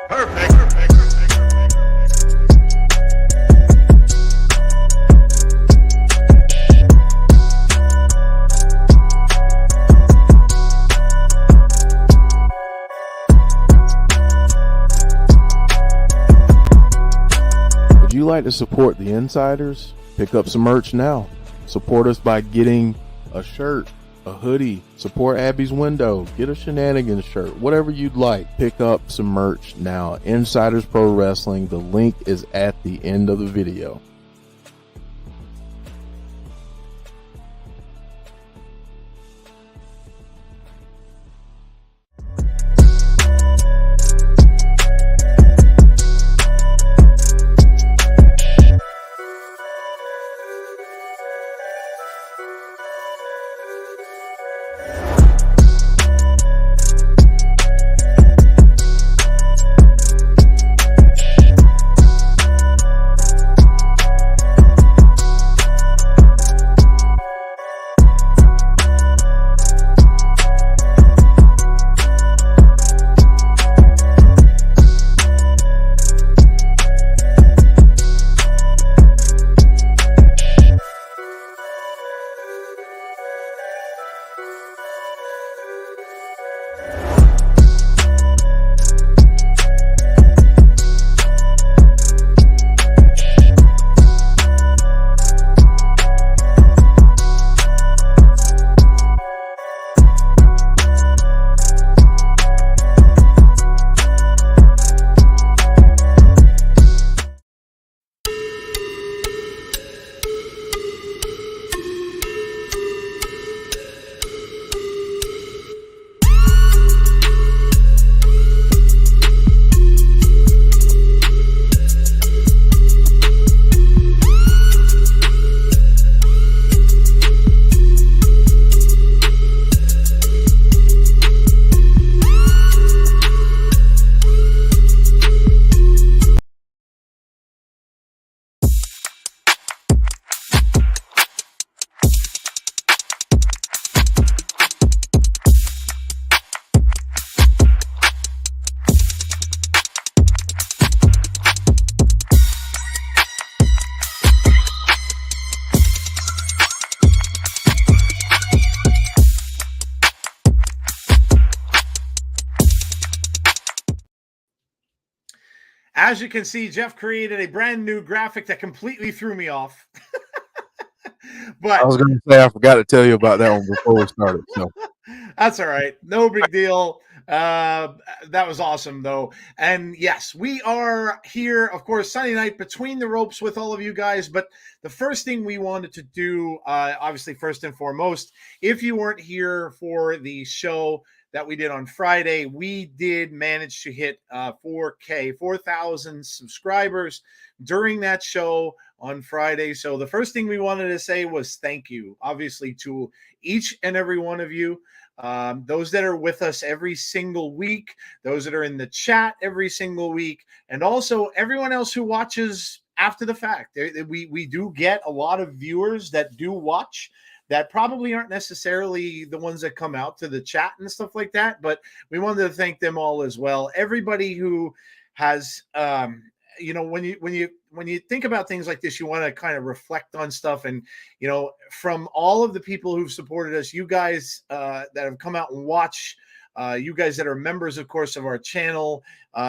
Perfect. Would you like to support the Insiders? Pick up some merch now. Support us by getting a shirt, a hoodie, support Abby's window, get a Shenanigans shirt, whatever you'd like. Pick up some merch now. Insiders Pro Wrestling. The link is at the end of the video. As you can see, Jeff created a brand new graphic that completely threw me off. But I was going to say, I forgot to tell you about that one before we started. So that's all right. No big deal. That was awesome, though. And yes, we are here, of course, Sunday night between the ropes with all of you guys. But the first thing we wanted to do, obviously, first and foremost, if you weren't here for the show that we did on Friday, we did manage to hit 4,000 subscribers during that show on Friday. So the first thing we wanted to say was thank you, obviously, to each and every one of you. Those that are with us every single week, those that are in the chat every single week, and also everyone else who watches after the fact. We do get a lot of viewers that do watch that probably aren't necessarily the ones that come out to the chat and stuff like that, but we wanted to thank them all as well. Everybody who has, when you think about things like this, you want to kind of reflect on stuff. And, from all of the people who've supported us, you guys that have come out and watch, you guys that are members, of course, of our channel,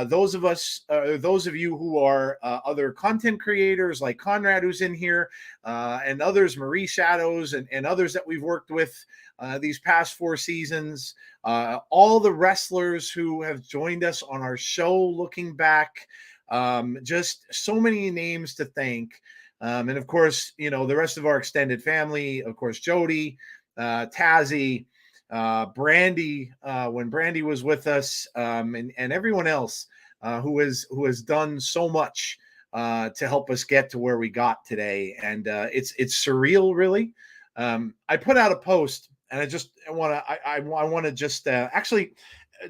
those of you who are other content creators like Conrad, who's in here, and others, Marie Shadows, and others that we've worked with these past 4 seasons, all the wrestlers who have joined us on our show, looking back, just so many names to thank. And of course, the rest of our extended family, of course, Jody, Tazzy, Brandy, when Brandy was with us, and everyone else who has done so much to help us get to where we got today. And it's surreal, really. I put out a post, and I want to just actually,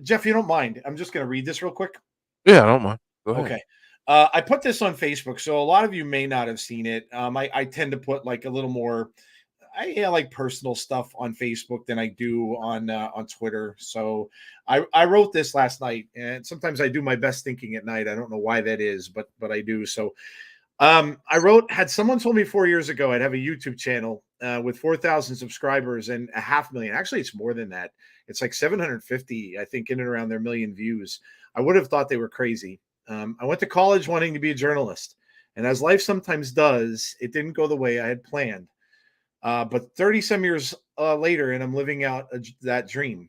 Jeff, you don't mind, I'm just going to read this real quick. Yeah, I don't mind. Go ahead. Okay. I put this on Facebook, so a lot of you may not have seen it. I tend to put like a little more I like personal stuff on Facebook than I do on Twitter. So I wrote this last night, and sometimes I do my best thinking at night. I don't know why that is, but I do. So I wrote, had someone told me 4 years ago I'd have a YouTube channel with 4,000 subscribers and a half million. Actually, it's more than that. It's like 750, I think, in and around their million views. I would have thought they were crazy. I went to college wanting to be a journalist. And as life sometimes does, it didn't go the way I had planned. But 30 some years later, and I'm living out that dream.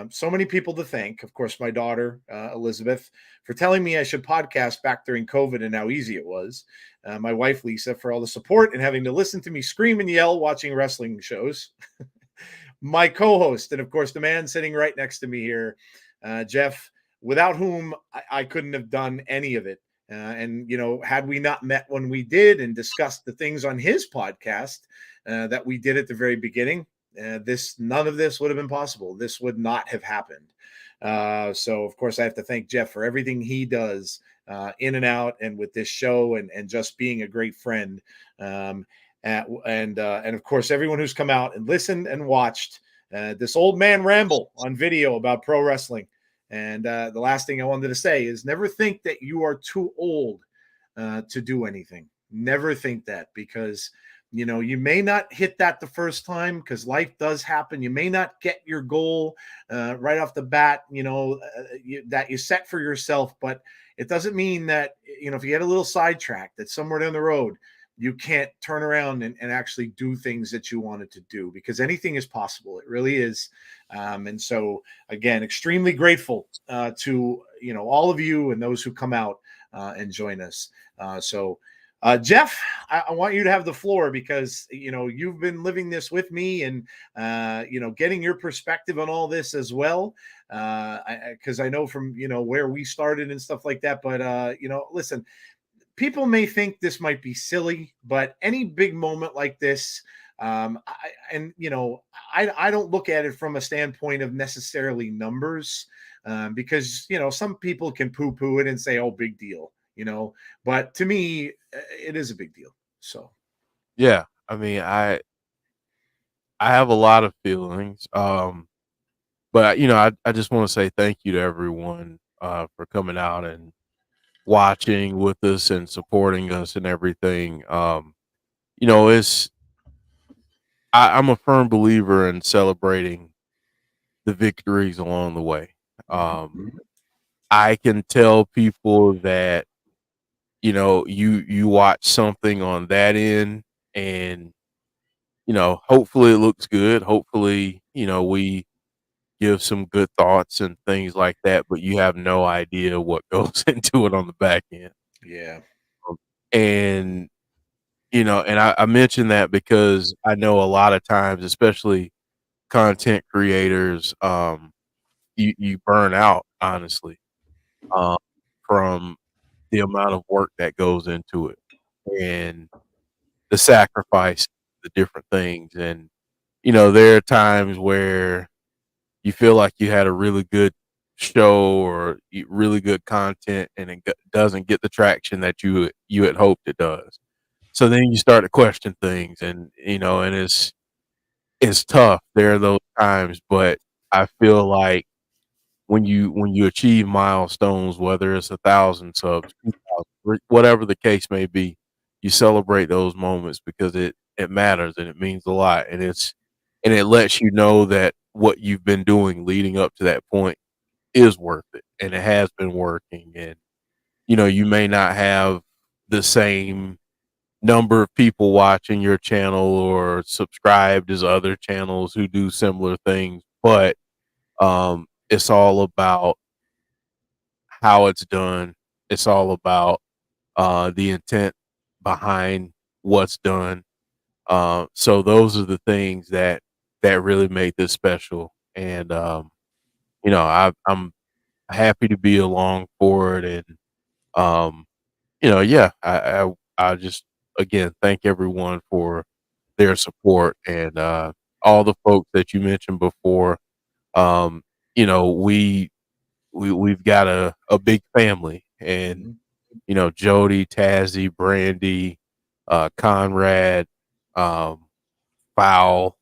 So many people to thank. Of course, my daughter, Elizabeth, for telling me I should podcast back during COVID and how easy it was. My wife, Lisa, for all the support and having to listen to me scream and yell watching wrestling shows. My co host, and of course, the man sitting right next to me here, Jeff, without whom I couldn't have done any of it. And, you know, had we not met when we did and discussed the things on his podcast that we did at the very beginning, none of this would have been possible. This would not have happened. So, of course, I have to thank Jeff for everything he does in and out and with this show and just being a great friend. And of course, everyone who's come out and listened and watched this old man ramble on video about pro wrestling. And the last thing I wanted to say is never think that you are too old to do anything. Never think that, because, you know, you may not hit that the first time because life does happen. You may not get your goal right off the bat, you know, that you set for yourself. But it doesn't mean that, you know, if you get a little sidetracked, that somewhere down the road, you can't turn around and actually do things that you wanted to do, because anything is possible. It really is. And so, again, extremely grateful to, you know, all of you and those who come out and join us. Jeff, I want you to have the floor because, you know, you've been living this with me and, you know, getting your perspective on all this as well. Because I know from, you know, where we started and stuff like that. But, you know, listen, people may think this might be silly, but any big moment like this, you know, I don't look at it from a standpoint of necessarily numbers, because, you know, some people can poo-poo it and say, "Oh, big deal," you know, but to me, it is a big deal. So, Yeah, I mean, I have a lot of feelings, but you know, I just want to say thank you to everyone for coming out and watching with us and supporting us and everything. You know, I'm a firm believer in celebrating the victories along the way. Um, I can tell people that, you know, you watch something on that end, and you know, hopefully it looks good. Hopefully, you know, we give some good thoughts and things like that, but you have no idea what goes into it on the back end. yeah. And you know, and I mention that because I know a lot of times, especially content creators, you burn out, honestly, um, from the amount of work that goes into it and the sacrifice, the different things. And, you know, there are times where you feel like you had a really good show or really good content and it doesn't get the traction that you had hoped it does. So then you start to question things, and you know, and it's tough. There are those times, but I feel like when you achieve milestones, whether it's 1,000 subs, 2,000, whatever the case may be, you celebrate those moments because it matters and it means a lot, and it lets you know that what you've been doing leading up to that point is worth it, and it has been working. And you know, you may not have the same number of people watching your channel or subscribed as other channels who do similar things, but it's all about how it's done. It's all about the intent behind what's done. So those are the things that really make this special. And you know, I'm happy to be along for it. And you know, yeah, I just again thank everyone for their support and all the folks that you mentioned before. Um, you know, we've got a big family, and Mhm. you know, Jody, Tazzy, Brandy, Conrad, um, foul.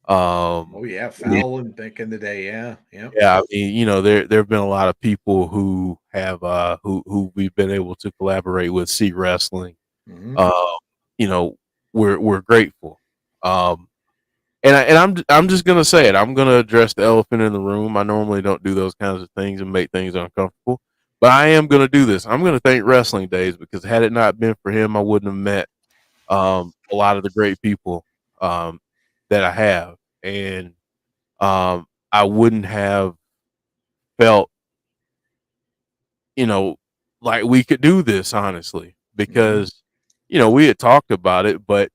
Oh yeah, Yeah, foul and back in the day. Yeah, yeah, yeah, I mean, there have been a lot of people who have who we've been able to collaborate with, see wrestling. hmm Um, you know, we're grateful. Um, I'm just gonna say it. I'm gonna address the elephant in the room. I normally don't do those kinds of things and make things uncomfortable, but I am gonna do this. I'm gonna thank Wrestling Days, because had it not been for him, I wouldn't have met a lot of the great people that I have, and I wouldn't have felt, you know, like we could do this, honestly, hmm because we had talked about it, but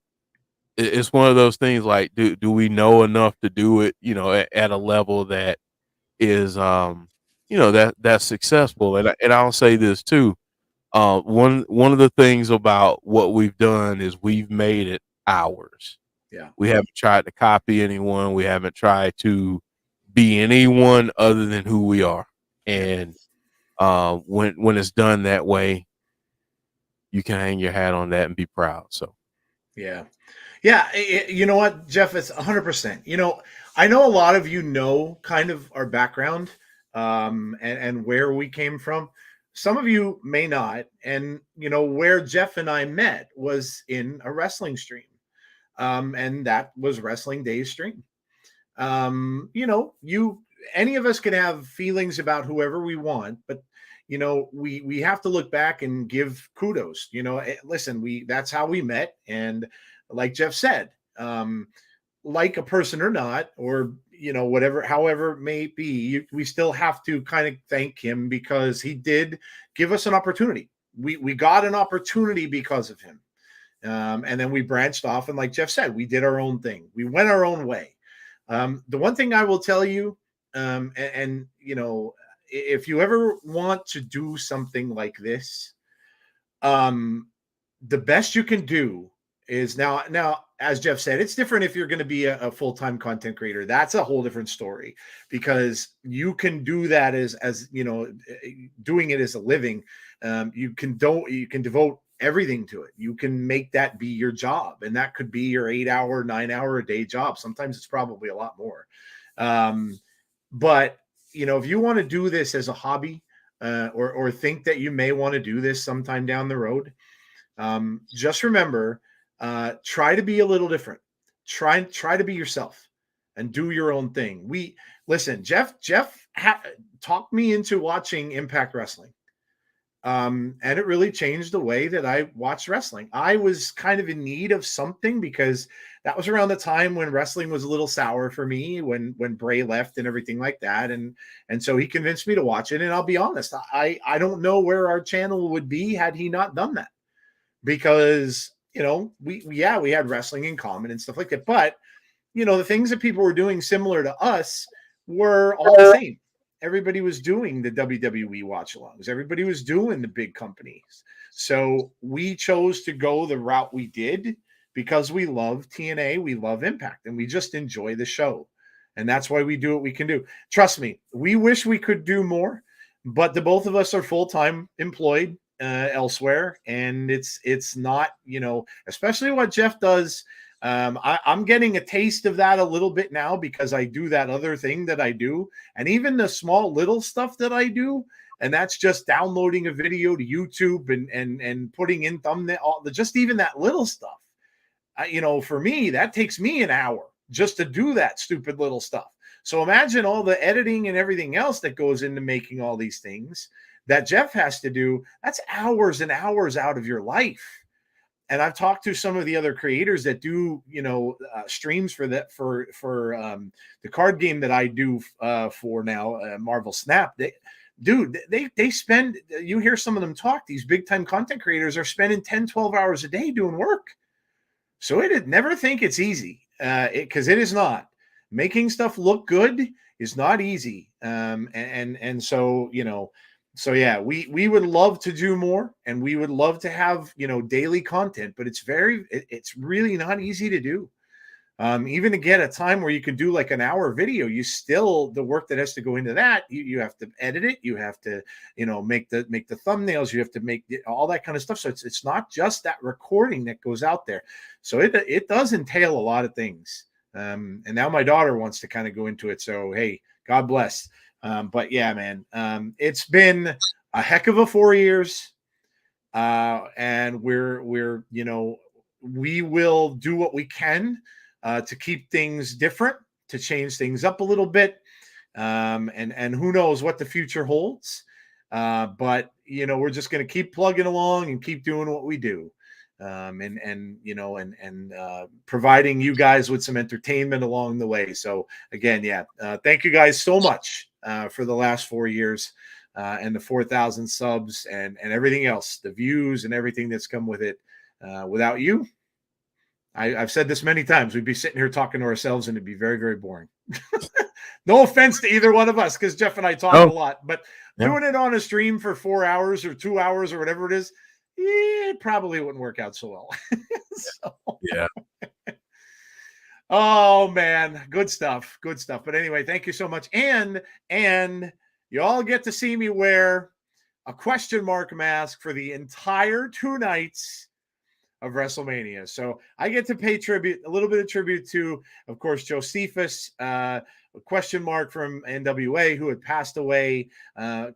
it's one of those things, like, do we know enough to do it, at a level that is that's successful. And I'll say this too. One of the things about what we've done is we've made it ours. yeah, We haven't tried to copy anyone. We haven't tried to be anyone other than who we are. yeah, And when it's done that way, you can hang your hat on that and be proud. So yeah. Yeah, you know what, Jeff? It's 100%. I know a lot of you know kind of our background, and where we came from. Some of you may not. And, where Jeff and I met was in a wrestling stream. And that was Wrestling Days stream. You any of us can have feelings about whoever we want, but we have to look back and give kudos. Listen, we that's how we met, and like Jeff said, like a person or not, or whatever, however it may be, we still have to kind of thank him because he did give us an opportunity. We got an opportunity because of him, and then we branched off, and like Jeff said, we did our own thing. We went our own way. The one thing I will tell you, and if you ever want to do something like this, um, the best you can do is now, as Jeff said, it's different if you're going to be a full-time content creator. That's a whole different story, because you can do that as doing it as a living. You can devote everything to it. You can make that be your job, and that could be your 8-hour, 9-hour a day job. Sometimes it's probably a lot more. But if you want to do this as a hobby, or think that you may want to do this sometime down the road, just remember, try to be a little different. Try to be yourself and do your own thing. Listen, Jeff talked me into watching Impact Wrestling. And it really changed the way that I watched wrestling. I was kind of in need of something, because that was around the time when wrestling was a little sour for me, when Bray left and everything like that. And so he convinced me to watch it. And I'll be honest, I don't know where our channel would be had he not done that, because we had wrestling in common and stuff like that. But the things that people were doing similar to us were all the same. Everybody was doing the WWE watch alongs. Everybody was doing the big companies. So we chose to go the route we did because we love TNA, we love Impact, and we just enjoy the show. And that's why we do what we can do. Trust me, we wish we could do more, but the both of us are full-time employed elsewhere, and it's not, especially what Jeff does. I'm getting a taste of that a little bit now, because I do that other thing that I do, and even the small little stuff that I do, and that's just downloading a video to YouTube and putting in thumbnail, just even that little stuff. For me, that takes me an hour just to do that stupid little stuff. So imagine all the editing and everything else that goes into making all these things that Jeff has to do. That's hours and hours out of your life. And I've talked to some of the other creators that do, streams for that, for the card game that I do for now, Marvel Snap. They spend, you hear some of them talk, these big time content creators are spending 10, 12 hours a day doing work. So never think it's easy, because it is not. Making stuff look good is not easy. And so, so yeah, we would love to do more, and we would love to have, daily content, but it's really not easy to do. Even to get a time where you can do like an hour video, you still, the work that has to go into that, you have to edit it, you have to, make the thumbnails, you have to make all that kind of stuff. So it's not just that recording that goes out there. So it does entail a lot of things. And now my daughter wants to kind of go into it. So hey, God bless. But yeah, man, it's been a heck of a 4 years. And we're we will do what we can to keep things different, to change things up a little bit, and who knows what the future holds. But we're just going to keep plugging along and keep doing what we do, and providing you guys with some entertainment along the way. So again, thank you guys so much for the last 4 years. And the 4,000 subs and everything else, the views and everything that's come with it. Without you, I've said this many times, we'd be sitting here talking to ourselves and it'd be very, very boring. No offense to either one of us, because Jeff and I talk a lot, but doing it on a stream for 4 hours or 2 hours or whatever it is, it probably wouldn't work out so well. Yeah. Oh man, good stuff. But anyway, thank you so much. And you all get to see me wear a question mark mask for the entire 2 nights of WrestleMania. So I get to pay a little bit of tribute to, of course, Josephus, a question mark from NWA, who had passed away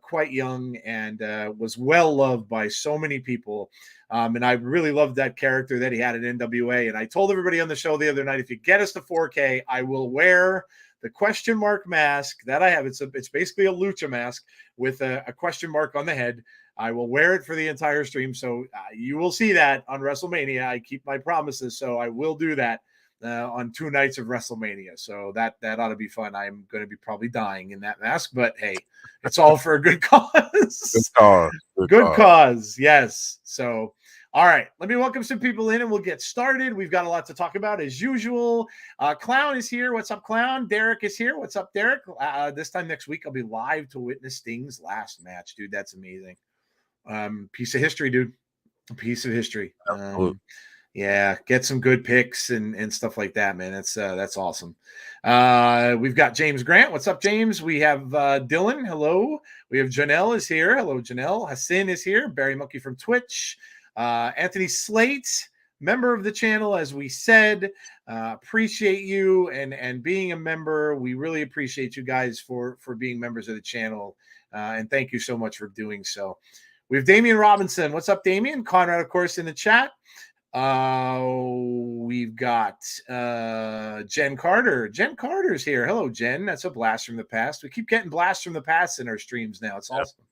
quite young and was well loved by so many people. And I really loved that character that he had at NWA. And I told everybody on the show the other night, if you get us to 4K, I will wear the question mark mask that I have. It's basically a lucha mask with a question mark on the head. I will wear it for the entire stream. So you will see that on WrestleMania. I keep my promises. So I will do that on 2 nights of WrestleMania. So that ought to be fun. I'm going to be probably dying in that mask, but hey, it's all for a good cause. Good cause. Yes. So, all right, let me welcome some people in and we'll get started. We've got a lot to talk about as usual. Clown is here. What's up, Clown? Derek is here. What's up, Derek? This time next week, I'll be live to witness Sting's last match, dude. That's amazing. Piece of history, dude. A piece of history. Get some good picks and stuff like that, man. That's awesome. We've got James Grant. What's up, James? We have Dylan. Hello. We have Janelle is here. Hello, Janelle. Hassan is here. Barry Monkey from Twitch. Anthony Slate, member of the channel, as we said. Appreciate you and being a member. We really appreciate you guys for being members of the channel. And thank you so much for doing so. We have Damian Robinson. What's up, Damian? Conrad, of course, in the chat. We've got Jen Carter. Jen Carter's here. Hello, Jen. That's a blast from the past. We keep getting blasts from the past in our streams now. It's awesome.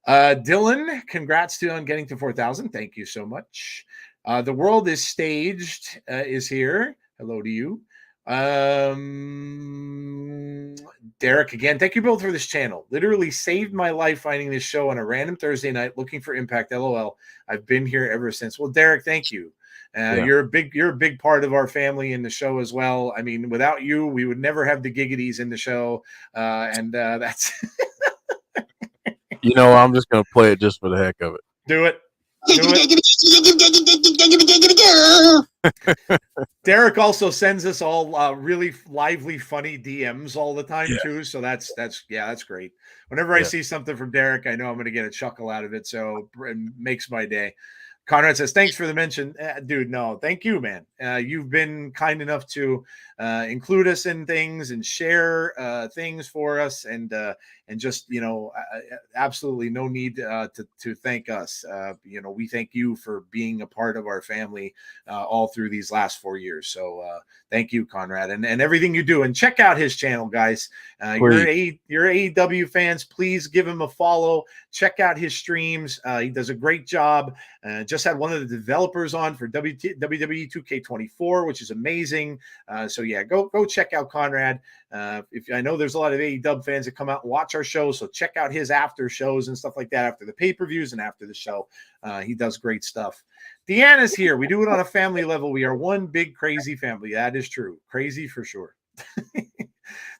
Dylan, congrats on getting to 4,000. Thank you so much. The World is Staged is here. Hello to you. Derek, again, thank you both for this channel. Literally saved my life finding this show on a random Thursday night looking for Impact. LOL. I've been here ever since. Well, Derek, thank you. You're a big part of our family in the show as well. I mean, without you, we would never have the Giggities in the show. And that's I'm just gonna play it just for the heck of it. Do it. Derek also sends us all really lively, funny DMs all the time too. So that's great. Whenever I see something from Derek, I know I'm going to get a chuckle out of it. So it makes my day. Conrad says, thanks for the mention. Dude, no, thank you, man. You've been kind enough to include us in things and share things for us. And just, absolutely no need to thank us. We thank you for being a part of our family all through these last 4 years. So thank you, Conrad, and everything you do. And check out his channel, guys. You're AEW fans. Please give him a follow. Check out his streams. He does a great job. Just had one of the developers on for WWE 2K24, which is amazing. So yeah, go check out Conrad. If I know there's a lot of AEW fans that come out and watch our show, so check out his after shows and stuff like that after the pay-per-views and after the show. He does great stuff. Deanna's here. We do it on a family level. We are one big crazy family. That is true. Crazy for sure.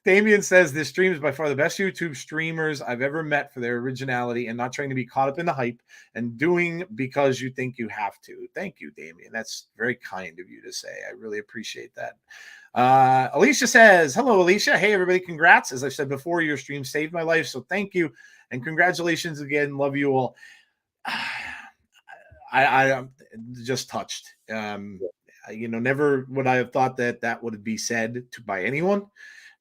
Damien says this stream is by far the best YouTube streamers I've ever met for their originality and not trying to be caught up in the hype and doing because you think you have to. Thank you, Damien. That's very kind of you to say. I really appreciate that. Alicia says, hello, Alicia. Hey, everybody. Congrats. As I said before, your stream saved my life. So thank you. And congratulations again. Love you all. I'm just touched. Never would I have thought that would be said by anyone.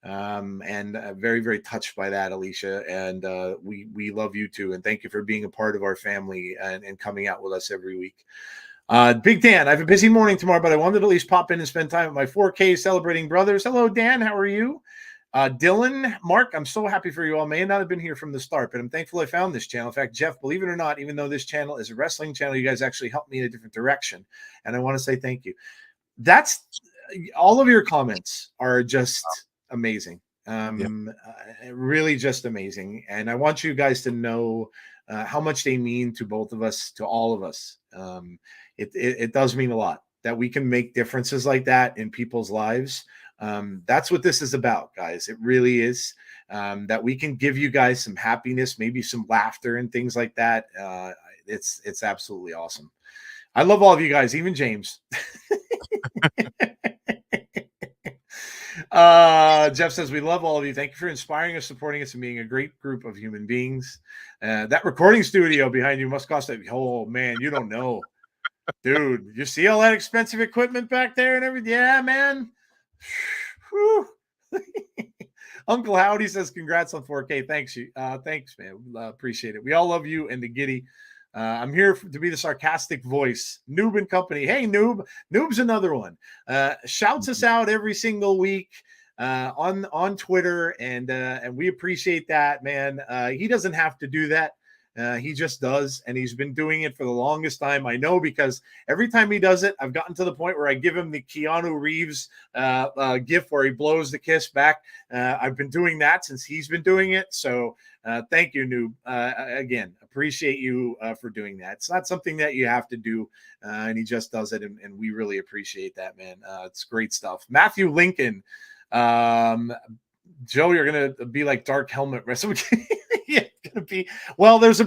And very, very touched by that, Alicia. And we love you too. And thank you for being a part of our family and coming out with us every week. Big Dan, I have a busy morning tomorrow, but I wanted to at least pop in and spend time with my 4K celebrating brothers. Hello, Dan. How are you? Dylan, Mark, I'm so happy for you all. May not have been here from the start, but I'm thankful I found this channel. In fact, Jeff, believe it or not, even though this channel is a wrestling channel, you guys actually helped me in a different direction. And I want to say thank you. That's all of your comments are just amazing. Really just amazing. And I want you guys to know how much they mean to both of us, to all of us. It does mean a lot that we can make differences like that in people's lives. That's what this is about, guys. It really is. That we can give you guys some happiness, maybe some laughter and things like that. It's absolutely awesome. I love all of you guys, even James. Jeff says, we love all of you. Thank you for inspiring us, supporting us, and being a great group of human beings. That recording studio behind you must cost oh man, you don't know. Dude, you see all that expensive equipment back there and everything? Yeah, man. Uncle Howdy says, congrats on 4K. Thanks, man. Appreciate it. We all love you and the Giddy. I'm here to be the sarcastic voice. Noob and Company. Hey, Noob. Noob's another one. Shouts us out every single week on Twitter, and we appreciate that, man. He doesn't have to do that. He just does, and he's been doing it for the longest time. I know, because every time he does it, I've gotten to the point where I give him the Keanu Reeves gif where he blows the kiss back. I've been doing that since he's been doing it. So thank you, Noob. Again, appreciate you for doing that. It's not something that you have to do, and he just does it, and we really appreciate that, man. It's great stuff. Matthew Lincoln. Joe, you're going to be like Dark Helmet wrestling. Yeah, it's going to be, well, there's a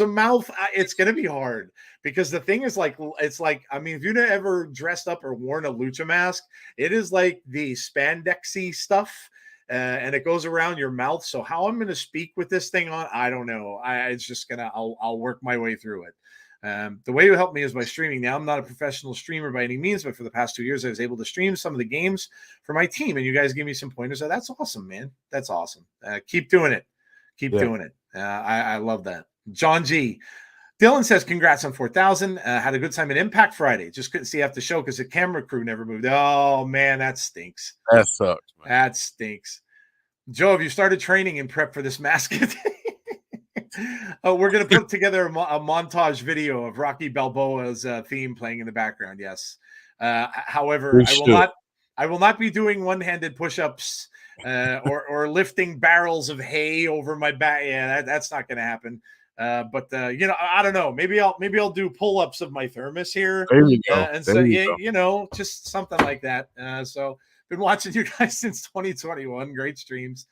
mouth. It's going to be hard because the thing is it's like, I mean, if you've ever dressed up or worn a lucha mask, it is like the spandexy stuff. And it goes around your mouth. So how I'm going to speak with this thing on, I don't know. It's just I'll work my way through it. The way to help me is by streaming. Now, I'm not a professional streamer by any means, but for the past 2 years, I was able to stream some of the games for my team, and you guys give me some pointers. So that's awesome, man. That's awesome. Keep doing it. Keep doing it. I love that. John G. Dylan says, congrats on 4,000. Had a good time at Impact Friday. Just couldn't see after the show because the camera crew never moved. Oh, man, that stinks. That sucks, man. That stinks. Joe, have you started training in prep for this mask? Oh, we're going to put together a montage video of Rocky Balboa's theme playing in the background. Yes. However, I will not be doing one-handed push-ups or lifting barrels of hay over my back. Yeah, that's not going to happen. But I don't know. Maybe I'll do pull-ups of my thermos here. There you go. And so just something like that. So been watching you guys since 2021. Great streams.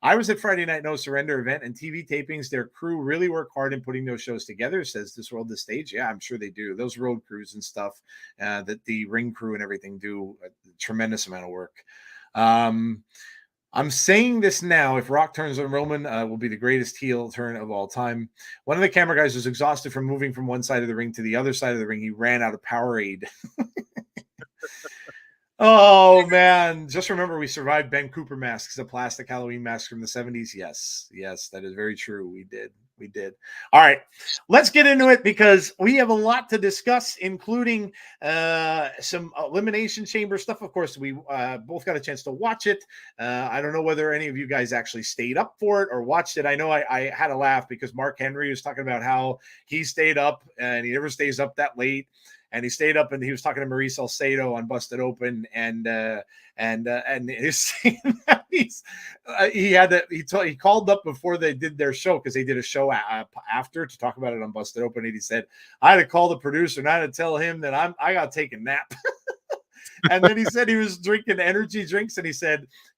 I was at Friday Night No Surrender event and TV tapings. Their crew really work hard in putting those shows together, says This World, This Stage. Yeah, I'm sure they do. Those road crews and stuff that the ring crew and everything do a tremendous amount of work. I'm saying this now. If Rock turns on Roman, will be the greatest heel turn of all time. One of the camera guys was exhausted from moving from one side of the ring to the other side of the ring. He ran out of Powerade. Oh, man. Just remember, we survived Ben Cooper masks, a plastic Halloween mask from the 70s. Yes, that is very true. We did. All right, let's get into it because we have a lot to discuss, including some Elimination Chamber stuff. Of course, we both got a chance to watch it. I don't know whether any of you guys actually stayed up for it or watched it. I know I had a laugh because Mark Henry was talking about how he stayed up and he never stays up that late. And he stayed up and he was talking to Maurice Salcedo on Busted Open, and he's saying that he called up before they did their show because they did a show after to talk about it on Busted Open, and he said, I had to call the producer and I had to tell him that I got to take a nap. And then he said he was drinking energy drinks, and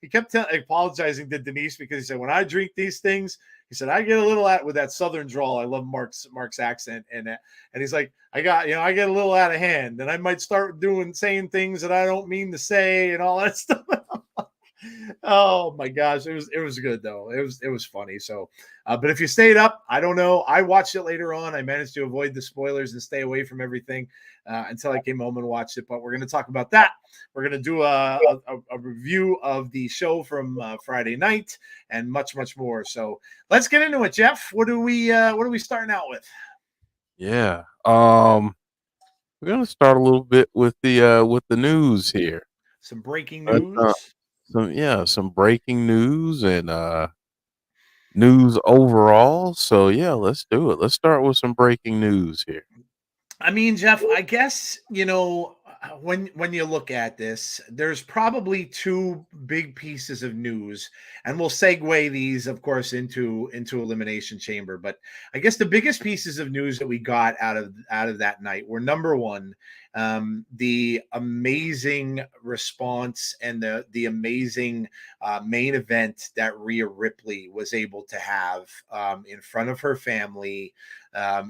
he kept apologizing to Denise because he said, when I drink these things, he said, I get a little out with that Southern drawl. I love Mark's accent, and he's like, I get a little out of hand, and I might start saying things that I don't mean to say, and all that stuff. Oh my gosh, it was good though. It was funny. So, but if you stayed up, I don't know. I watched it later on. I managed to avoid the spoilers and stay away from everything until I came home and watched it. But we're going to talk about that. We're going to do a review of the show from Friday night and much more. So let's get into it, Jeff. What are we starting out with? Yeah. We're gonna start a little bit with the news here. Some breaking But, news. some breaking news and news overall. So yeah, let's do it. Let's start with some breaking news here. I mean, Jeff, I guess, when you look at this, there's probably two big pieces of news, and we'll segue these, of course, into Elimination Chamber. But I guess the biggest pieces of news that we got out of that night were, number one, the amazing response and the amazing main event that Rhea Ripley was able to have in front of her family,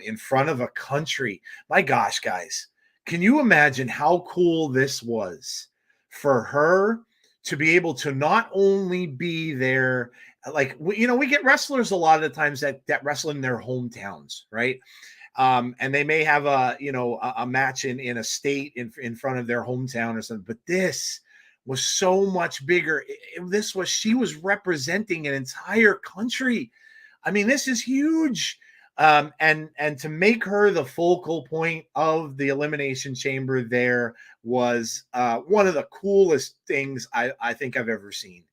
in front of a country. My gosh, guys, can you imagine how cool this was for her to be able to not only be there, like, we get wrestlers a lot of the times that wrestle in their hometowns, right? And they may have a match in a state in front of their hometown or something, but this was so much bigger. She was representing an entire country. I mean, this is huge. And to make her the focal point of the Elimination Chamber there was one of the coolest things I think I've ever seen.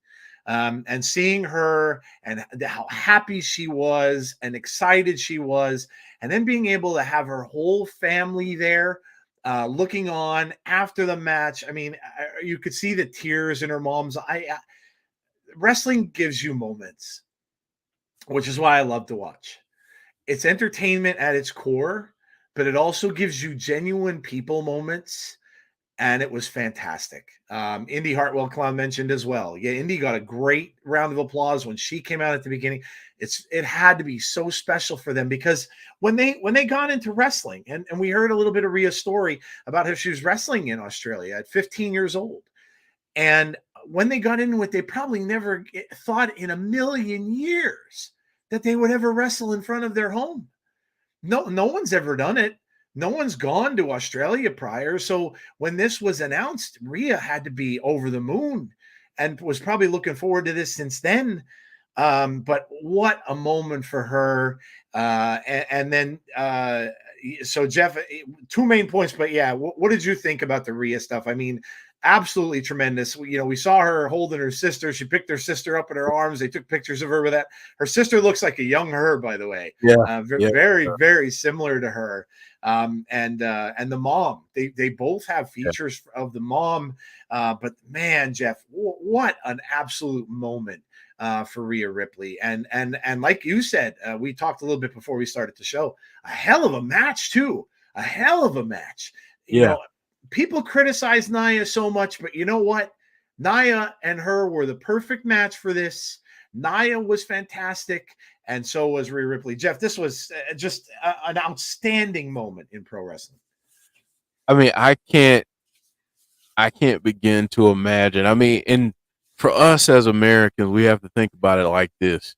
And seeing her and how happy she was and excited she was, and then being able to have her whole family there looking on after the match. I mean, you could see the tears in her mom's eye. Wrestling gives you moments, which is why I love to watch. It's entertainment at its core, but it also gives you genuine people moments, and it was fantastic. Indy Hartwell Clown mentioned as well. Yeah, Indy got a great round of applause when she came out at the beginning. It had to be so special for them, because when they got into wrestling, and we heard a little bit of Rhea's story about how she was wrestling in Australia at 15 years old. And when they got into it, they probably never thought in a million years that they would ever wrestle in front of their home. No one's ever done it. No one's gone to Australia prior. So when this was announced, Rhea had to be over the moon and was probably looking forward to this since then. But what a moment for her. And then, so Jeff, two main points, but yeah, what did you think about the Rhea stuff? I mean, absolutely tremendous. We saw her holding her sister. She picked her sister up in her arms. They took pictures of her with that. Her sister looks like a young her, by the way. Yeah, Very, very similar to her. And the mom, they both have features of the mom. But man, Jeff, what an absolute moment for Rhea Ripley. And like you said, we talked a little bit before we started the show, a hell of a match too. A hell of a match. People criticize Nia so much, but you know what? Nia and her were the perfect match for this. Nia was fantastic, and so was Rhea Ripley. Jeff, this was just an outstanding moment in pro wrestling. I mean, I can't begin to imagine. I mean, and for us as Americans, we have to think about it like this.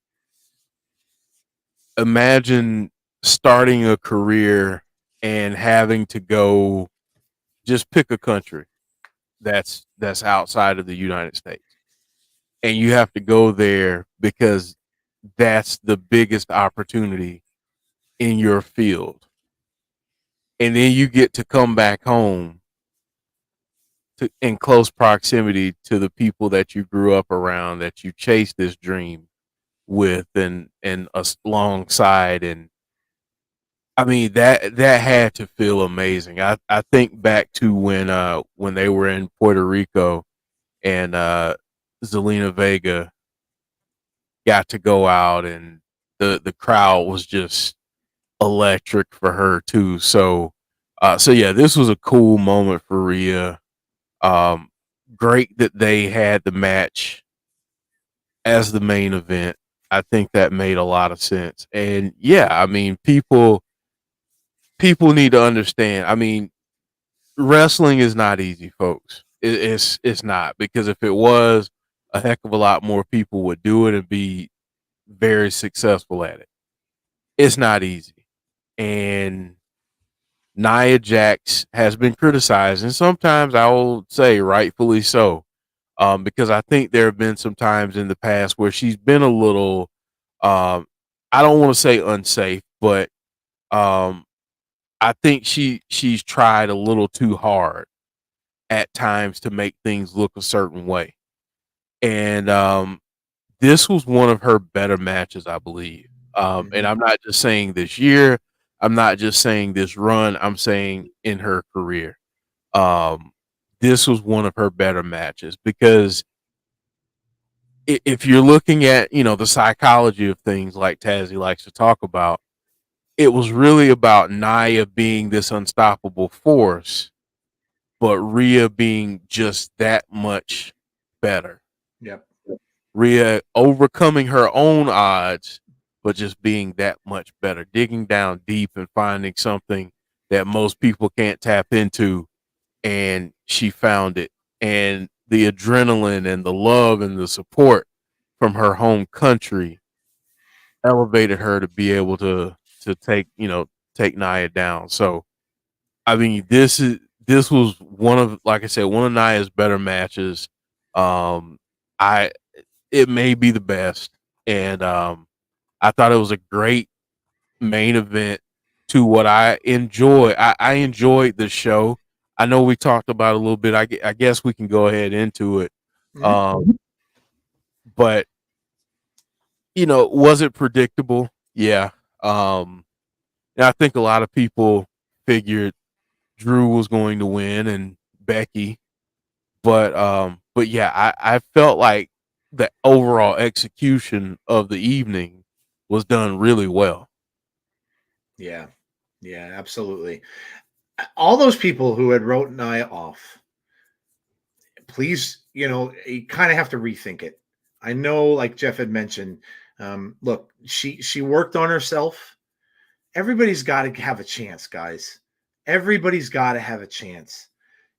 Imagine starting a career and having to go, just pick a country that's outside of the United States, and you have to go there because that's the biggest opportunity in your field, and then you get to come back home in close proximity to the people that you grew up around, that you chased this dream with and alongside. And I mean, that had to feel amazing. I think back to when they were in Puerto Rico, and Zelina Vega got to go out, and the crowd was just electric for her too. So yeah, this was a cool moment for Rhea. Um, Great that they had the match as the main event. I think that made a lot of sense. And yeah, I mean, people need to understand. I mean, wrestling is not easy, folks. It's not, because if it was, a heck of a lot more people would do it and be very successful at it. It's not easy, and Nia Jax has been criticized, and sometimes I will say rightfully so, because I think there have been some times in the past where she's been a little, um, I don't want to say unsafe, but um, I think she's tried a little too hard at times to make things look a certain way. And this was one of her better matches, I believe. And Mhm. I'm not just saying this year, I'm not just saying this run, I'm saying in her career. Um, this was one of her better matches because if you're looking at, the psychology of things like Tazzy likes to talk about, it was really about Nia being this unstoppable force, but Rhea being just that much better. Yep. Rhea overcoming her own odds, but just being that much better, digging down deep and finding something that most people can't tap into. And she found it. And the adrenaline and the love and the support from her home country elevated her to be able to take Nia down. So I mean, this was one of, like I said, one of Nia's better matches. Um, I It may be the best, and I thought it was a great main event to what I enjoy. I enjoyed the show. I know we talked about it a little bit. I guess we can go ahead into it. Mhm. Um, but was it predictable? Yeah. Um, and I think a lot of people figured Drew was going to win and Becky, but yeah, I felt like the overall execution of the evening was done really well. Yeah. Yeah, absolutely. All those people who had wrote Nia off, please, you kind of have to rethink it. I know, like Jeff had mentioned, look, she worked on herself. Everybody's got to have a chance, guys. Everybody's got to have a chance.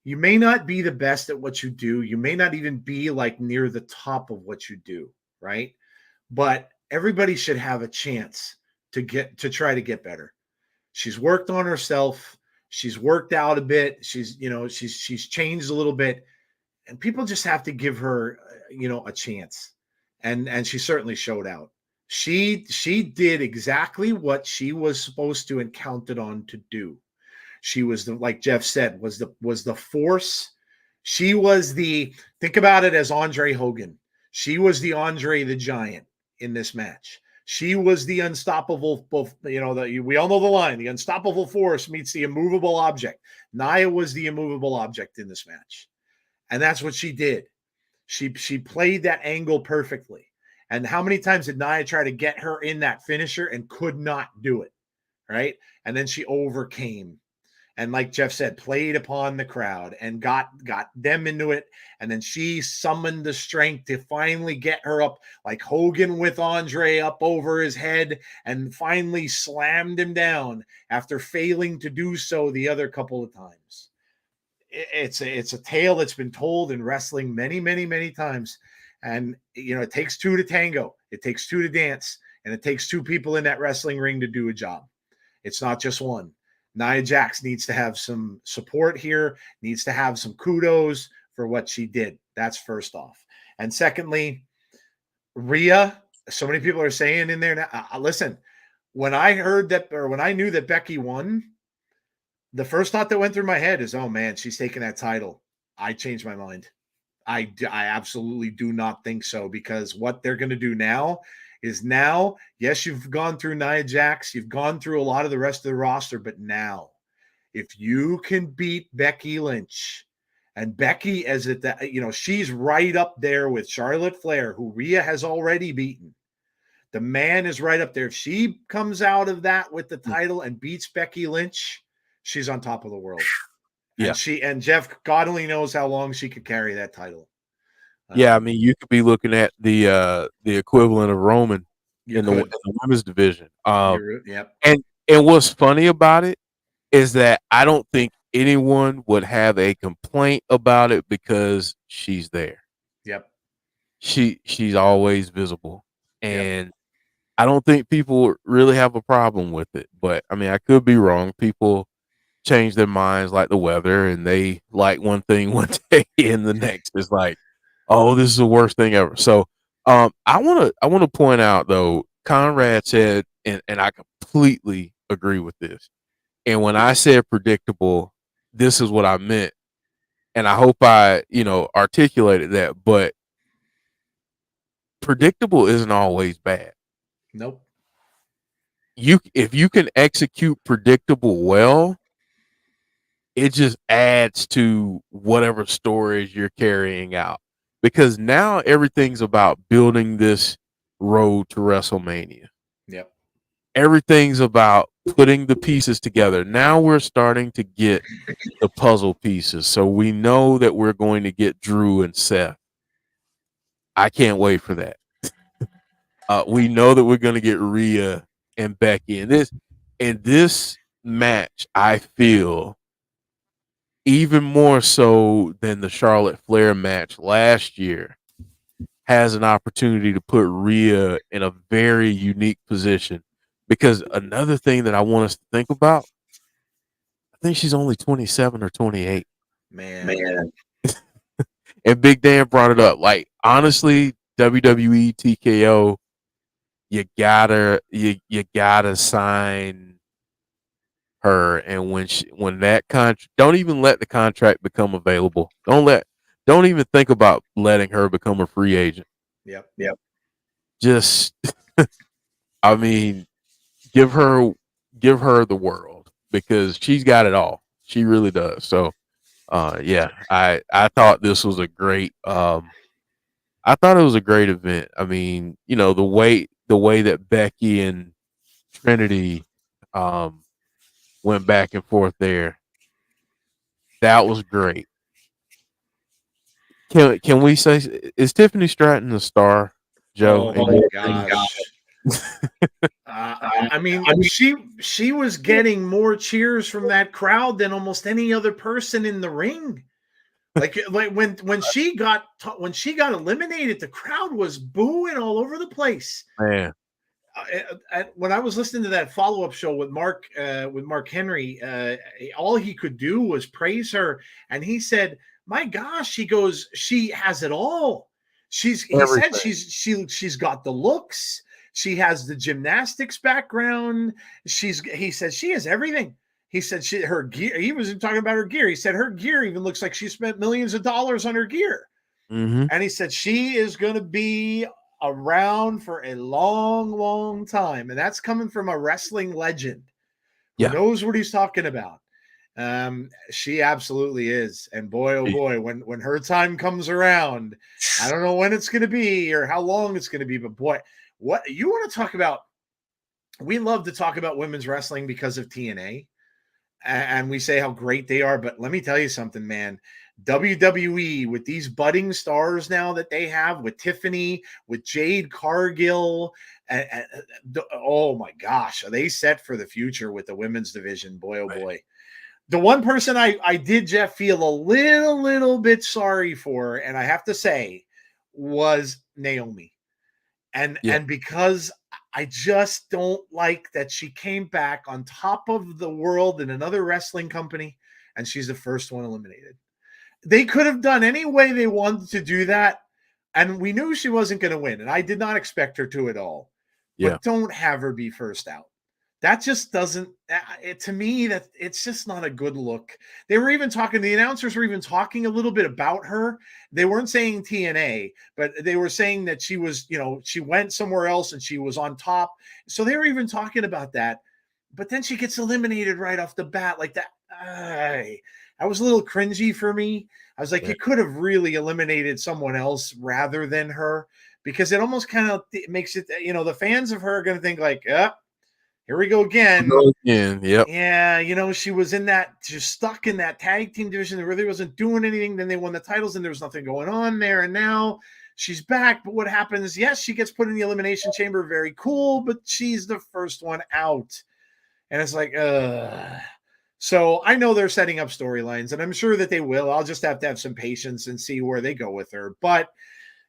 You may not be the best at what you do. You may not even be like near the top of what you do, right? But everybody should have a chance to try to get better. She's worked on herself. She's worked out a bit. She's changed a little bit, and people just have to give her a chance. And she certainly showed out. She did exactly what she was supposed to and counted on to do. She was the, like Jeff said, was the force. She was the, think about it as Andre Hogan. She was the Andre the Giant in this match. She was the unstoppable, we all know the line, the unstoppable force meets the immovable object. Nia was the immovable object in this match. And that's what she did. She played that angle perfectly. And how many times did Nia try to get her in that finisher and could not do it? Right. And then she overcame, and like Jeff said, played upon the crowd and got them into it. And then she summoned the strength to finally get her up, like Hogan with Andre up over his head, and finally slammed him down after failing to do so the other couple of times. It's a tale that's been told in wrestling many, many, many times. And it takes two to tango, it takes two to dance, and it takes two people in that wrestling ring to do a job. It's not just one. Nia Jax needs to have some support here, needs to have some kudos for what she did. That's first off. And secondly, Rhea, so many people are saying in there now, listen, when I heard that, or when I knew that Becky won, the first thought that went through my head is, oh man, she's taking that title. I changed my mind. I absolutely do not think so, because what they're going to do now is, now, yes, you've gone through Nia Jax, you've gone through a lot of the rest of the roster, but now, if you can beat Becky Lynch, and Becky, as it, she's right up there with Charlotte Flair, who Rhea has already beaten. The man is right up there. If she comes out of that with the title and beats Becky Lynch, she's on top of the world. Yeah. And Jeff, God only knows how long she could carry that title. Yeah, I mean, you could be looking at the equivalent of Roman You in could. the women's division. Yep. And what's funny about it is that I don't think anyone would have a complaint about it because she's there. Yep. She's always visible, Yep. and I don't think people really have a problem with it. But I mean, I could be wrong. People change their minds like the weather, and they like one thing one day, and the next is like, oh, this is the worst thing ever. So, I want to point out though, Conrad said, and I completely agree with this. And when I said predictable, this is what I meant, and I hope I, articulated that. But predictable isn't always bad. Nope. If you can execute predictable well, it just adds to whatever stories you're carrying out, because now everything's about building this road to WrestleMania. Yep. Everything's about putting the pieces together. Now we're starting to get the puzzle pieces. So we know that we're going to get Drew and Seth. I can't wait for that. We know that we're going to get Rhea and Becky. And this match, I feel, even more so than the Charlotte Flair match last year, has an opportunity to put Rhea in a very unique position. Because another thing that I want us to think about, I think she's only 27 or 28. Man. And Big Dan brought it up. Like, honestly, WWE TKO, you gotta sign her. And when that contract, don't even let the contract become available. Don't even think about letting her become a free agent. Yep. Just, I mean, give her the world, because she's got it all. She really does. So, yeah, I thought this was a great I thought it was a great event. I mean, the way that Becky and Trinity um went back and forth there, that was great. Can we say, is Tiffany Stratton a star, Joe? Oh my gosh. I mean, she was getting more cheers from that crowd than almost any other person in the ring. Like when she got eliminated, the crowd was booing all over the place. Man, When I was listening to that follow-up show with Mark Henry, all he could do was praise her, and he said, "My gosh," he goes, "she has it all. He said everything. she's got the looks, she has the gymnastics background, he said she has everything." He said her gear. He wasn't talking about her gear. He said her gear even looks like she spent millions of dollars on her gear. Mm-hmm. And he said she is going to be around for a long, long time. And that's coming from a wrestling legend who Yeah. knows what he's talking about. She absolutely is. And boy, oh boy, when her time comes around, I don't know when it's going to be or how long it's going to be, but boy, what you want to talk about? We love to talk about women's wrestling because of TNA, and we say how great they are. But let me tell you something, man. WWE, with these budding stars now that they have, with Tiffany, with Jade Cargill, oh my gosh, are they set for the future with the women's division? Boy, oh boy. The one person I did, Jeff, feel a little bit sorry for, and I have to say, was Naomi. And because I just don't like that she came back on top of the world in another wrestling company, and she's the first one eliminated. They could have done any way they wanted to do that, and we knew she wasn't going to win, and I did not expect her to at all. Yeah. But don't have her be first out. That just doesn't, to me, that it's just not a good look. They were even talking, the announcers were even talking a little bit about her. They weren't saying TNA, but they were saying that she was, she went somewhere else and she was on top. So they were even talking about that. But then she gets eliminated right off the bat like that. That was a little cringy for me. I was like, you could have really eliminated someone else rather than her, because it almost kind of makes it, the fans of her are going to think like, here we go again. Yep. Yeah, she was just stuck in that tag team division that really wasn't doing anything. Then they won the titles and there was nothing going on there. And now she's back. But what happens? Yes, she gets put in the Elimination Chamber. Very cool, but she's the first one out. And it's like, So I know they're setting up storylines, and I'm sure that they will. I'll just have to have some patience and see where they go with her. But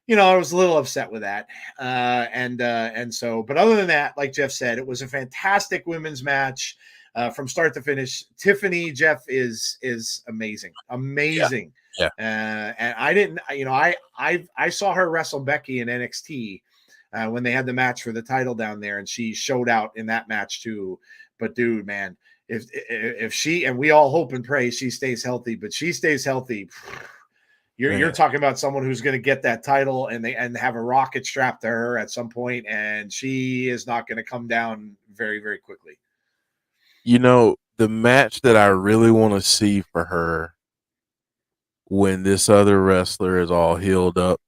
I was a little upset with that. And so, but other than that, like Jeff said, it was a fantastic women's match from start to finish. Tiffany, Jeff, is amazing. Amazing. Yeah. And I didn't, I saw her wrestle Becky in NXT when they had the match for the title down there, and she showed out in that match too. But dude, man, if she, and we all hope and pray she stays healthy, but she stays healthy, you're talking about someone who's going to get that title and have a rocket strapped to her at some point, and she is not going to come down very, very quickly. The match that I really want to see for her when this other wrestler is all healed up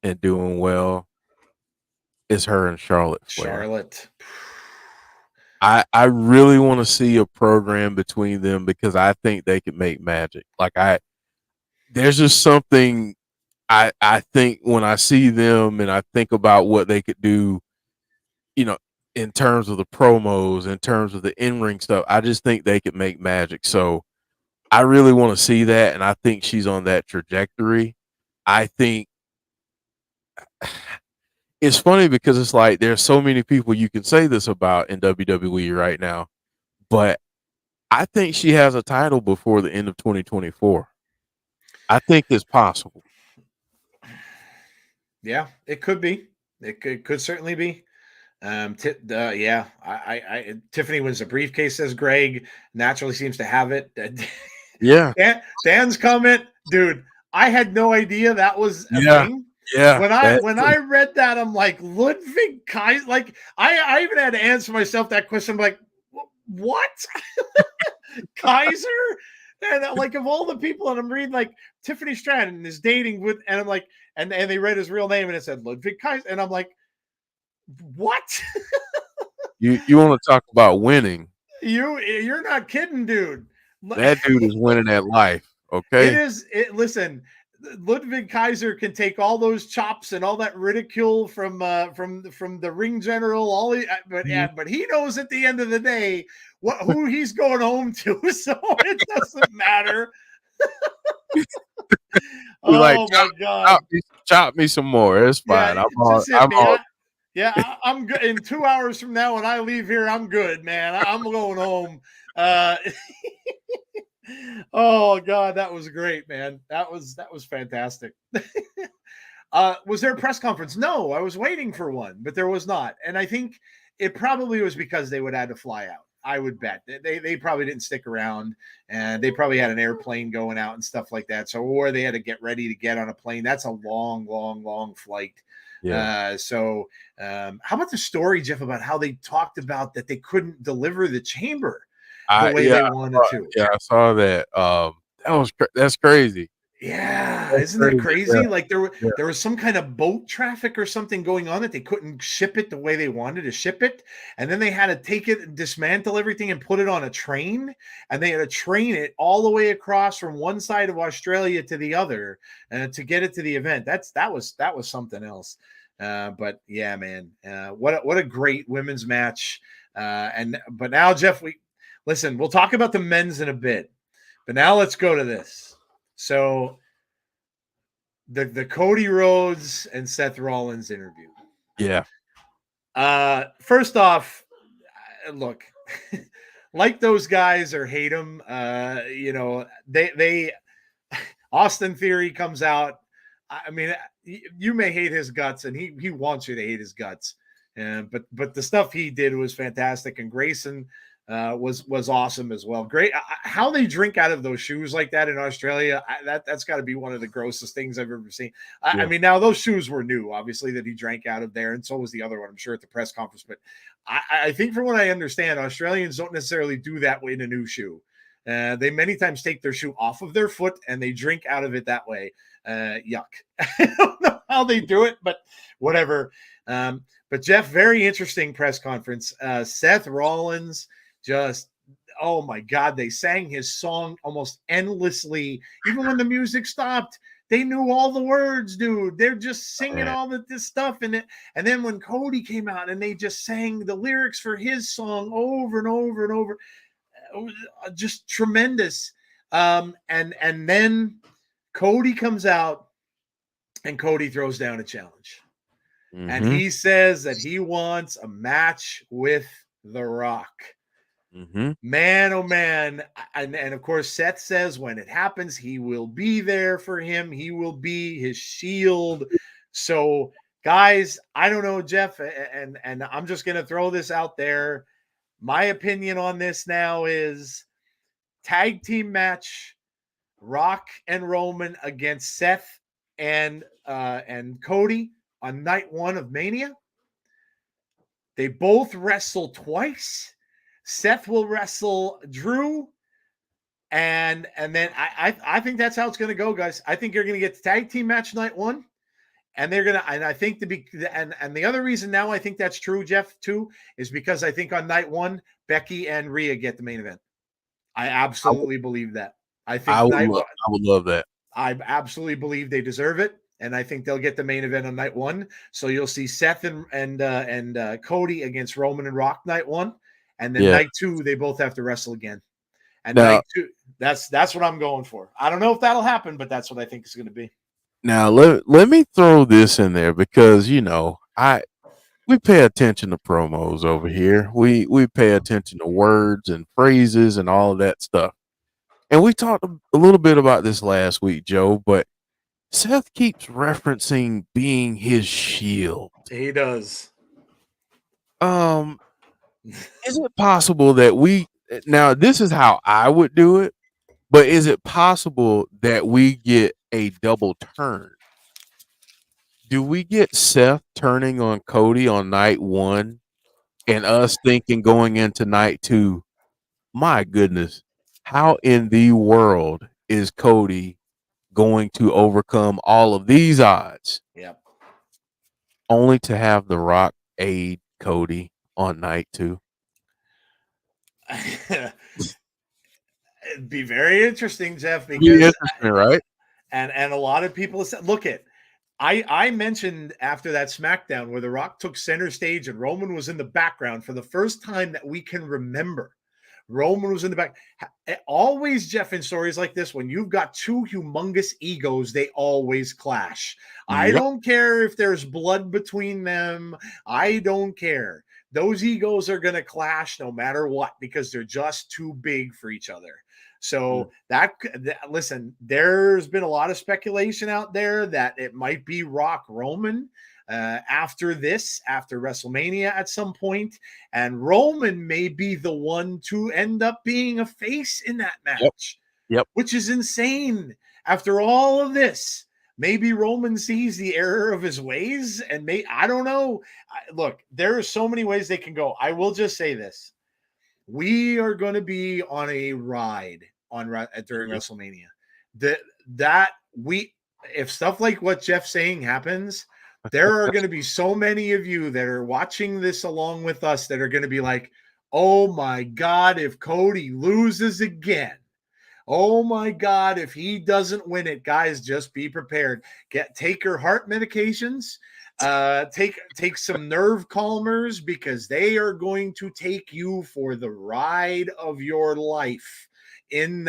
and doing well is her and Charlotte Flair. Charlotte. I really want to see a program between them because I think they could make magic. There's just something I think when I see them and I think about what they could do, in terms of the promos, in terms of the in-ring stuff, I just think they could make magic. So I really want to see that, and I think she's on that trajectory. I think it's funny because it's like there's so many people you can say this about in WWE right now, but I think she has a title before the end of 2024. I think it's possible. Yeah, it could be. It could certainly be. Tiffany wins the briefcase, says Greg. Naturally seems to have it. Yeah. Dan's comment, dude. I had no idea that was a thing. Yeah. When I read that, I'm like, Ludwig Kaiser. Like, I even had to answer myself that question. I'm like, what? Kaiser? And like, of all the people, and I'm reading like Tiffany Stratton is dating with, and I'm like, and they read his real name and it said Ludwig Kaiser, and I'm like, what? You want to talk about winning? You're not kidding, dude. That dude is winning at life. Okay, it is. Listen, Ludwig Kaiser can take all those chops and all that ridicule from the ring general. But he knows at the end of the day who he's going home to, so it doesn't matter. Oh my God! Chop me some more. It's fine. Yeah, I'm good. In 2 hours from now, when I leave here, I'm good, man. I'm going home. Oh God, that was great, man. That was fantastic. Was there a press conference? No, I was waiting for one, but there was not. And I think it probably was because they would have to fly out. I would bet they probably didn't stick around, and they probably had an airplane going out and stuff like that. So, or they had to get ready to get on a plane. That's a long, long, long flight. Yeah. How about the story, Jeff, about how they talked about that they couldn't deliver the chamber the way they wanted to? Yeah, I saw that. That's crazy. Yeah, isn't that crazy? Yeah. Like there was some kind of boat traffic or something going on that they couldn't ship it the way they wanted to ship it, and then they had to take it and dismantle everything and put it on a train, and they had to train it all the way across from one side of Australia to the other to get it to the event. That was something else. But yeah, man, what a great women's match. But now, Jeff, we'll talk about the men's in a bit, but now let's go to this. So the Cody Rhodes and Seth Rollins interview. Yeah. First off, look, like those guys or hate them, they Austin Theory comes out. I mean, you may hate his guts, and he wants you to hate his guts. But the stuff he did was fantastic, and Grayson was awesome as well. Great how they drink out of those shoes like that in Australia. That's got to be one of the grossest things I've ever seen. I mean, now those shoes were new, obviously, that he drank out of there, and so was the other one, I'm sure, at the press conference. But I think, from what I understand, Australians don't necessarily do that way in a new shoe. They many times take their shoe off of their foot and they drink out of it that way. Yuck. I don't know how they do it, but whatever. But Jeff, very interesting press conference. Seth Rollins just, oh my God, they sang his song almost endlessly. Even when the music stopped, they knew all the words, dude. They're just singing Man. all of this stuff. And then when Cody came out and they just sang the lyrics for his song over and over and over, just tremendous. And then Cody comes out and Cody throws down a challenge. And Mm-hmm. he says that he wants a match with The Rock. Mm-hmm. Man, oh man. And of course, Seth says when it happens, he will be there for him. He will be his shield. So, guys, I don't know, Jeff, and I'm just going to throw this out there. My opinion on this now is tag team match, Rock and Roman against Seth and Cody on night 1 of Mania. They both wrestle twice. Seth will wrestle Drew, and then I think that's how it's going to go, guys. I think you're going to get the tag team match night 1, and they're gonna, and I think and the other reason now I think that's true, Jeff, too, is because I think on night 1 Becky and Rhea get the main event. I absolutely believe that. I think I would love that. I absolutely believe they deserve it, and I think they'll get the main event on night 1. So you'll see Seth and Cody against Roman and Rock night 1, and then Yeah. night 2 they both have to wrestle again. And Now, night 2, that's what I'm going for. I don't know if that'll happen, but that's what I think is going to be. now let me throw this in there because we pay attention to promos over here. We pay attention to words and phrases and all of that stuff. And we talked a little bit about this last week, Joe, but Seth keeps referencing being his shield. He does. Is it possible that now this is how I would do it, but is it possible that we get a double turn? Do we get Seth turning on Cody on night 1 and us thinking going into night 2, my goodness, how in the world is Cody going to overcome all of these odds? Yep. Only to have The Rock aid Cody on night 2. It'd be very interesting, Jeff, Be because interesting, right? and a lot of people said, look at, I mentioned after that SmackDown where The Rock took center stage and Roman was in the background for the first time that we can remember. Roman was in the back. Always, Jeff, in stories like this, when you've got two humongous egos, they always clash. I Yep. don't care if there's blood between them. I don't care. Those egos are going to clash no matter what because they're just too big for each other. So listen, there's been a lot of speculation out there that it might be Rock Roman after WrestleMania at some point, and Roman may be the one to end up being a face in that match. Yep. Which is insane. After all of this, maybe Roman sees the error of his ways, and I don't know. Look, there are so many ways they can go. I will just say this. We are going to be on a ride during WrestleMania. If stuff like what Jeff's saying happens, there are going to be so many of you that are watching this along with us that are going to be like, oh my God, if Cody loses again. Oh my God, if he doesn't win it, guys, just be prepared. Take your heart medications. Take some nerve calmers because they are going to take you for the ride of your life in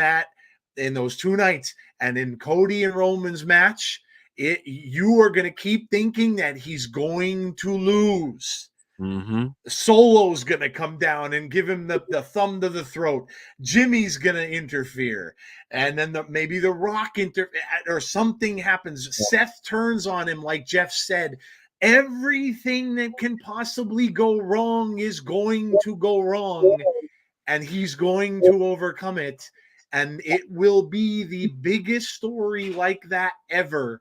those 2 nights. And in Cody and Roman's match, you are going to keep thinking that he's going to lose. Mm-hmm. Solo's going to come down and give him the thumb to the throat. Jimmy's going to interfere. And then maybe the Rock or something happens. Seth turns on him, like Jeff said. Everything that can possibly go wrong is going to go wrong, and he's going to overcome it. And it will be the biggest story like that ever,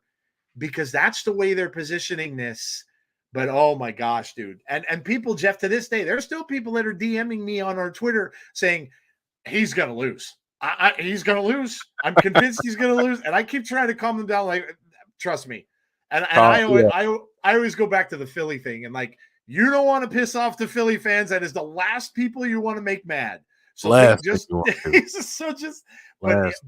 because that's the way they're positioning this. But oh my gosh, dude. And people, Jeff, to this day, there's still people that are DMing me on our Twitter saying he's gonna lose. He's gonna lose. I'm convinced he's gonna lose. And I keep trying to calm them down, like, trust me. And Yeah, I always go back to the Philly thing, and like, you don't want to piss off the Philly fans. That is the last people you want to make mad. So think last thing just you want to do. so just but Last,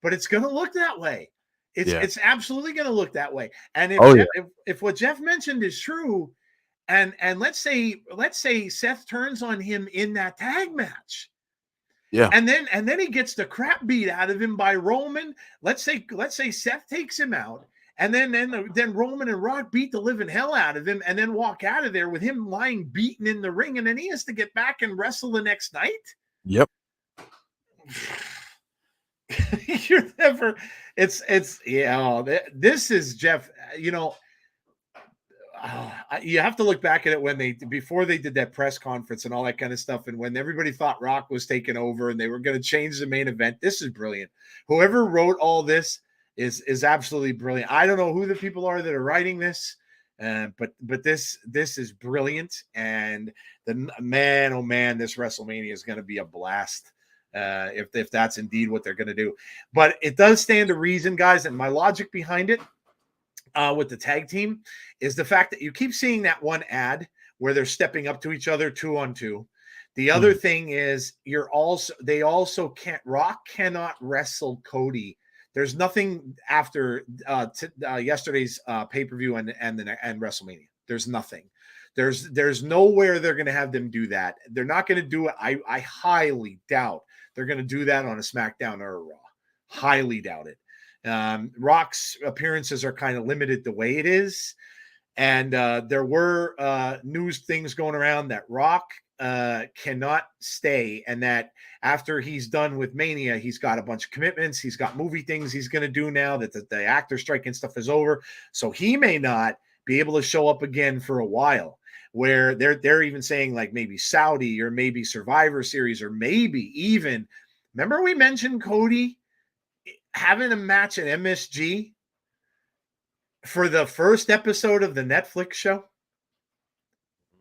but it's going to look that way. yeah. It's absolutely going to look that way. And Oh yeah, if what Jeff mentioned is true, and let's say Seth turns on him in that tag match, yeah. and then he gets the crap beat out of him by Roman. Let's say Seth takes him out, and then Roman and Rock beat the living hell out of him, and then walk out of there with him lying beaten in the ring, and then he has to get back and wrestle the next night. Yep. You're never. It's yeah. This is Jeff. You have to look back at it when before they did that press conference and all that kind of stuff, and when everybody thought Rock was taking over and they were going to change the main event. This is brilliant. Whoever wrote all this is absolutely brilliant. I don't know who the people are that are writing this, but this is brilliant. And the man, oh man, this WrestleMania is going to be a blast. If that's indeed what they're going to do, but it does stand to reason, guys, and my logic behind it. With the tag team is the fact that you keep seeing that one ad where they're stepping up to each other 2-on-2. The other thing is they also can't, Rock cannot wrestle Cody. There's nothing after yesterday's pay-per-view and WrestleMania. There's nothing. There's nowhere they're going to have them do that. They're not going to do it. I highly doubt they're going to do that on a SmackDown or a Raw. Highly doubt it. Rock's appearances are kind of limited the way it is. And there were news things going around that Rock cannot stay, and that after he's done with Mania, he's got a bunch of commitments. He's got movie things he's going to do now that the actor strike and stuff is over. So he may not be able to show up again for a while, where they're even saying like maybe Saudi or maybe Survivor Series or maybe even, remember we mentioned Cody having a match at MSG for the first episode of the Netflix show?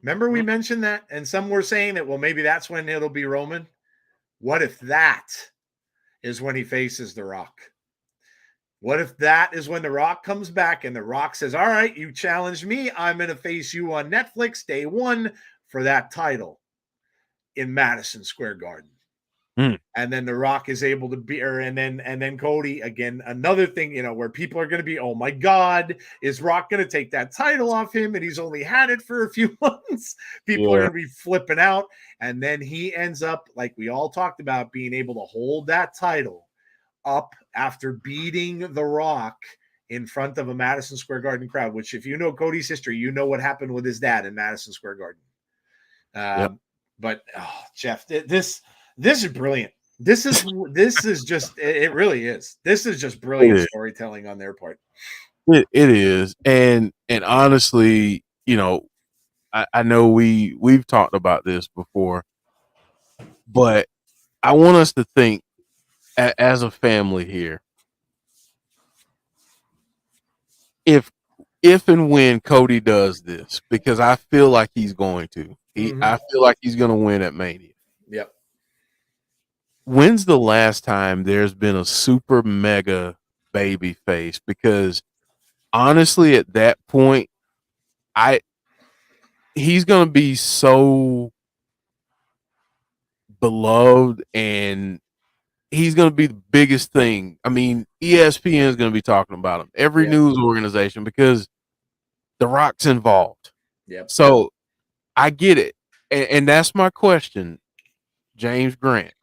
Remember we mentioned that? And some were saying that, well, maybe that's when it'll be Roman. What if that is when he faces The Rock? What if that is when The Rock comes back and The Rock says, all right, you challenged me. I'm going to face you on Netflix day one for that title in Madison Square Garden. And then The Rock is able to be, and then Cody again. Another thing, where people are going to be, oh my God, is Rock going to take that title off him? And he's only had it for a few months. People are going to be flipping out, and then he ends up, like we all talked about, being able to hold that title up after beating The Rock in front of a Madison Square Garden crowd. Which, if you know Cody's history, you know what happened with his dad in Madison Square Garden. But Jeff, this is brilliant. This is just, it really is. This is just brilliant storytelling on their part. It is, and honestly, I know we've talked about this before, but I want us to think as a family here. If and when Cody does this, because I feel like he's going to, I feel like he's going to win at Mania. Yep. When's the last time there's been a super mega baby face? Because honestly, at that point, he's going to be so beloved, and he's going to be the biggest thing. I mean, ESPN is going to be talking about him, every news organization, because The Rock's involved. Yep. So I get it. And that's my question, James Grant.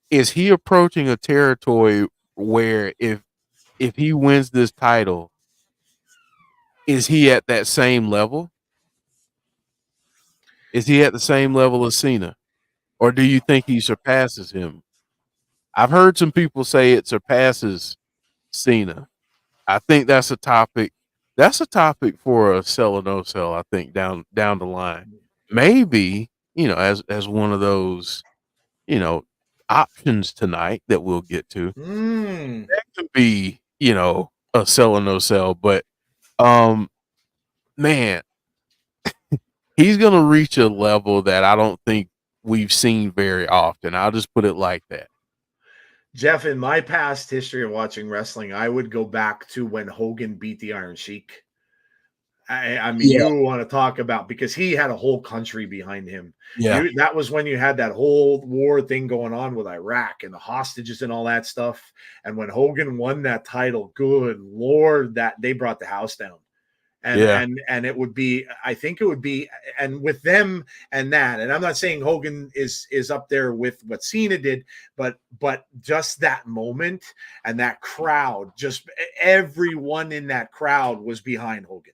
Is he approaching a territory where if he wins this title, is he at that same level? Is he at the same level as Cena? Or do you think he surpasses him? I've heard some people say it surpasses Cena. I think that's a topic. That's a topic for a sell or no sell, I think, down the line. Maybe, as one of those, options tonight that we'll get to. That could be, a sell or no sell. But man, he's gonna reach a level that I don't think we've seen very often. I'll just put it like that. Jeff, in my past history of watching wrestling, I would go back to when Hogan beat the Iron Sheik. I mean, Yeah, you want to talk about, because he had a whole country behind him. yeah, That was when you had that whole war thing going on with Iraq and the hostages and all that stuff. And when Hogan won that title, good Lord, that they brought the house down. And yeah, and it would be, I think it would be, and with them and that, and I'm not saying Hogan is up there with what Cena did, but just that moment and that crowd, just everyone in that crowd was behind Hogan.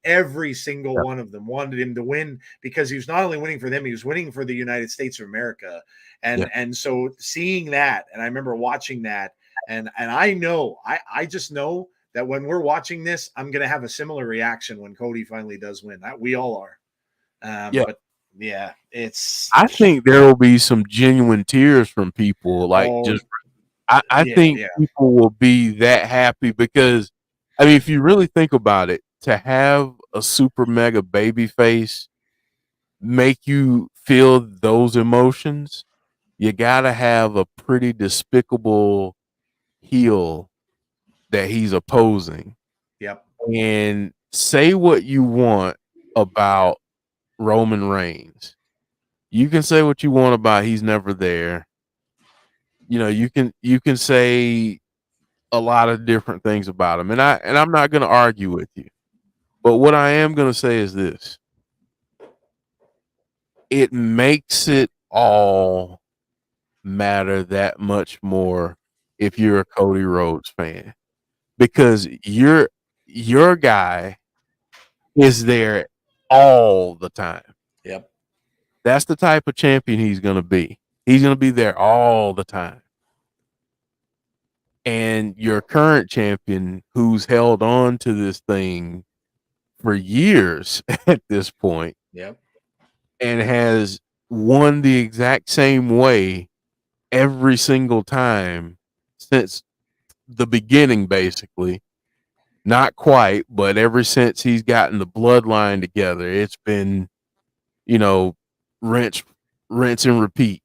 Every single yeah, one of them wanted him to win, because he was not only winning for them, he was winning for the United States of America. yeah. And so seeing that, and I remember watching that, and I just know that when we're watching this, I'm going to have a similar reaction when Cody finally does win. We all are. Yeah. But yeah, it's, I think there will be some genuine tears from people. Like, oh just I yeah, think yeah, people will be that happy because, I mean, if you really think about it, to have a super mega baby face make you feel those emotions, you gotta have a pretty despicable heel that he's opposing. yep, And say what you want about Roman Reigns. You can say what you want about he's never there. You know, you can say a lot of different things about him. And I'm not gonna argue with you. But what I am gonna say is this. It makes it all matter that much more if you're a Cody Rhodes fan. Because your guy is there all the time. yep, That's the type of champion he's going to be. He's going to be there all the time. And your current champion, who's held on to this thing for years at this point yep, and has won the exact same way every single time since the beginning, basically. Not quite, but ever since he's gotten the bloodline together, it's been, you know, rinse, rinse and repeat.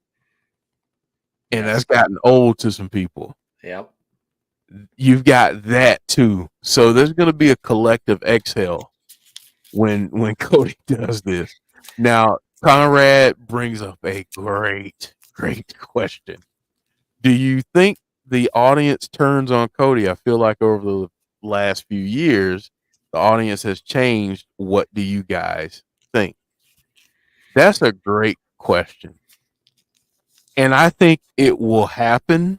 And that's yes, gotten old to some people. yep. You've got that too. So there's going to be a collective exhale when Cody does this. Now, Conrad brings up a great question. Do you think the audience turns on Cody? I feel like over the last few years, the audience has changed. What do you guys think? That's a great question. And I think it will happen.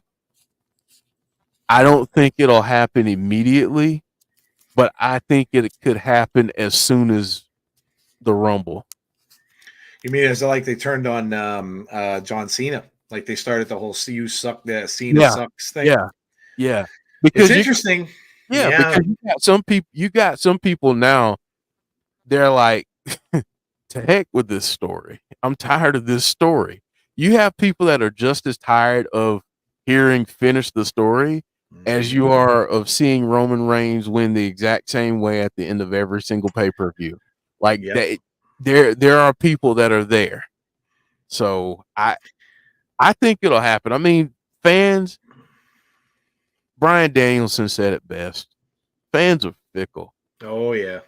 I don't think it'll happen immediately, but I think it could happen as soon as the Rumble. You mean as like they turned on John Cena, like they started the whole "See you suck," the Cena Yeah. sucks thing. Yeah. Yeah. It's Because interesting. Yeah, because you got some people now, they're like, to heck with this story. I'm tired of this story. You have people that are just as tired of hearing finish the story as mm-hmm. you are of seeing Roman Reigns win the exact same way at the end of every single pay-per-view. Like Yep. there are people that are there. So I think it'll happen. I mean, fans, Brian Danielson said it best. Fans are fickle. Oh yeah.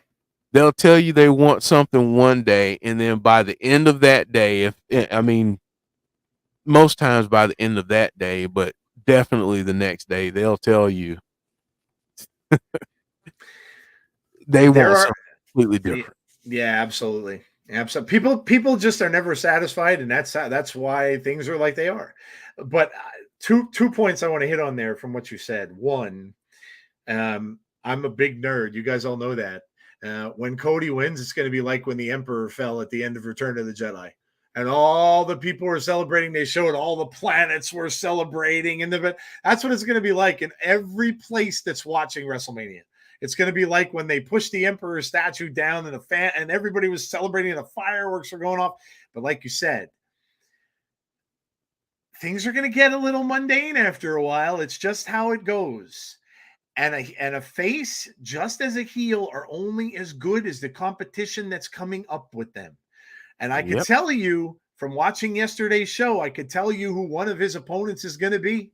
They'll tell you they want something one day, and then by the end of that day, most times by the end of that day, but definitely the next day, they'll tell you they There want are, something completely different. yeah, absolutely. Absolutely. People just are never satisfied, and that's why things are like they are. But two points I want to hit on there from what you said. One, I'm a big nerd. You guys all know that. When Cody wins, it's going to be like when the Emperor fell at the end of Return of the Jedi, and all the people were celebrating. They showed all the planets were celebrating, and that's what it's going to be like in every place that's watching WrestleMania. It's going to be like when they pushed the Emperor statue down, and and everybody was celebrating, and the fireworks were going off. But like you said, things are going to get a little mundane after a while. It's just how it goes. And a face, just as a heel, are only as good as the competition that's coming up with them. And I could Yep. tell you from watching yesterday's show, I could tell you who one of his opponents is going to be.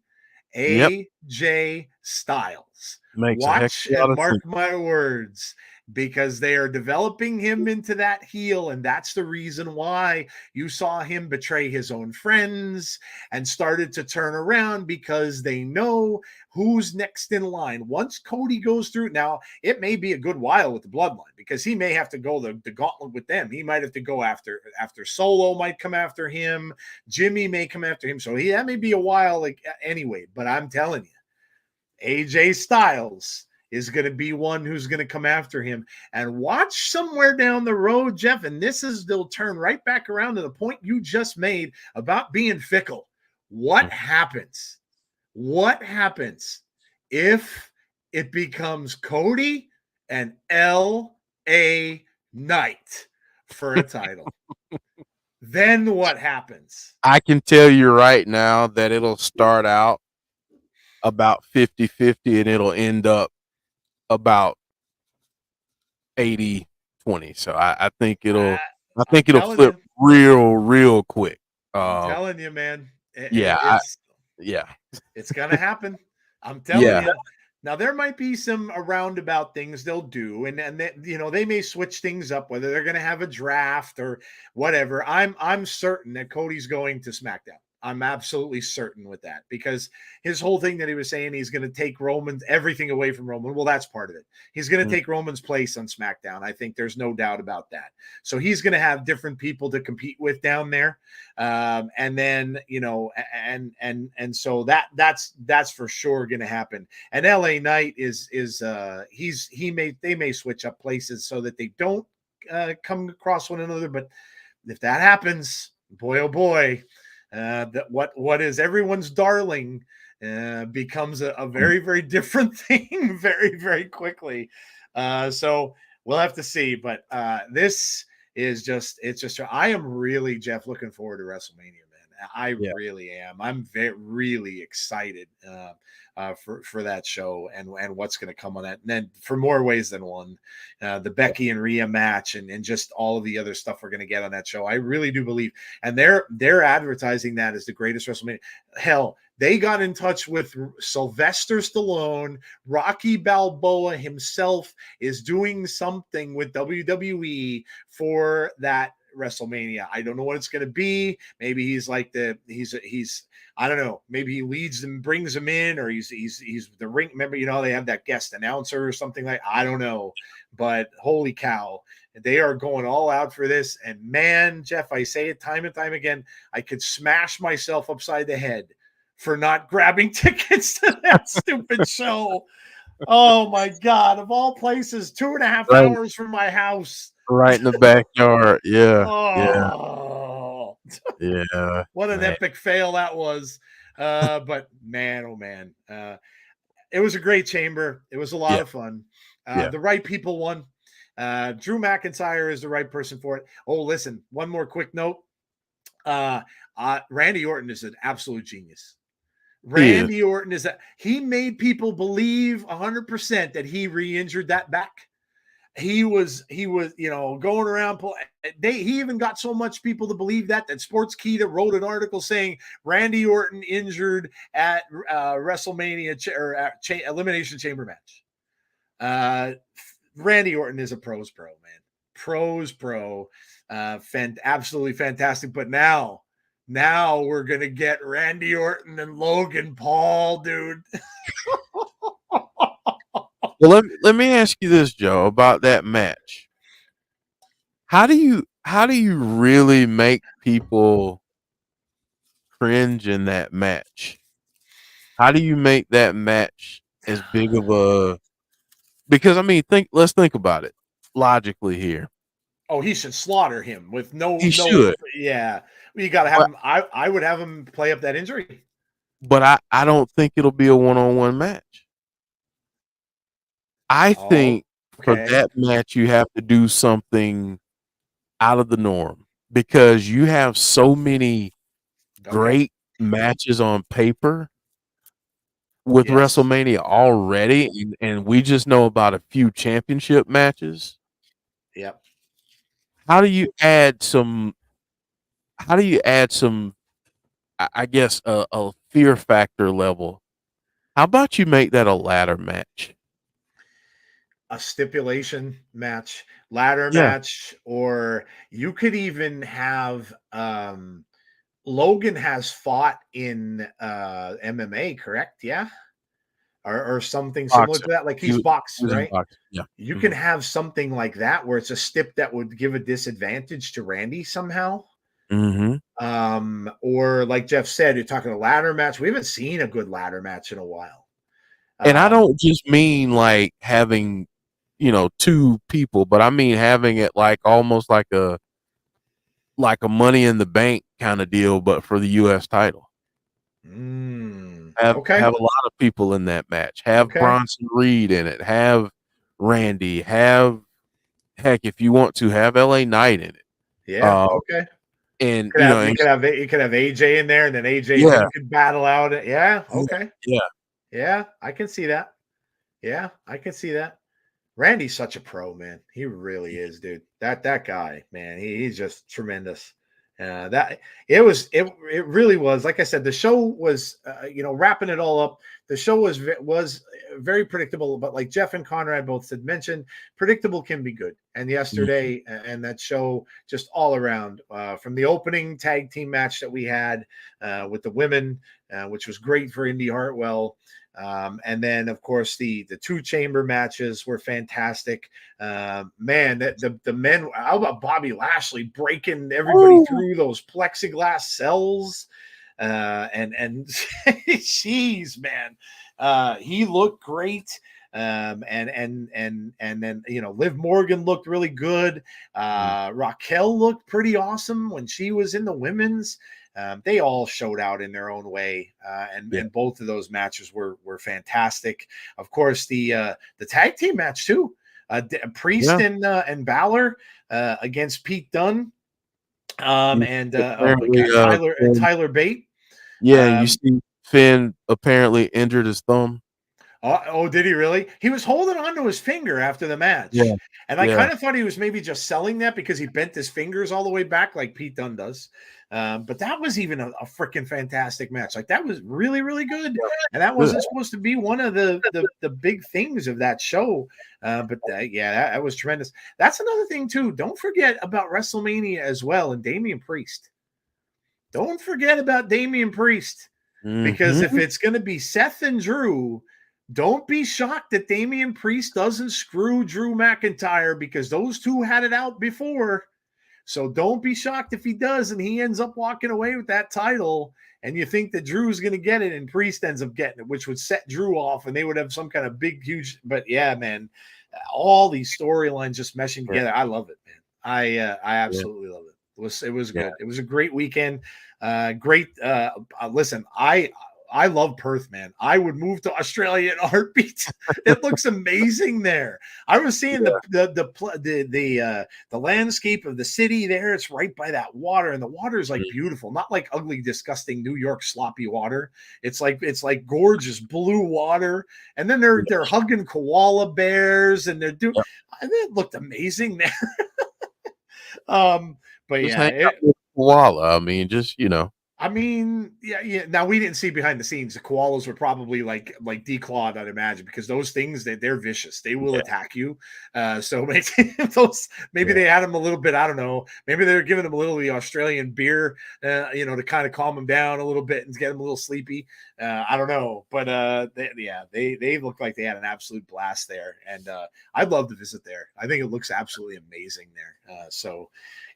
Yep. AJ Styles. Makes a heck Watch of a lot and of sense. mark my words, because they are developing him into that heel, and that's the reason why you saw him betray his own friends and started to turn around, because they know who's next in line. Once Cody goes through, now it may be a good while with the bloodline, because he may have to go the gauntlet with them. He might have to go after Solo might come after him. Jimmy may come after him. So that may be a while, like, anyway, but I'm telling you, AJ Styles is going to be one who's going to come after him. And watch somewhere down the road, Jeff, and they'll turn right back around to the point you just made about being fickle. What happens? What happens if it becomes Cody and LA Knight for a title? Then what happens? I can tell you right now that it'll start out about 50-50 and it'll end up about 80-20. So I think I, I'm it'll telling flip you. real quick. I'm telling you, man. Yeah, yeah. It's gonna happen. I'm telling Yeah. you. Now there might be some roundabout things they'll do, and they may switch things up, whether they're going to have a draft or whatever. I'm certain that Cody's going to SmackDown. I'm absolutely certain with that, because his whole thing that he was saying he's going to take everything away from Roman. Well, that's part of it. He's going to take Roman's place on SmackDown. I think there's no doubt about that. So he's going to have different people to compete with down there, and then and so that's for sure going to happen. And LA Knight they may switch up places so that they don't come across one another. But if that happens, boy, oh boy, that what is everyone's darling becomes a very, very different thing very, very quickly. So we'll have to see. But this is I am really, Jeff, looking forward to WrestleMania, man. I really am. I'm really excited for that show and what's going to come on that. And then for more ways than one, the Becky and Rhea match and just all of the other stuff we're going to get on that show. I really do believe, and they're advertising that as the greatest WrestleMania. Hell, they got in touch with Sylvester Stallone. Rocky Balboa himself is doing something with WWE for that WrestleMania. I don't know what it's going to be. Maybe he's like he's I don't know. Maybe he leads them, brings them in, or he's the ring. Remember, they have that guest announcer or something like. I don't know, but holy cow, they are going all out for this. And man, Jeff, I say it time and time again, I could smash myself upside the head for not grabbing tickets to that stupid show. Oh my God! Of all places, 2.5 hours from my house. Right in the backyard. Yeah. Oh, yeah. What an epic fail that was. But man, oh man. It was a great chamber. It was a lot of fun. The right people won. Drew McIntyre is the right person for it. Oh, listen, one more quick note. Randy Orton is an absolute genius. Randy Orton he made people believe 100% that he re-injured that back. He was, going around. He even got so much people to believe that Sports Keeda wrote an article saying Randy Orton injured at WrestleMania or Elimination Chamber match. Randy Orton is a pros pro, man. Pros pro. Absolutely fantastic. But now we're going to get Randy Orton and Logan Paul, dude. Well, let me ask you this, Joe, about that match. How do you really make people cringe in that match? How do you make that match as big of a? Because I mean, let's think about it logically here. Oh, he should slaughter him with no. Should. Yeah, you got to have him. I would have him play up that injury. But I don't think it'll be a one-on-one match. I think for that match, you have to do something out of the norm because you have so many great matches on paper with WrestleMania already, and we just know about a few championship matches. Yep. How do you add some? I guess a fear factor level How about you make that a ladder match? A stipulation match, ladder Yeah, match, or you could even have Logan has fought in MMA, correct? Yeah. Or something similar boxing. to that. Like He he's was, he boxed, was in right? boxing. Yeah. You can Mhm. have something like that where it's a stip that would give a disadvantage to Randy somehow. Mhm. Or like Jeff said, you're talking a ladder match. We haven't seen a good ladder match in a while. And I Um, don't just mean like having, two people, but I mean having it like almost like a Money in the Bank kind of deal, but for the U.S. title. okay, Have a lot of people in that match. Have okay, Bronson Reed in it. Have Randy. Have heck, if you want to, have L.A. Knight in it. yeah, Uh, okay. and You could have AJ in there, and then AJ and yeah, him could battle out. Yeah, yeah, okay, yeah, yeah, I can see that. Yeah, I can see that. Randy's such a pro, man. He really is, dude. That guy, man. He's just tremendous. That it really was. Like I said, the show was wrapping it all up. The show was very predictable, but like Jeff and Conrad both said mentioned, predictable can be good. And mhm, yesterday and that show just all around from the opening tag team match that we had with the women, which was great for Indy Hartwell. And then, of course, the two chamber matches were fantastic. Man, the men. How about Bobby Lashley breaking everybody woo, through those plexiglass cells? And jeez, man, he looked great. And then Liv Morgan looked really good. mm, Raquel looked pretty awesome when she was in the women's. They all showed out in their own way, yeah, and both of those matches were fantastic. Of course, the tag team match too, Priest yeah. and Balor against Pete Dunne, You and see oh my apparently, God, Finn, Tyler Bate. yeah, you Um, see Finn apparently injured his thumb. Oh, did he really? He was holding on to his finger after the Yeah, match. And I yeah, kind of thought he was maybe just selling that because he bent his fingers all the way back like Pete Dunne does. But that was even a freaking fantastic match. Like that was really, really good. yeah. And that Good. wasn't supposed to be one of the big things of that show. But yeah, that was tremendous. That's another thing too. Don't forget about WrestleMania as well and Damian Priest. Don't forget about Damian Priest. Because if Mhm. it's going to be Seth and Drew, don't be shocked that Damian Priest doesn't screw Drew McIntyre because those two had it out before. So don't be shocked if he does and he ends up walking away with that title and you think that Drew's going to get it and Priest ends up getting it, which would set Drew off and they would have some kind of big, huge. But yeah, man, all these storylines just meshing Yeah, together. I love it, man. I yeah, absolutely love it. It was yeah. good. It was a great weekend. Great. Listen, I love Perth, man. I would move to Australia in a heartbeat. It looks amazing there. I was seeing the landscape of the city there. It's right by that water, and the water is like Mm, beautiful, not like ugly, disgusting New York sloppy water. It's like gorgeous blue water, and then they're yeah, they're hugging koala bears, and they're doing. yeah. It looked amazing there. But Just yeah, hang out with a koala. I mean, just I mean, yeah, yeah. Now we didn't see behind the scenes. The koalas were probably like declawed, I'd imagine, because those things they're vicious. They will yeah, attack you. So maybe yeah, they had them a little bit. I don't know. Maybe they were giving them a little of the Australian beer, to kind of calm them down a little bit and get them a little sleepy. I don't know, but they look like they had an absolute blast there, and I'd love to visit there. I think it looks absolutely amazing there.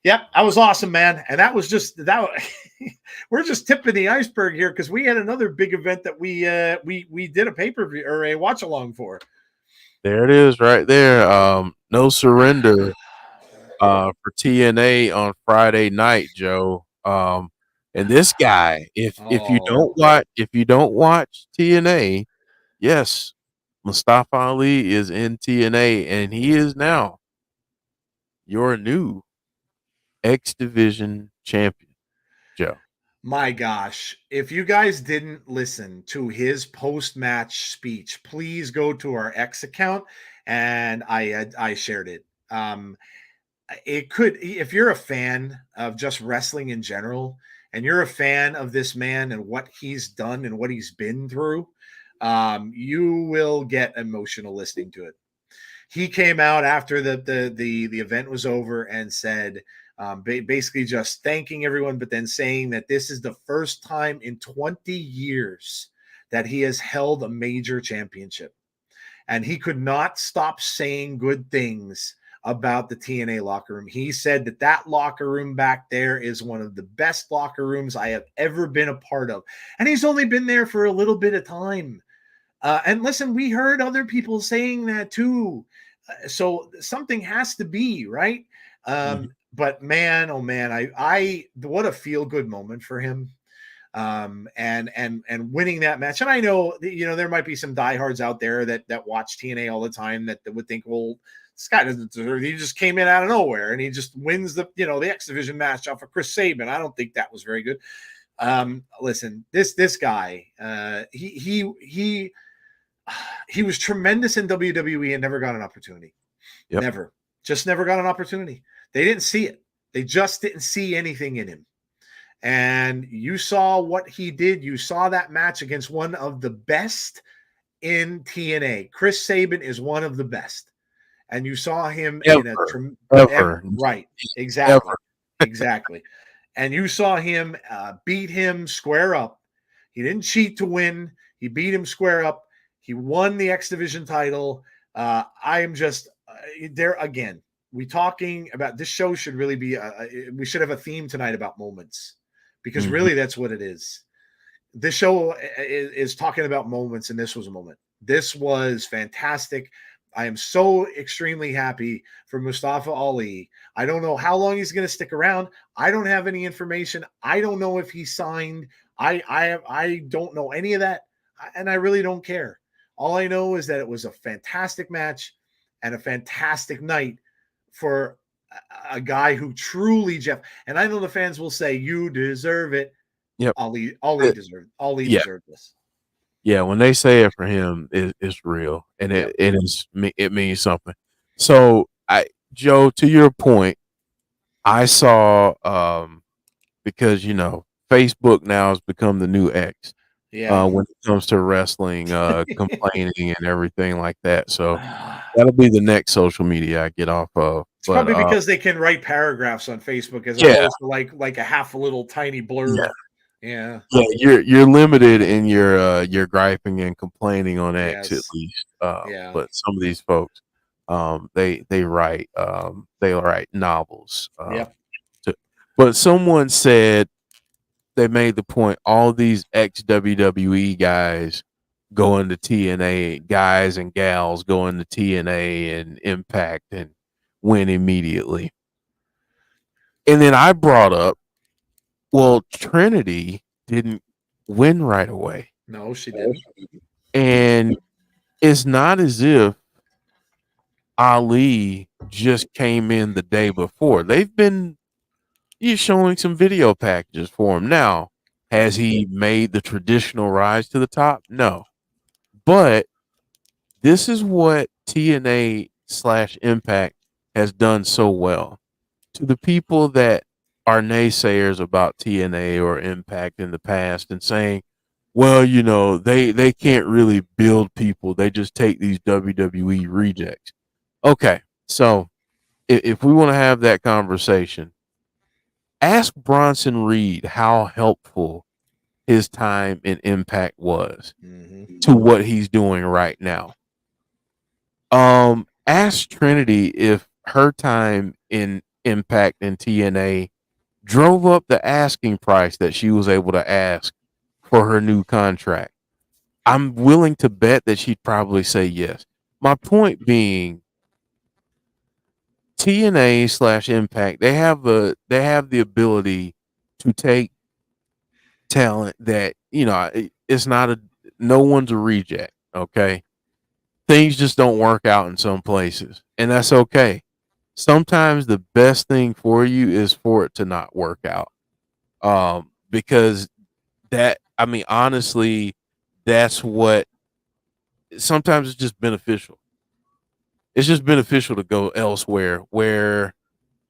Yeah, that was awesome, man. And that was just that. We're just tipping the iceberg here because we had another big event that we did a pay-per-view or a watch along for. there it is, right there. No surrender. For TNA on Friday night, Joe. And this guy, Oh, if you don't watch TNA, yes, Mustafa Ali is in TNA, and he is now your new X Division champion, Joe. my gosh. If you guys didn't listen to his post-match speech, please go to our X account and I shared it. It could, if you're a fan of just wrestling in general and you're a fan of this man and what he's done and what he's been through, You will get emotional listening to it. He came out after the event was over and said, basically just thanking everyone, but then saying that this is the first time in 20 years that he has held a major championship, and he could not stop saying good things about the TNA locker room. He said that that locker room back there is one of the best locker rooms I have ever been a part of, and he's only been there for a little bit of time. And listen, we heard other people saying that too. So something has to be right. But man, oh man, I what a feel good moment for him. And winning that match. And I know, there might be some diehards out there that watch TNA all the time that would think, well, this guy doesn't deserve. He just came in out of nowhere and he just wins the X Division match off of Chris Sabin. I don't think that was very good. Listen, this guy, he was tremendous in WWE and never got an opportunity. Yep. Never got an opportunity. They didn't see it. They just didn't see anything in him. And you saw what he did. You saw that match against one of the best in TNA. Chris Sabin is one of the best. And you saw him ever. Right. Exactly. Exactly. And you saw him beat him square up. He didn't cheat to win. He beat him square up. He won the X Division title. I am just there again. We talking about this show should really be we should have a theme tonight about moments, because really that's what it is. This show is talking about moments, and this was a moment. This was fantastic. I am so extremely happy for Mustafa Ali. I don't know how long he's going to stick around. I don't have any information. I don't know if he signed. I don't know any of that, and I really don't care. All I know is that it was a fantastic match and a fantastic night for a guy who truly, Jeff, and I know the fans will say, you deserve it. Yep. Ali deserved this. Yeah, when they say it for him, it's real, and it means something. So, Joe, to your point, I saw because Facebook now has become the new X. Yeah. When it comes to wrestling, complaining and everything like that. So that'll be the next social media I get off of. It's probably because they can write paragraphs on Facebook as opposed to like a half a little tiny blurb. Yeah. You're limited in your griping and complaining on X at least. But some of these folks, they write novels. But someone said, they made the point, all these ex-WWE guys go into TNA, guys and gals go into TNA and Impact and win immediately. And then I brought up, well, Trinity didn't win right away. No, she didn't. And it's not as if Ali just came in the day before. They've been showing some video packages for him. Now, has he made the traditional rise to the top? No. But this is what TNA/Impact has done so well. To the people that are naysayers about TNA or Impact in the past and saying, well, they can't really build people. They just take these WWE rejects. Okay, so if we want to have that conversation, ask Bronson Reed how helpful his time in Impact was to what he's doing right now. Ask Trinity if her time in Impact and TNA drove up the asking price that she was able to ask for her new contract. I'm willing to bet that she'd probably say yes. My point being, TNA/Impact, they have the ability to take talent that it's not no one's a reject. Okay, things just don't work out in some places, and that's okay. Sometimes the best thing for you is for it to not work out, because honestly, that's what sometimes it's just beneficial. It's just beneficial to go elsewhere where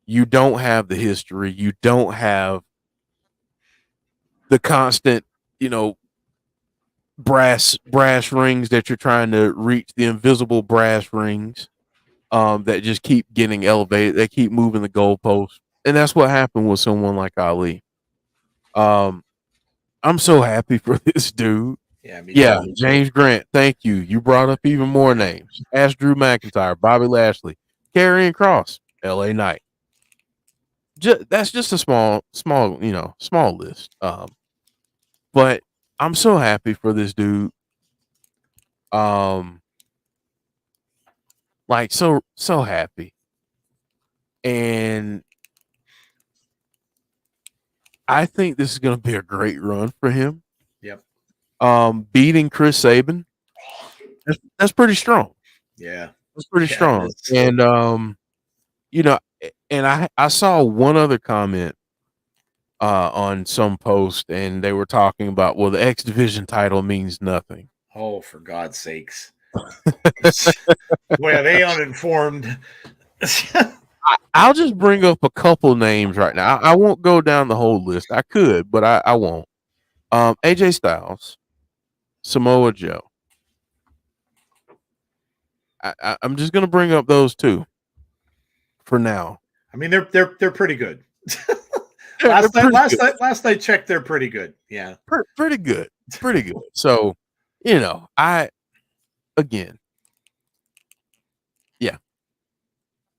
you don't have the history, you don't have the constant, brass rings that you're trying to reach, the invisible brass rings that just keep getting elevated. They keep moving the goalposts. And that's what happened with someone like Ali. Um, I'm so happy for this dude. Yeah, me Yeah, too. James Grant, thank you. You brought up even more names. Ask Drew McIntyre, Bobby Lashley, Karrion Kross, LA Knight. That's just a small list. But I'm so happy for this dude. Um, like so happy. And I think this is going to be a great run for him. Yep. Beating Chris Sabin, that's pretty strong. Yeah. That's pretty Yeah, it strong. is. And you know, and I saw one other comment on some post, and they were talking about, well, the X Division title means nothing. Oh, for God's sakes. Boy, are they uninformed. I'll just bring up a couple names right now. I won't go down the whole list. I could, but I won't. AJ Styles, Samoa Joe. I'm just gonna bring up those two for now. I mean, they're pretty good. Yeah, Last I checked, they're pretty good. Yeah. pretty good. Pretty good. So, again, yeah,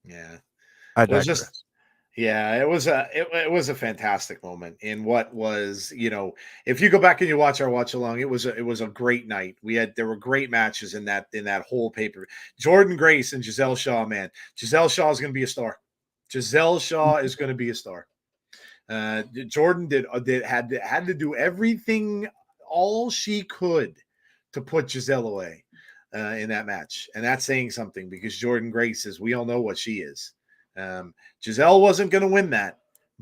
Yeah. I It was digress. it was a fantastic moment in what was, if you go back and you watch our watch along, it was a great night. There were great matches in that whole paper. Jordan Grace and Giselle Shaw, man. Giselle Shaw is going to be a star. Giselle Shaw is going to be a star. Jordan had to do everything, all she could, to put Giselle away in that match, and that's saying something, because Jordan Grace we all know what she is. Giselle wasn't going to win that,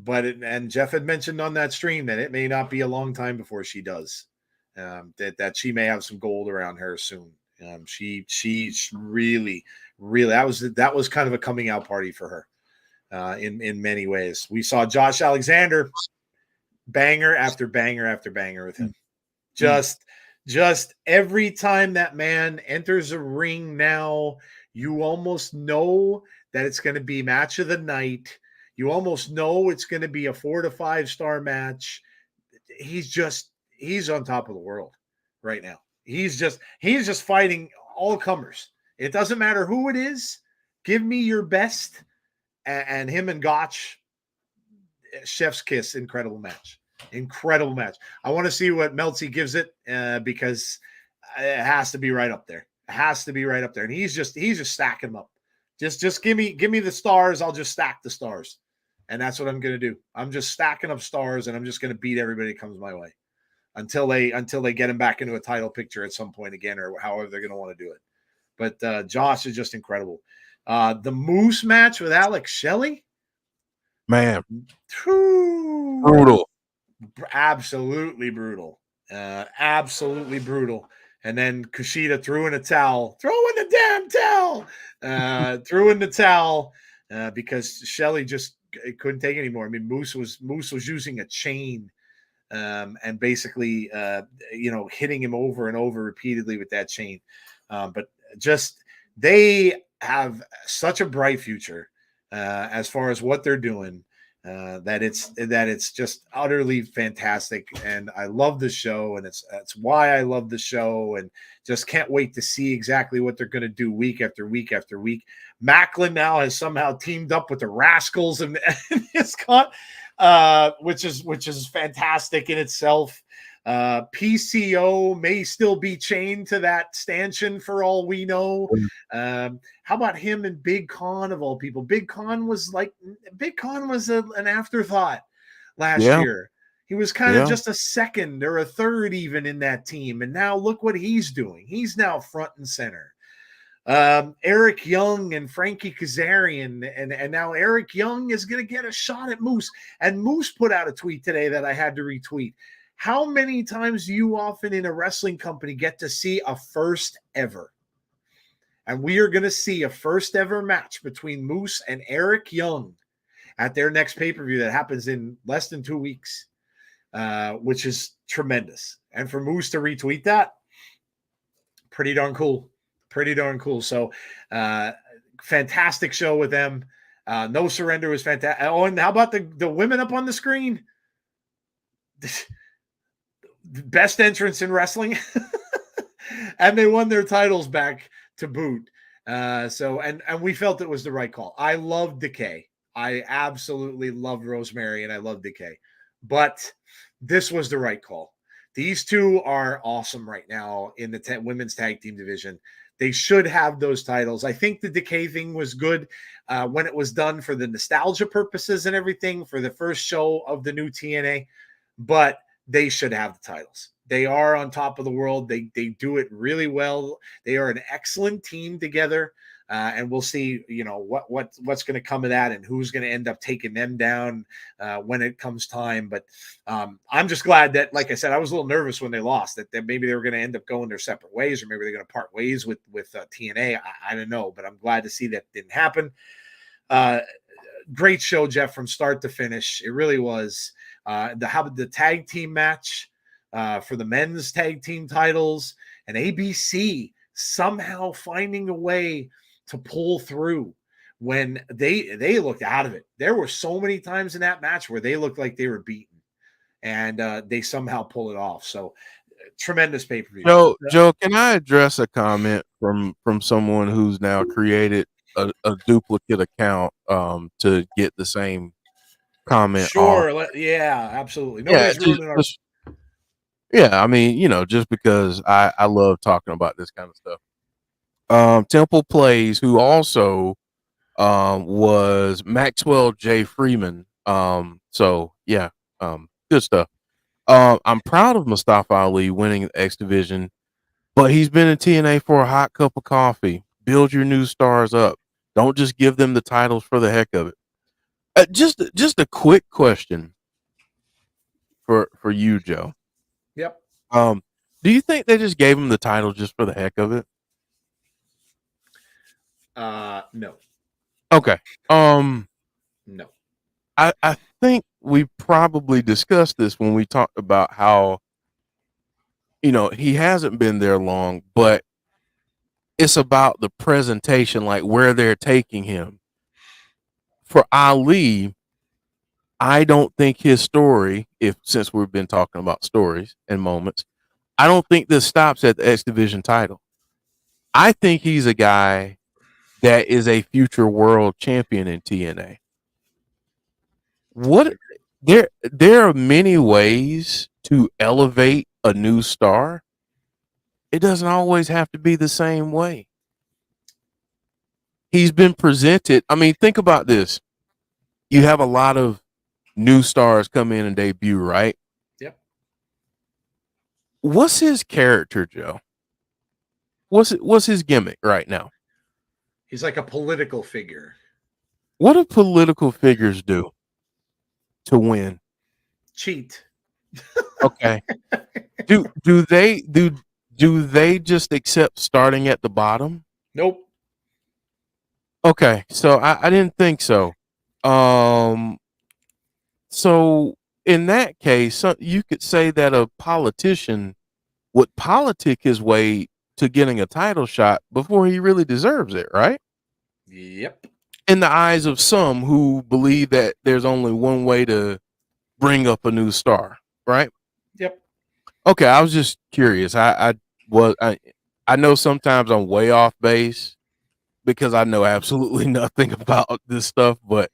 and Jeff had mentioned on that stream that it may not be a long time before she does. That she may have some gold around her soon. She's really, really, that was kind of a coming out party for her. In many ways, we saw Josh Alexander banger after banger after banger with him. Just every time that man enters a ring now, you almost know that it's going to be match of the night. You almost know it's going to be a 4 to 5 star match. He's on top of the world right now. He's just fighting all comers. It doesn't matter who it is. Give me your best. And him and Gotch, chef's kiss, incredible match. I want to see what Meltzy gives it, because it has to be right up there. And he's just stacking them up. Just give me the stars. I'll just stack the stars, and that's what I'm going to do. I'm just stacking up stars, and I'm just going to beat everybody that comes my way until they get him back into a title picture at some point again, or however they're going to want to do it. But Josh is just incredible. The Moose match with Alex Shelley, Man, brutal. Absolutely brutal. Absolutely brutal. And then Kushida threw in a towel. Throw in the damn towel. Threw in the towel because Shelley just couldn't take it anymore. I mean, Moose was using a chain and basically hitting him over and over repeatedly with that chain. But just they have such a bright future as far as what they're doing. That it's just utterly fantastic, and I love the show, and that's why I love the show, and just can't wait to see exactly what they're going to do week after week after week. Macklin now has somehow teamed up with the Rascals, and it's got, which is fantastic in itself. PCO may still be chained to that stanchion for all we know. How about him and Big Con, of all people? Big Con was an afterthought last year. He was kind of just a second or a third even in that team. And now look what he's doing. He's now front and center. Eric Young and Frankie Kazarian, and now Eric Young is going to get a shot at Moose. And Moose put out a tweet today that I had to retweet. How many times do you often in a wrestling company get to see a first ever? And we are going to see a first ever match between Moose and Eric Young at their next pay-per-view that happens in less than 2 weeks, which is tremendous. And for Moose to retweet that, pretty darn cool. Pretty darn cool. So, fantastic show with them. No Surrender was fantastic. Oh, and how about the women up on the screen? Best entrance in wrestling. And they won their titles back to boot. So we felt it was the right call. I love Decay. I absolutely loved Rosemary and I love Decay. But this was the right call. These two are awesome right now in the women's tag team division. They should have those titles. I think the Decay thing was good when it was done for the nostalgia purposes and everything for the first show of the new TNA, but they should have the titles. They are on top of the world. They do it really well. They are an excellent team together. And we'll see, what's going to come of that and who's going to end up taking them down when it comes time. But I'm just glad that, like I said, I was a little nervous when they lost, that maybe they were going to end up going their separate ways, or maybe they're going to part ways with TNA. I don't know, but I'm glad to see that didn't happen. Great show, Jeff, from start to finish. It really was. The tag team match for the men's tag team titles, and ABC somehow finding a way to pull through when they looked out of it. There were so many times in that match where they looked like they were beaten, and they somehow pull it off. So tremendous pay-per-view. Joe, can I address a comment from someone who's now created a duplicate account to get the same comment Sure. off? Yeah, absolutely. Nobody's ruining our... Yeah, I mean, just because I love talking about this kind of stuff. Temple Plays, who also was Maxwell J. Freeman. So yeah, good stuff. I'm proud of Mustafa Ali winning the X Division, but he's been in TNA for a hot cup of coffee. Build your new stars up. Don't just give them the titles for the heck of it. Just a quick question for you, Joe. Yep. Do you think they just gave him the title just for the heck of it? No. Okay. No. I think we probably discussed this when we talked about how, he hasn't been there long, but it's about the presentation, like where they're taking him. For Ali, I don't think his story, since we've been talking about stories and moments, I don't think this stops at the X Division title. I think he's a guy that is a future world champion in TNA. There are many ways to elevate a new star. It doesn't always have to be the same way. He's been presented. I mean, think about this. You have a lot of new stars come in and debut, right? Yep. What's his character, Joe? What's his gimmick right now? He's like a political figure. What do political figures do to win? Cheat. Okay. Do they just accept starting at the bottom? Nope. Okay, so I didn't think so. So in that case, you could say that a politician would politic his way to getting a title shot before he really deserves it, right? Yep. In the eyes of some who believe that there's only one way to bring up a new star, right? Yep. Okay, I was just curious. I know sometimes I'm way off base because I know absolutely nothing about this stuff, but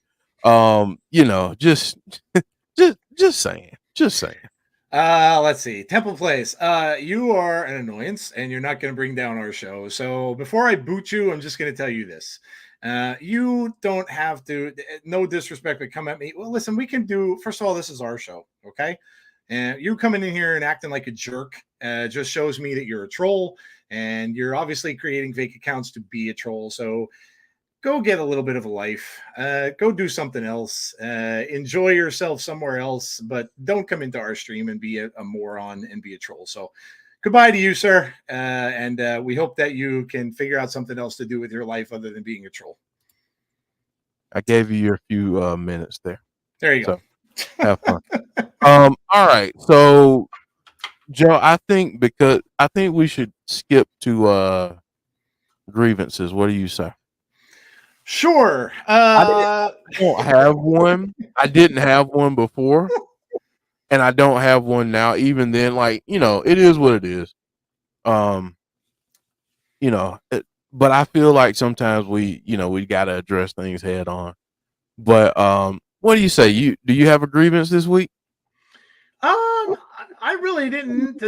just saying. Let's see. Temple Place. You are an annoyance and you're not going to bring down our show. So before I boot you, I'm just going to tell you this. You don't have to, no disrespect, but come at me. Well, listen, we can do, first of all, this is our show. Okay. And you coming in here and acting like a jerk just shows me that you're a troll and you're obviously creating fake accounts to be a troll. So go get a little bit of a life. Go do something else. Enjoy yourself somewhere else, but don't come into our stream and be a moron and be a troll. So goodbye to you, sir. And we hope that you can figure out something else to do with your life other than being a troll. I gave you your few minutes there. There you go. Have fun. All right. So Joe, I think we should skip to grievances. What do you say? Sure. I don't have one. I didn't have one before, and I don't have one now. Even then, like, it is what it is. Um, you know, it, but I feel like sometimes we gotta address things head on. But what do you say? Do you have a grievance this week? I really didn't,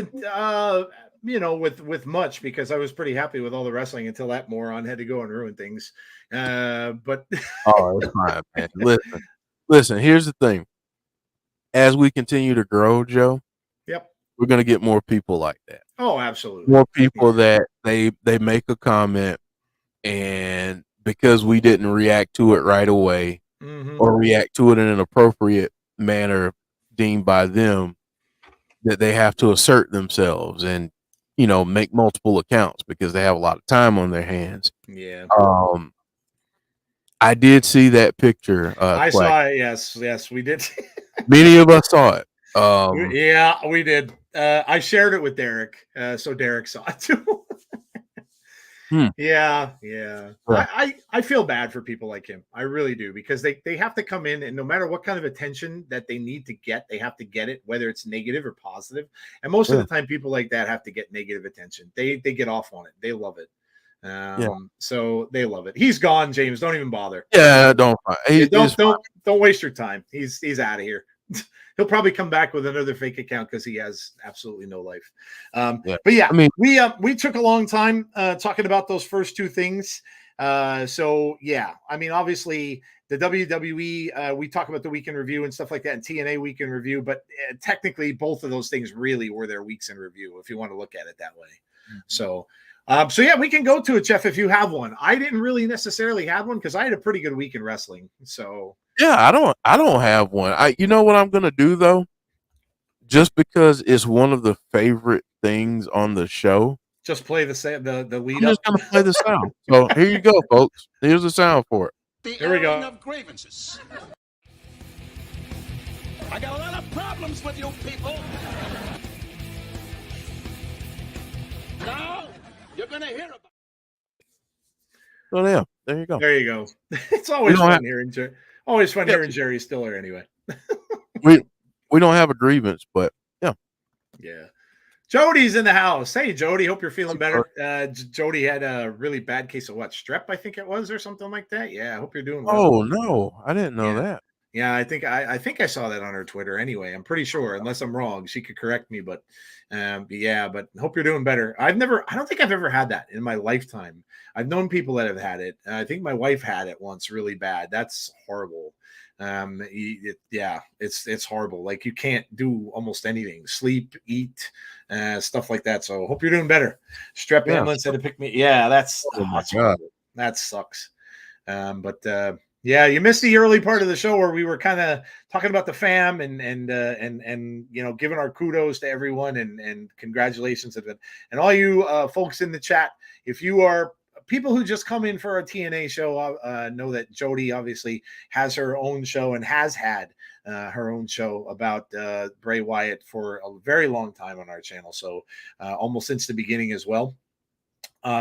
with much because I was pretty happy with all the wrestling until that moron had to go and ruin things. But Oh, it's fine, man. Listen. Here's the thing. As we continue to grow, Joe, yep. we're gonna get more people like that. Oh, absolutely. More people that they make a comment, and because we didn't react to it right away Mm-hmm. or react to it in an appropriate manner deemed by them, that they have to assert themselves and make multiple accounts because they have a lot of time on their hands. Yeah. I did see that picture. I Quack. saw it. Yes, we did. Many of us saw it. Yeah, we did. I shared it with Derek, so Derek saw it too. Yeah. I feel bad for people like him. I really do, because they have to come in, and no matter what kind of attention that they need to get, they have to get it, whether it's negative or positive. And most of the time, people like that have to get negative attention. They get off on it. They love it. So they love it. He's gone, James. Don't even bother. Yeah, don't waste your time. He's out of here. He'll probably come back with another fake account because he has absolutely no life. But yeah, I mean, we took a long time talking about those first two things. So yeah, I mean, obviously the WWE, we talk about the week in review and stuff like that, and TNA week in review, but technically both of those things really were their weeks in review, if you want to look at it that way. Mm-hmm. So yeah, we can go to it, Jeff, if you have one. I didn't really necessarily have one because I had a pretty good week in wrestling. So yeah, I don't have one. You know what I'm gonna do though? Just because it's one of the favorite things on the show. Just play the lead. I'm just gonna play the sound. So here you go, folks. Here's the sound for it. Here we go. Of grievances. I got a lot of problems with you people. Now you're gonna hear about. So yeah, there you go. There you go. It's always fun hearing Jerry. Always fun hearing Jerry Stiller. Anyway, we don't have a grievance, but yeah. Jody's in the house. Hey, Jody. Hope you're feeling better. Jody had a really bad case of strep, I think it was, or something like that. Yeah, I hope you're doing well. Oh no, I didn't know that. Yeah, I think I saw that on her Twitter. Anyway, I'm pretty sure, unless I'm wrong, she could correct me. But yeah, but hope you're doing better. I don't think I've ever had that in my lifetime. I've known people that have had it. I think my wife had it once, really bad. That's horrible. It's horrible. Like, you can't do almost anything, sleep, eat, stuff like that. So hope you're doing better. Strep ambulance had to pick me. Yeah, that's horrible. That sucks. Yeah, you missed the early part of the show where we were kind of talking about the fam and giving our kudos to everyone and congratulations and all you folks in the chat. If you are people who just come in for our TNA show, know that Jody obviously has her own show and has had her own show about Bray Wyatt for a very long time on our channel. So almost since the beginning as well.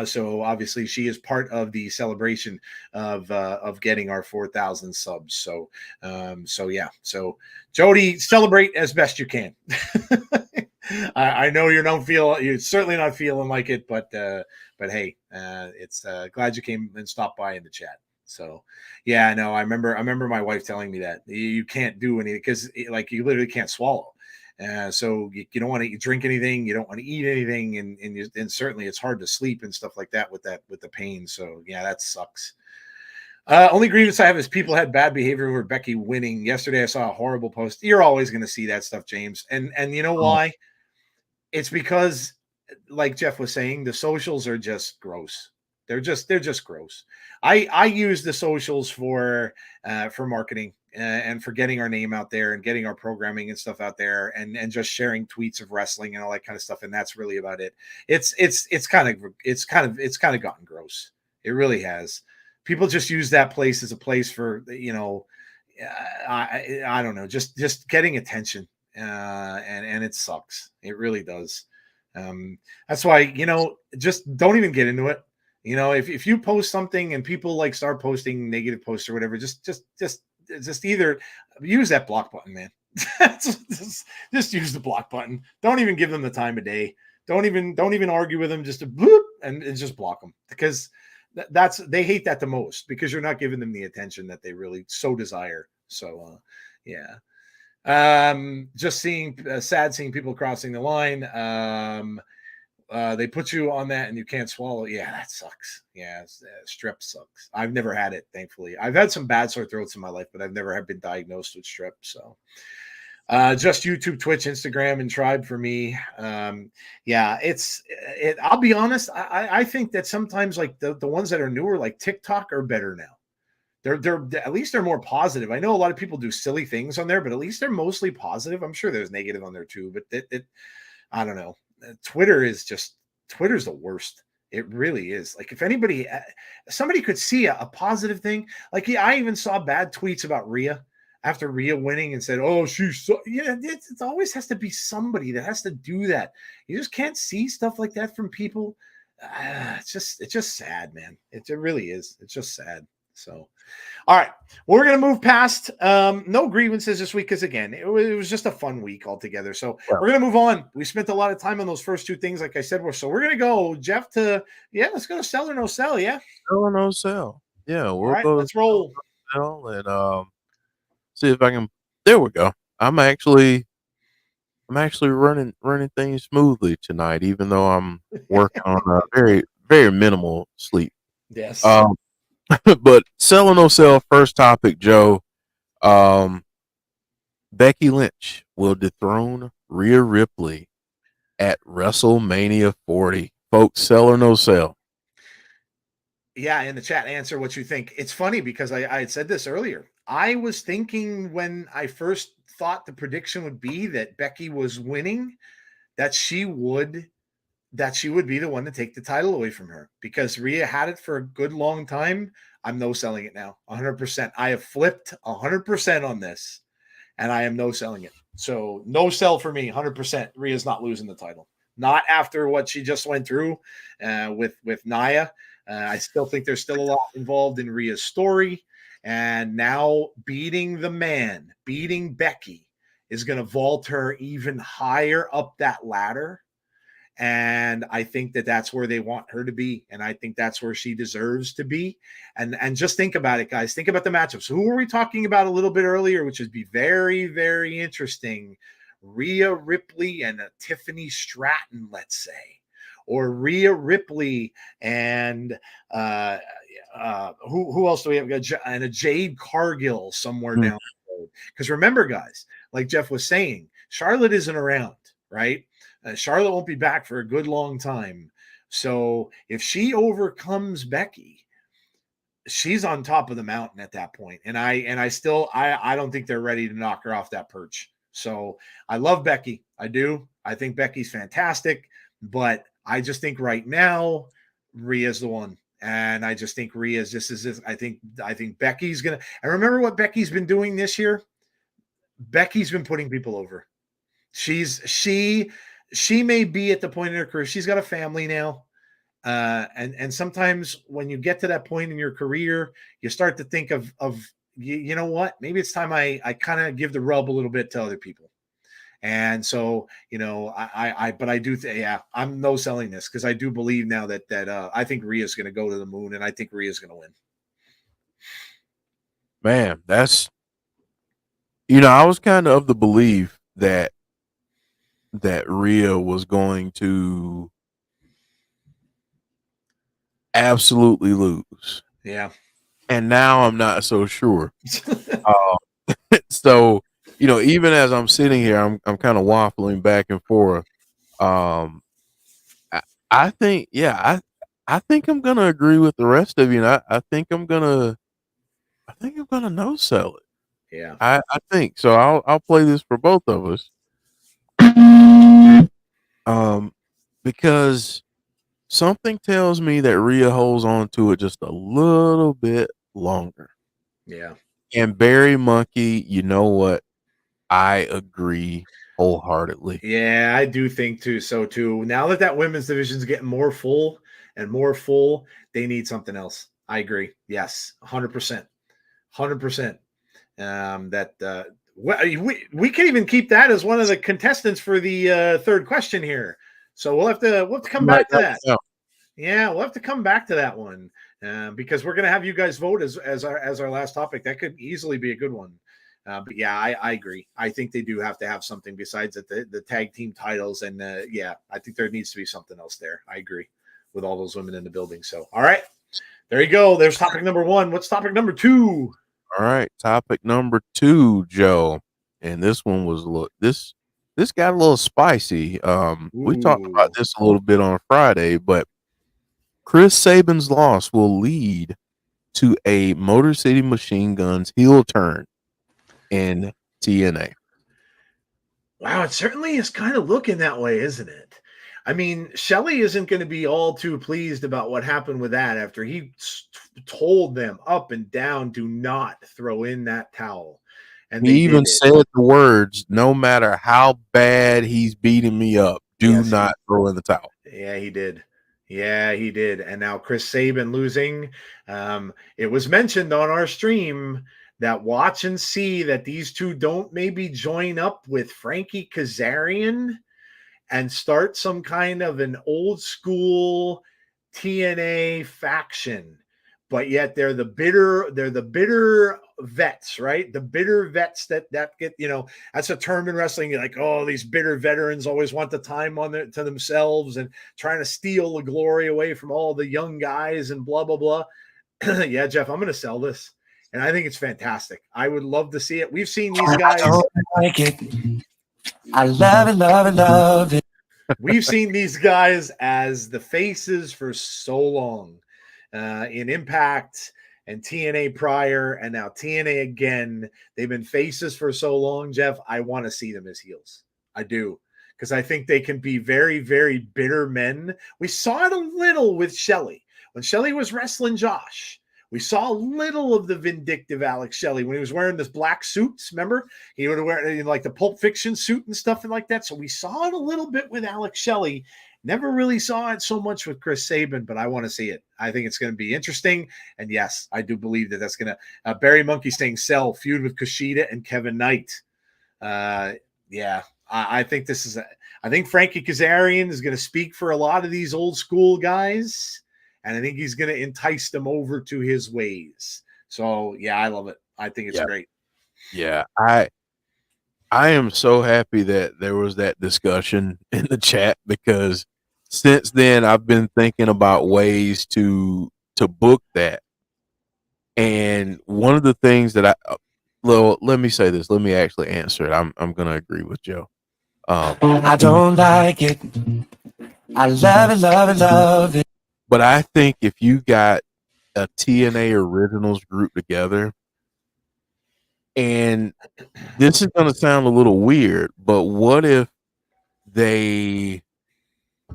So obviously she is part of the celebration of getting our 4,000 subs. So yeah. So Jody, celebrate as best you can. I know you're certainly not feeling like it, but hey, it's glad you came and stopped by in the chat. So yeah, no, I remember my wife telling me that you can't do anything because you literally can't swallow. So you don't want to drink anything, you don't want to eat anything, and certainly it's hard to sleep and stuff like that with the pain. So yeah, that sucks. Only grievance I have is people had bad behavior over Becky winning. Yesterday I saw a horrible post. You're always going to see that stuff, James. And you know why? It's because, like Jeff was saying, the socials are just gross. They're just gross. I use the socials for marketing and for getting our name out there and getting our programming and stuff out there and just sharing tweets of wrestling and all that kind of stuff. And that's really about it. It's kind of gotten gross. It really has. People just use that place as a place for, I don't know, just getting attention. and it sucks. It really does. That's why, just don't even get into it. If you post something and people like start posting negative posts or whatever, just either use that block button, man. just use the block button. Don't even give them the time of day. Don't even argue with them. Just a bloop and just block them, because they hate that the most, because you're not giving them the attention that they really so desire. So yeah. Just sad seeing people crossing the line. They put you on that and you can't swallow. Yeah, that sucks. Yeah, strep sucks. I've never had it, thankfully. I've had some bad sore throats in my life, but I've never been diagnosed with strep. So just YouTube, Twitch, Instagram, and Tribe for me. Yeah, I'll be honest. I think that sometimes, like the ones that are newer, like TikTok, are better now. They're at least they're more positive. I know a lot of people do silly things on there, but at least they're mostly positive. I'm sure there's negative on there too, but I don't know. Twitter's the worst. It really is. Like, if somebody could see a positive thing, like, yeah, I even saw bad tweets about Rhea after Rhea winning and said, "Oh, it always has to be somebody that has to do that." You just can't see stuff like that from people. It's just sad, man. It really is. It's just sad. So, all right, we're going to move past no grievances this week, because, again, it was just a fun week altogether. So we're going to move on. We spent a lot of time on those first two things, like I said. So we're going to go, Jeff, let's go to sell or no sell, yeah? Sell or no sell. Yeah, we'll go. Let's roll. Sell and see if I can. There we go. I'm actually running things smoothly tonight, even though I'm working on a very, very minimal sleep. Yes. But sell or no sell, first topic, Joe. Becky Lynch will dethrone Rhea Ripley at WrestleMania 40. Folks, sell or no sell? Yeah, in the chat, answer what you think. It's funny because I had said this earlier. I was thinking, when I first thought the prediction would be that Becky was winning, that she would be the one to take the title away from her, because Rhea had it for a good long time. I'm no selling it now, 100%. I have flipped 100% on this, and I am no selling it. So no sell for me, 100%. Rhea's not losing the title. Not after what she just went through with Nia. I still think there's still a lot involved in Rhea's story. And now beating Becky is going to vault her even higher up that ladder. And I think that that's where they want her to be. And I think that's where she deserves to be. And just think about it, guys. Think about the matchups. Who were we talking about a little bit earlier, which would be very, very interesting? Rhea Ripley and a Tiffany Stratton, let's say. Or Rhea Ripley and who else do we have? And a Jade Cargill somewhere down the road. Because remember, guys, like Jeff was saying, Charlotte isn't around, right? Charlotte won't be back for a good long time. So if she overcomes Becky, she's on top of the mountain at that point. And I don't think they're ready to knock her off that perch. So I love Becky. I do. I think Becky's fantastic, but I just think right now Rhea's the one. And I just think Rhea's just as I think Becky's gonna. And remember what Becky's been doing this year? Becky's been putting people over. She may be at the point in her career. She's got a family now. And sometimes when you get to that point in your career, you start to think of you know what? Maybe it's time I kind of give the rub a little bit to other people. And so, but I do think, I'm no selling this, because I do believe now that I think Rhea's going to go to the moon, and I think Rhea's going to win. Man, I was kind of the belief that Rhea was going to absolutely lose. Yeah. And now I'm not so sure. So, even as I'm sitting here, I'm kind of waffling back and forth. I think, I think I'm gonna agree with the rest of you. And I think I'm gonna no sell it. Yeah. I think so. I'll play this for both of us. Because something tells me that Rhea holds on to it just a little bit longer. Yeah. And Barry Monkey, you know what? I agree wholeheartedly. Yeah, I do think so too. Now that women's division is getting more full and more full, they need something else. I agree. Yes, 100%. 100%. That we can even keep that as one of the contestants for the third question here. So we'll have to come back to that. Yeah, we'll have to come back to that one because we're going to have you guys vote as our last topic. That could easily be a good one. But yeah, I agree. I think they do have to have something besides the tag team titles. And yeah, I think there needs to be something else there. I agree with all those women in the building. So, all right, there you go. There's topic number 1. What's topic number 2? All right, topic number 2, Joe. And this one was this got a little spicy. We talked about this a little bit on Friday, but Chris Sabin's loss will lead to a Motor City Machine Guns heel turn in TNA. Wow, it certainly is kind of looking that way, isn't it? I mean, Shelley isn't going to be all too pleased about what happened with that after he told them up and down, do not throw in that towel. And he even said the words, no matter how bad he's beating me up, do not throw in the towel. Yeah, he did. Yeah, he did. And now Chris Sabin losing. It was mentioned on our stream that watch and see that these two don't maybe join up with Frankie Kazarian and start some kind of an old school TNA faction. But yet they're the bitter vets, right? The bitter vets that get, that's a term in wrestling. You're like, oh, these bitter veterans always want the time to themselves and trying to steal the glory away from all the young guys and blah, blah, blah. Yeah, Jeff, I'm going to sell this. And I think it's fantastic. I would love to see it. We've seen these guys. I don't like it. I love it, love it, love it. We've seen these guys as the faces for so long in Impact and TNA prior, and now TNA again. They've been faces for so long, Jeff. I want to see them as heels. I do, because I think they can be very, very bitter men. We saw it a little with Shelley. When Shelley was wrestling Josh, we saw a little of the vindictive Alex Shelley when he was wearing this black suits. Remember? He would wear like the Pulp Fiction suit and stuff like that. So we saw it a little bit with Alex Shelley. Never really saw it so much with Chris Sabin, but I want to see it. I think it's going to be interesting. And yes, I do believe that's going to Barry Monkey saying sell feud with Kushida and Kevin Knight. Yeah, I think I think Frankie Kazarian is going to speak for a lot of these old school guys. And I think he's going to entice them over to his ways. So, yeah, I love it. I think it's great. Yeah, I am so happy that there was that discussion in the chat, because since then I've been thinking about ways to book that. And one of the things that let me say this. Let me actually answer it. I'm going to agree with Joe. I don't like it. I love it, love it, love it. But I think if you got a TNA Originals group together, and this is going to sound a little weird, but what if they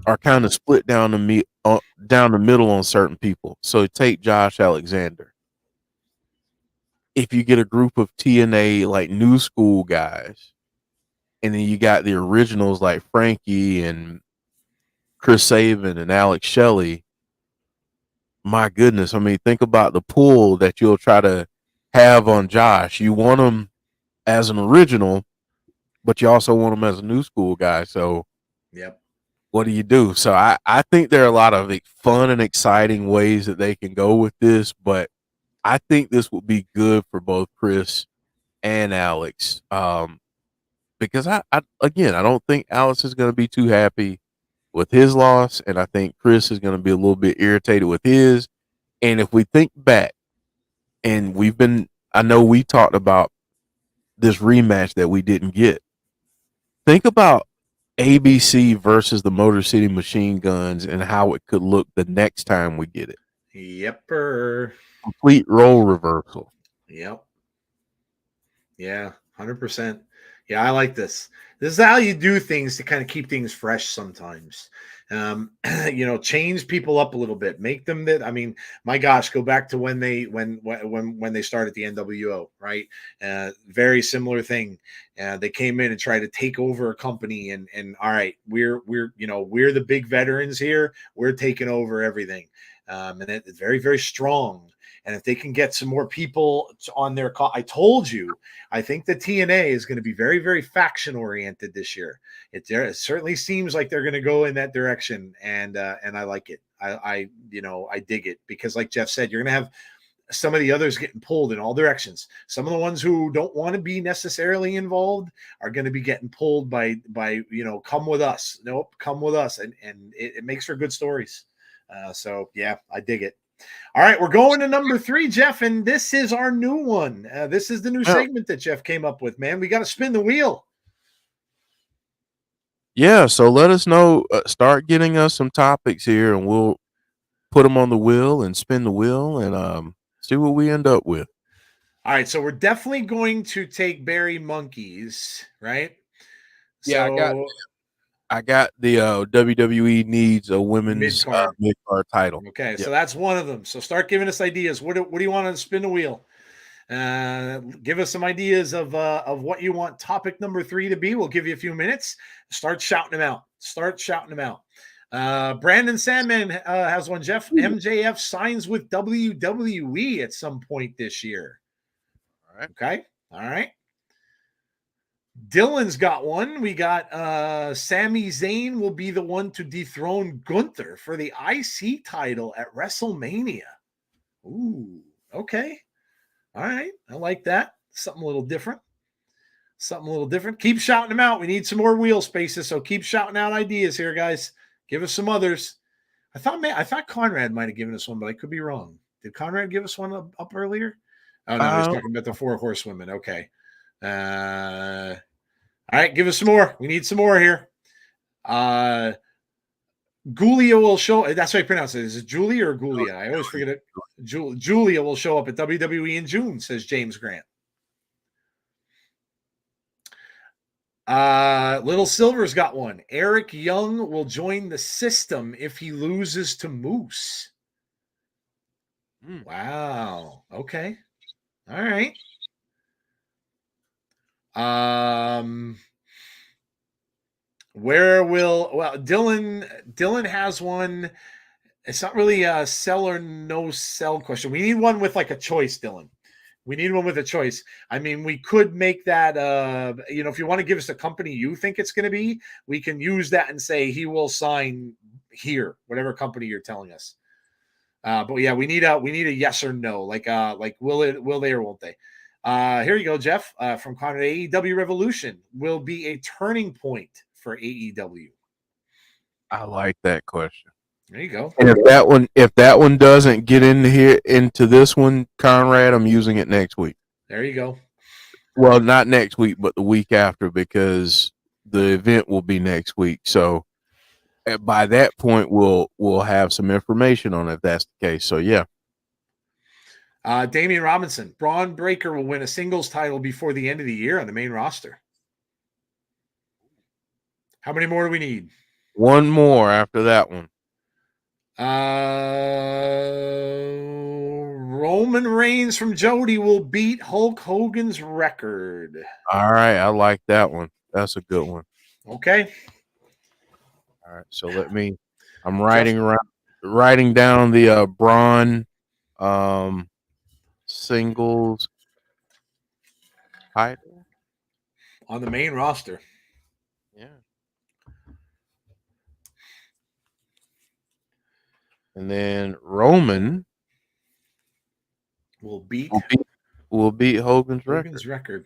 are kind of split down the middle on certain people? So take Josh Alexander. If you get a group of TNA like new school guys, and then you got the Originals like Frankie and Chris Sabin and Alex Shelley, my goodness. I mean, think about the pull that you'll try to have on Josh. You want him as an original, but you also want him as a new school guy. So, yep. What do you do? So I think there are a lot of fun and exciting ways that they can go with this, but I think this will be good for both Chris and Alex. Because I don't think Alex is going to be too happy with his loss, and I think Chris is going to be a little bit irritated with his. And if we think back, and I know we talked about this rematch that we didn't get. Think about ABC versus the Motor City Machine Guns and how it could look the next time we get it. Yepper. Complete role reversal. Yep. Yeah, 100%. Yeah, I like this. This is how you do things to kind of keep things fresh sometimes. Change people up a little bit, make them that. I mean, my gosh, go back to when they started the NWO, right? Very similar thing. They came in and tried to take over a company, and all right, we're the big veterans here. We're taking over everything, and it's very very strong. And if they can get some more people on their call, I told you, I think the TNA is going to be very, very faction oriented this year. It certainly seems like they're going to go in that direction, and I like it. I dig it because, like Jeff said, you're going to have some of the others getting pulled in all directions. Some of the ones who don't want to be necessarily involved are going to be getting pulled by come with us. Nope, come with us, and it makes for good stories. So yeah, I dig it. All right, we're going to number 3, Jeff, and this is our new one. This is the new segment that Jeff came up with, man. We got to spin the wheel. Yeah, so let us know. Start getting us some topics here, and we'll put them on the wheel and spin the wheel and see what we end up with. All right, so we're definitely going to take Barry Monkeys, right? Yeah, so, I got the WWE needs a women's mid-card. mid-card title. Okay, so that's one of them. So start giving us ideas. What do you want to spin the wheel? Give us some ideas of what you want topic number 3 to be. We'll give you a few minutes. Start shouting them out. Brandon Sandman has one. Jeff, MJF signs with WWE at some point this year. All right. Okay. All right. Dylan's got one. We got Sami Zayn will be the one to dethrone Gunther for the IC title at WrestleMania. Ooh, okay. All right. I like that. Something a little different. Keep shouting them out. We need some more wheel spaces, so keep shouting out ideas here, guys. Give us some others. I thought Conrad might have given us one, but I could be wrong. Did Conrad give us one up earlier? Oh, no, he's talking about the 4 horsewomen. Okay. All right, give us some more. We need some more here. Julia will show. That's how I pronounce it. Is it Julia or Julia? I always forget it. Julia will show up at WWE in June, says James Grant. Little Silver's got one. Eric Young will join the system if he loses to Moose. Wow. Okay. All right. Dylan has one. It's not really a sell or no sell question. We need one with like a choice, Dylan. We need one with a choice. I mean, we could make that, if you want to give us a company you think it's going to be, we can use that and say he will sign here, whatever company you're telling us. But yeah, we need a yes or no, like will they or won't they? Here you go, Jeff, from Conrad. AEW Revolution will be a turning point for AEW. I like that question. There you go. And if that one doesn't get into this one, Conrad, I'm using it next week. There you go. Well, not next week, but the week after, because the event will be next week. So by that point, we'll have some information on it if that's the case. So yeah. Damian Robinson, Braun Breaker will win a singles title before the end of the year on the main roster. How many more do we need? One more after that one. Roman Reigns from Jody will beat Hulk Hogan's record. All right, I like that one. That's a good one. Okay. All right, so I'm writing down the Braun singles title on the main roster. Yeah. And then Roman will beat Hogan's record.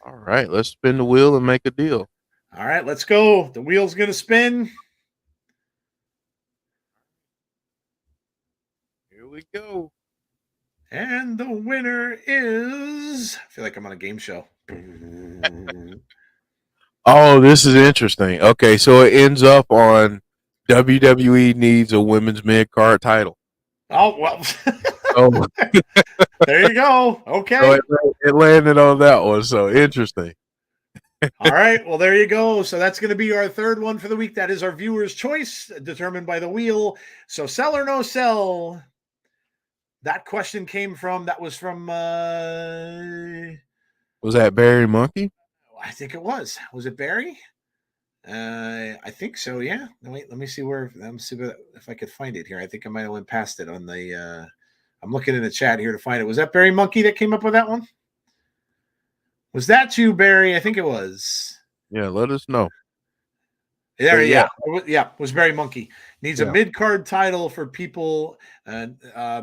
All right, let's spin the wheel and make a deal. All right, let's go. The wheel's going to spin. Here we go. And the winner is... I feel like I'm on a game show. Oh, this is interesting. Okay, so it ends up on WWE needs a women's mid-card title. Oh, well. Oh, There you go. so Okay. it landed on that one. So interesting. All right. Well, there you go. So that's going to be our third one for the week. That is our viewer's choice, determined by the wheel. So sell or no sell? That question that was from, Was that Barry Monkey? I think it was. Was it Barry? I think so. Yeah. No, wait, let me see if I could find it here. I think I might have went past it on the. I'm looking in the chat here to find it. Was that Barry Monkey that came up with that one? Was that you, Barry? I think it was. Yeah, let us know. There, But yeah, yeah, was Barry Monkey. Needs a yeah. mid-card title for people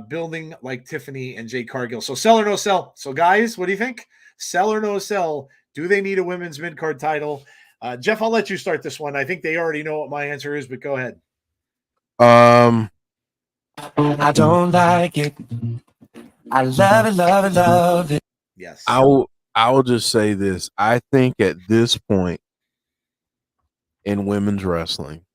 building like Tiffany and Jade Cargill. So sell or no sell? So guys, what do you think? Sell or no sell? Do they need a women's mid-card title? Jeff, I'll let you start this one. I think they already know what my answer is, but go ahead. I don't like it. I love it, love it, love it. Yes. I will just say this. I think at this point in women's wrestling,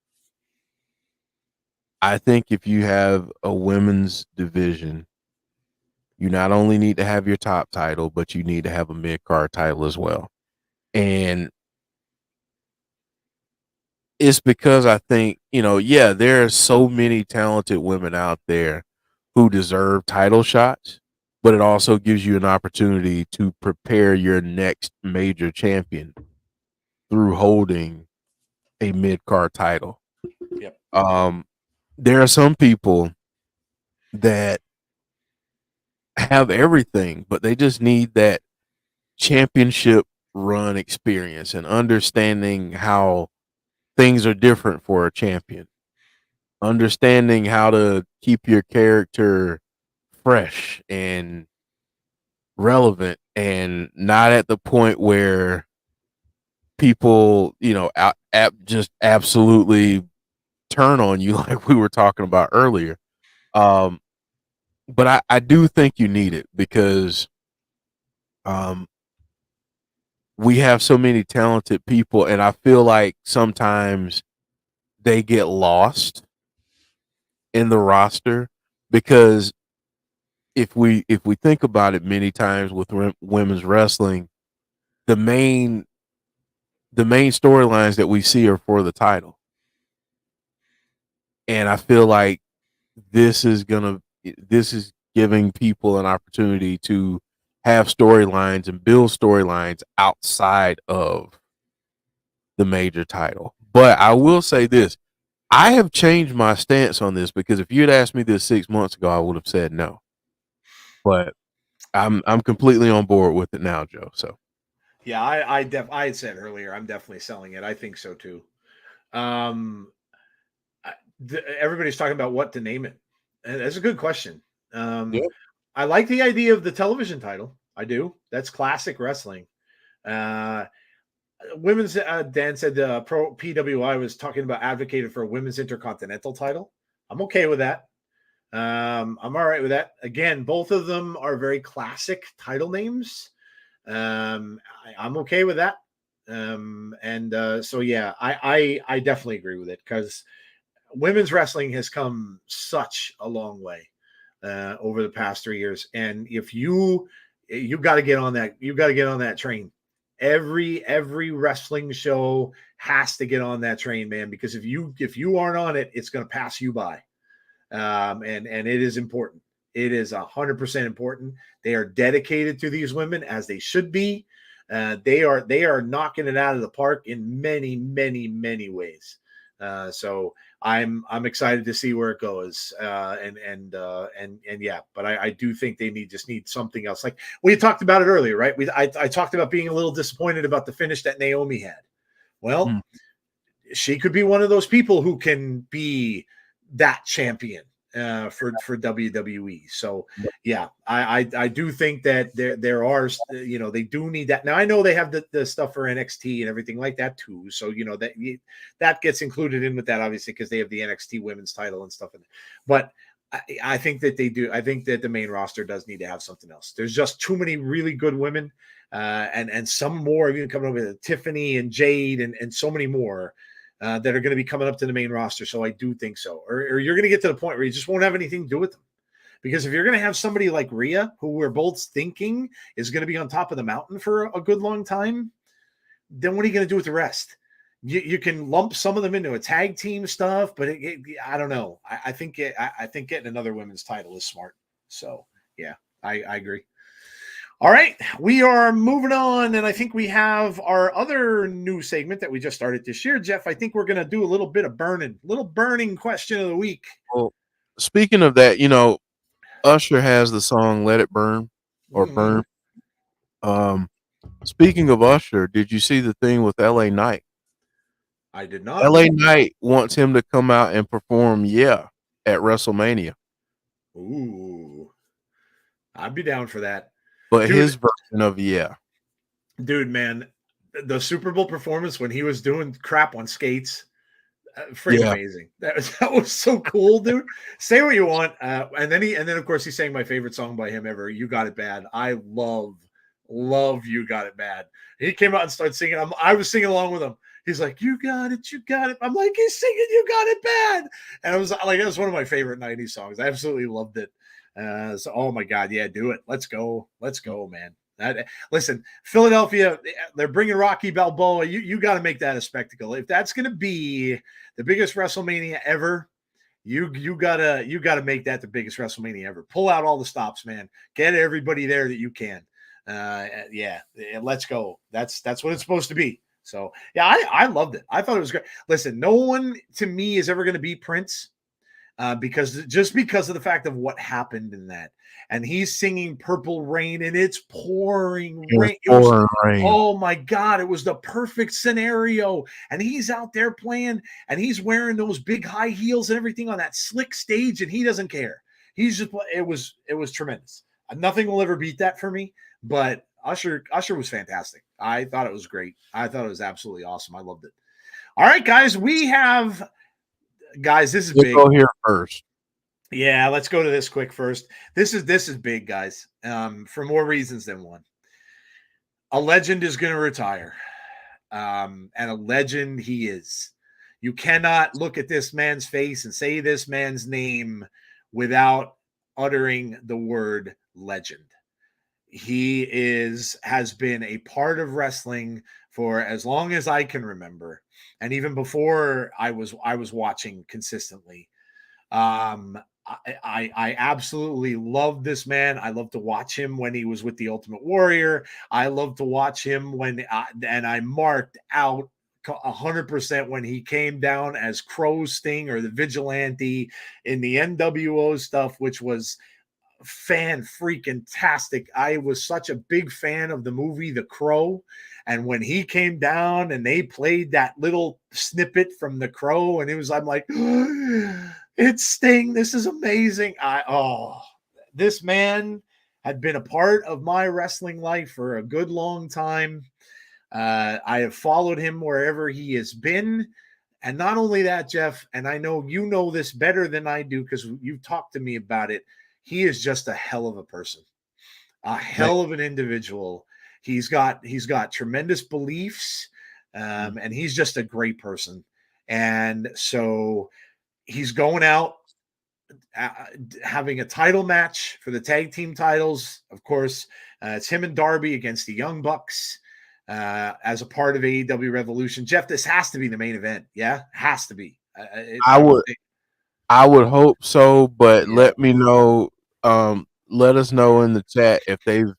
I think if you have a women's division, you not only need to have your top title, but you need to have a mid-card title as well. And it's because I think, there are so many talented women out there who deserve title shots, but it also gives you an opportunity to prepare your next major champion through holding a mid-card title. Yep. There are some people that have everything, but they just need that championship run experience and understanding how things are different for a champion. Understanding how to keep your character fresh and relevant and not at the point where people, just absolutely turn on you like we were talking about earlier. But I do think you need it because we have so many talented people, and I feel like sometimes they get lost in the roster because if we think about it, many times with women's wrestling, the main storylines that we see are for the title, and I feel like this is giving people an opportunity to have storylines and build storylines outside of the major title. But I will say this. I have changed my stance on this because if you had asked me this 6 months ago, I would have said no. But I'm completely on board with it now, Joe. So Yeah, I had said earlier, I'm definitely selling it. I think so too. Everybody's talking about what to name it. And that's a good question. yeah. I like the idea of the television title. I do. That's classic wrestling. Women's Dan said Pro PWI was talking about advocating for a women's intercontinental title. I'm okay with that. I'm all right with that. Again, both of them are very classic title names. I'm okay with that. So yeah, I definitely agree with it because women's wrestling has come such a long way over the past 3 years. And if you got to get on that, train. Every wrestling show has to get on that train, man, because if you aren't on it, it's going to pass you by. And it is important. It is 100% important. They are dedicated to these women as they should be. They are knocking it out of the park in many, many, many ways. So I'm excited to see where it goes. And yeah, but I do think they just need something else. Like we talked about it earlier, right? I talked about being a little disappointed about the finish that Naomi had. Well, she could be one of those people who can be that champion for WWE. So yeah, I do think that there are, they do need that. Now I know they have the stuff for NXT and everything like that too. So that gets included in with that obviously because they have the NXT women's title and stuff in it. But I think that they do. I think that the main roster does need to have something else. There's just too many really good women, and some more even coming up with Tiffany and Jade and so many more. That are going to be coming up to the main roster. So I do think so. Or you're going to get to the point where you just won't have anything to do with them Because if you're going to have somebody like Rhea, who we're both thinking is going to be on top of the mountain for a good long time, then what are you going to do with the rest? You can lump some of them into a tag team stuff, but I don't know. I think getting another women's title is smart. So yeah, I agree. All right, we are moving on, and I think we have our other new segment that we just started this year, Jeff. I think we're going to do a little bit of burning question of the week. Well, speaking of that, Usher has the song "Let It Burn" or Mm-hmm. "Burn." Speaking of Usher, did you see the thing with L.A. Knight? I did not. L.A. Knight wants him to come out and perform "Yeah" at WrestleMania, Ooh, I'd be down for that, but dude. his version of "Yeah." Dude, man, the Super Bowl performance when he was doing crap on skates, freaking Yeah. amazing. That was so cool, dude. Say what you want, and then of course he sang my favorite song by him ever, "You Got It Bad." I love "You Got It Bad." He came out and started singing. I was singing along with him. He's like, "You got it, you got it." I'm like, he's singing "You Got It Bad," and I was like, that was one of my favorite '90s songs. I absolutely loved it. So, oh my god, yeah, do it. Let's go, man. Listen, Philadelphia, they're bringing Rocky Balboa. You got to make that a spectacle. If that's going to be the biggest WrestleMania ever, you gotta make that the biggest WrestleMania ever. Pull out all the stops, man. Get everybody there that you can. Yeah, let's go. That's what it's supposed to be. So yeah, I loved it. I thought it was great. Listen, no one to me is ever going to beat Prince. Because of the fact of what happened in that, and he's singing "Purple Rain" and it's pouring rain. Oh my god, it was the perfect scenario. And he's out there playing, and he's wearing those big high heels and everything on that slick stage, and he doesn't care. He's just it was tremendous. Nothing will ever beat that for me. But Usher was fantastic. I thought it was great. I thought it was absolutely awesome. I loved it. All right, guys, this is big. Go here first. Yeah, let's go to this quick first. This is big, guys. For more reasons than one. A legend is going to retire, and a legend he is. You cannot look at this man's face and say this man's name without uttering the word legend. He has been a part of wrestling for as long as I can remember, and even before I was watching consistently. I absolutely love this man. I love to watch him when he was with the Ultimate Warrior. I love to watch him and I marked out 100% when he came down as Crow Sting or the Vigilante in the NWO stuff, which was fan-freaking-tastic. I was such a big fan of the movie The Crow, and when he came down and they played that little snippet from The Crow, and I'm like, it's Sting. This is amazing. This man had been a part of my wrestling life for a good long time. I have followed him wherever he has been. And not only that, Jeff, and I know you know this better than I do because you've talked to me about it. He is just a hell of a person, a hell of an individual. He's got tremendous beliefs, and he's just a great person. And so he's going out having a title match for the tag team titles. Of course, it's him and Darby against the Young Bucks as a part of AEW Revolution. Jeff, this has to be the main event. Yeah, has to be. I would hope so, but let me know. Let us know in the chat if they've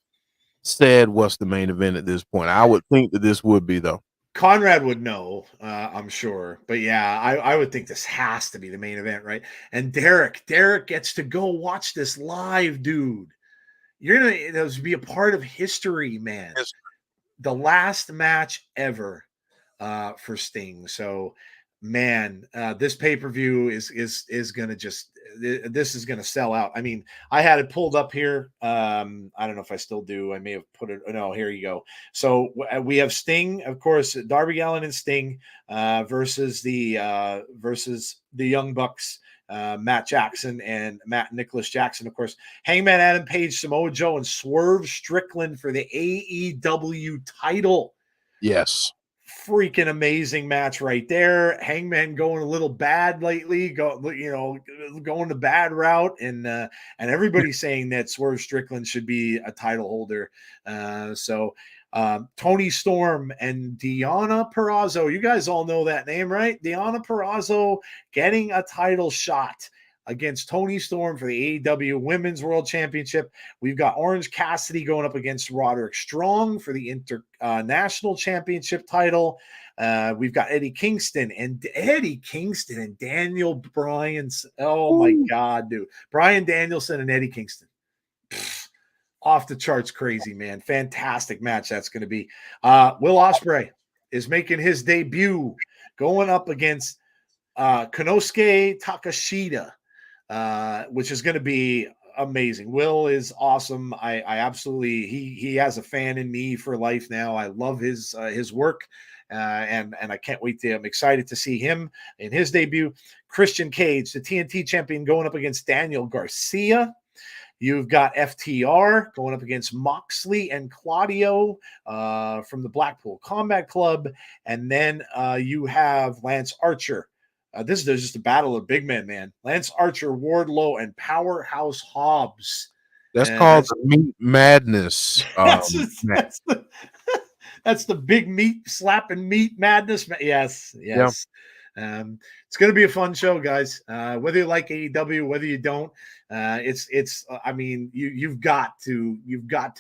said what's the main event at this point. I would think that this would be, though. Conrad would know, I'm sure. But yeah, I would think this has to be the main event, right? And Derek gets to go watch this live, dude. You're going to be a part of history, man. Yes. The last match ever for Sting. So, man, this pay-per-view is going to this is going to sell out. I mean, I had it pulled up here. I don't know if I still do. I may have put it. No, here you go. So we have Sting, of course, Darby Allin and Sting versus the Young Bucks. Matt Jackson and Nicholas Jackson, of course, Hangman Adam Page, Samoa Joe, and Swerve Strickland for the AEW title. Yes. freaking amazing match right there. Hangman going a little bad lately, going the bad route, and everybody's saying that Swerve Strickland should be a title holder. Tony Storm and Deonna Purrazzo, you guys all know that name, right? Deonna Purrazzo getting a title shot against Tony Storm for the AEW Women's World Championship. We've got Orange Cassidy going up against Roderick Strong for the International Championship title. We've got Eddie Kingston and Daniel Bryan's. Oh my God, dude. Bryan Danielson and Eddie Kingston. Off the charts crazy, man. Fantastic match that's going to be. Will Ospreay is making his debut going up against Konosuke Takashita. Which is going to be amazing. Will is awesome. I absolutely he has a fan in me for life now. I love his work, and I can't wait to. I'm excited to see him in his debut. Christian Cage, the TNT champion, going up against Daniel Garcia. You've got FTR going up against Moxley and Claudio from the Blackpool Combat Club, and then you have Lance Archer. This is just a battle of big men, man. Lance Archer, Wardlow, and Powerhouse Hobbs. That's called the Meat Madness. That's the big meat slapping meat madness. Yes. Yeah. It's going to be a fun show, guys. Whether you like AEW, whether you don't, I mean, you've got to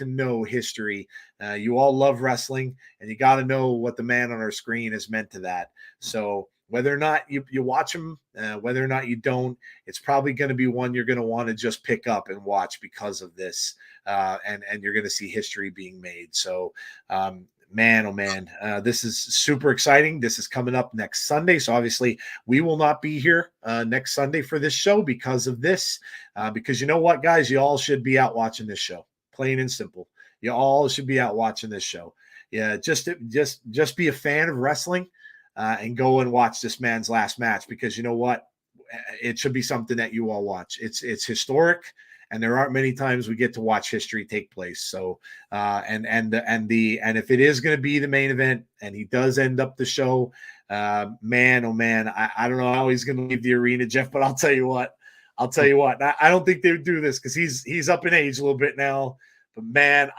know history. You all love wrestling, and you got to know what the man on our screen has meant to that. So whether or not you watch them, whether or not you don't, it's probably going to be one you're going to want to just pick up and watch because of this, and you're going to see history being made. So, man, oh man, this is super exciting. This is coming up next Sunday, so obviously we will not be here next Sunday for this show because of this. Because you know what, guys, you all should be out watching this show. Plain and simple, you all should be out watching this show. Yeah, just be a fan of wrestling. And go and watch this man's last match, because you know what? It should be something that you all watch. It's historic, and there aren't many times we get to watch history take place. So, and if it is going to be the main event, and he does end up the show, man, oh man, I don't know how he's going to leave the arena, Jeff. But I'll tell you what. I don't think they would do this because he's up in age a little bit now. But man,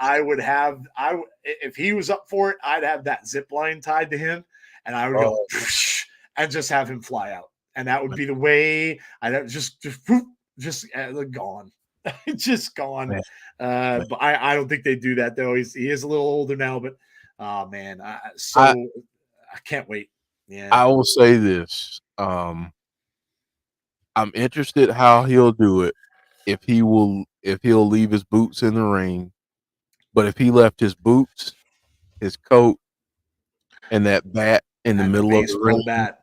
if he was up for it, I'd have that zip line tied to him. And I would go and just have him fly out, and that would be the way. I'd just gone, just gone. But I don't think they do that though. He is a little older now, but man, I can't wait. Yeah, I will say this: I'm interested how he'll do it. If he'll leave his boots in the ring, but if he left his boots, his coat, and that bat in the middle of the ring, bat,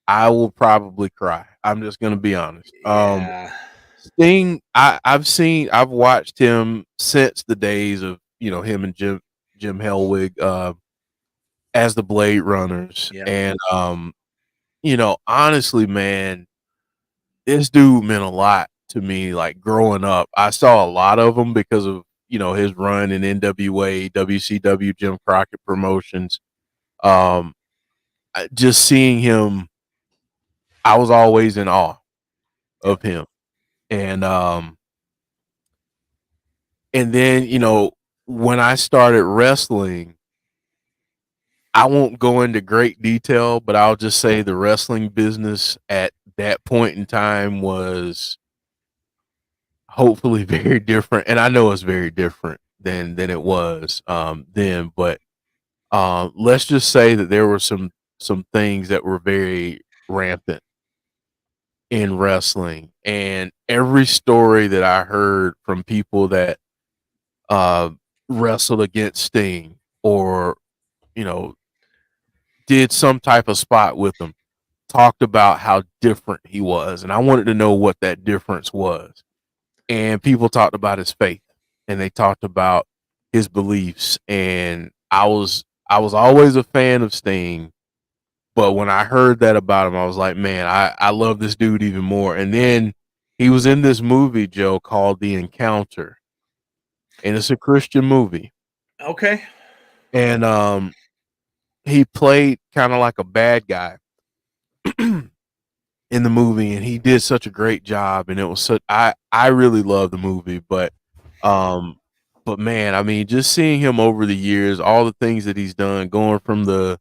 I will probably cry. I'm just going to be honest. Yeah. Sting, I've watched him since the days of, him and Jim Hellwig as the Blade Runners. Yep. And, honestly, man, this dude meant a lot to me. Like growing up, I saw a lot of him because of, his run in NWA, WCW, Jim Crockett Promotions. Just seeing him, I was always in awe of him. And then, when I started wrestling, I won't go into great detail, but I'll just say the wrestling business at that point in time was hopefully very different. And I know it's very different than it was then, but let's just say that there were some things that were very rampant in wrestling, and every story that I heard from people that wrestled against Sting or did some type of spot with him talked about how different he was, and I wanted to know what that difference was. And people talked about his faith, and they talked about his beliefs, and I was always a fan of Sting. But when I heard that about him, I was like, man, I love this dude even more. And then he was in this movie, Joe, called The Encounter. And it's a Christian movie. Okay. And he played kind of like a bad guy in the movie, and he did such a great job. And it was such I really love the movie, um, but man, I mean, just seeing him over the years, all the things that he's done, going from the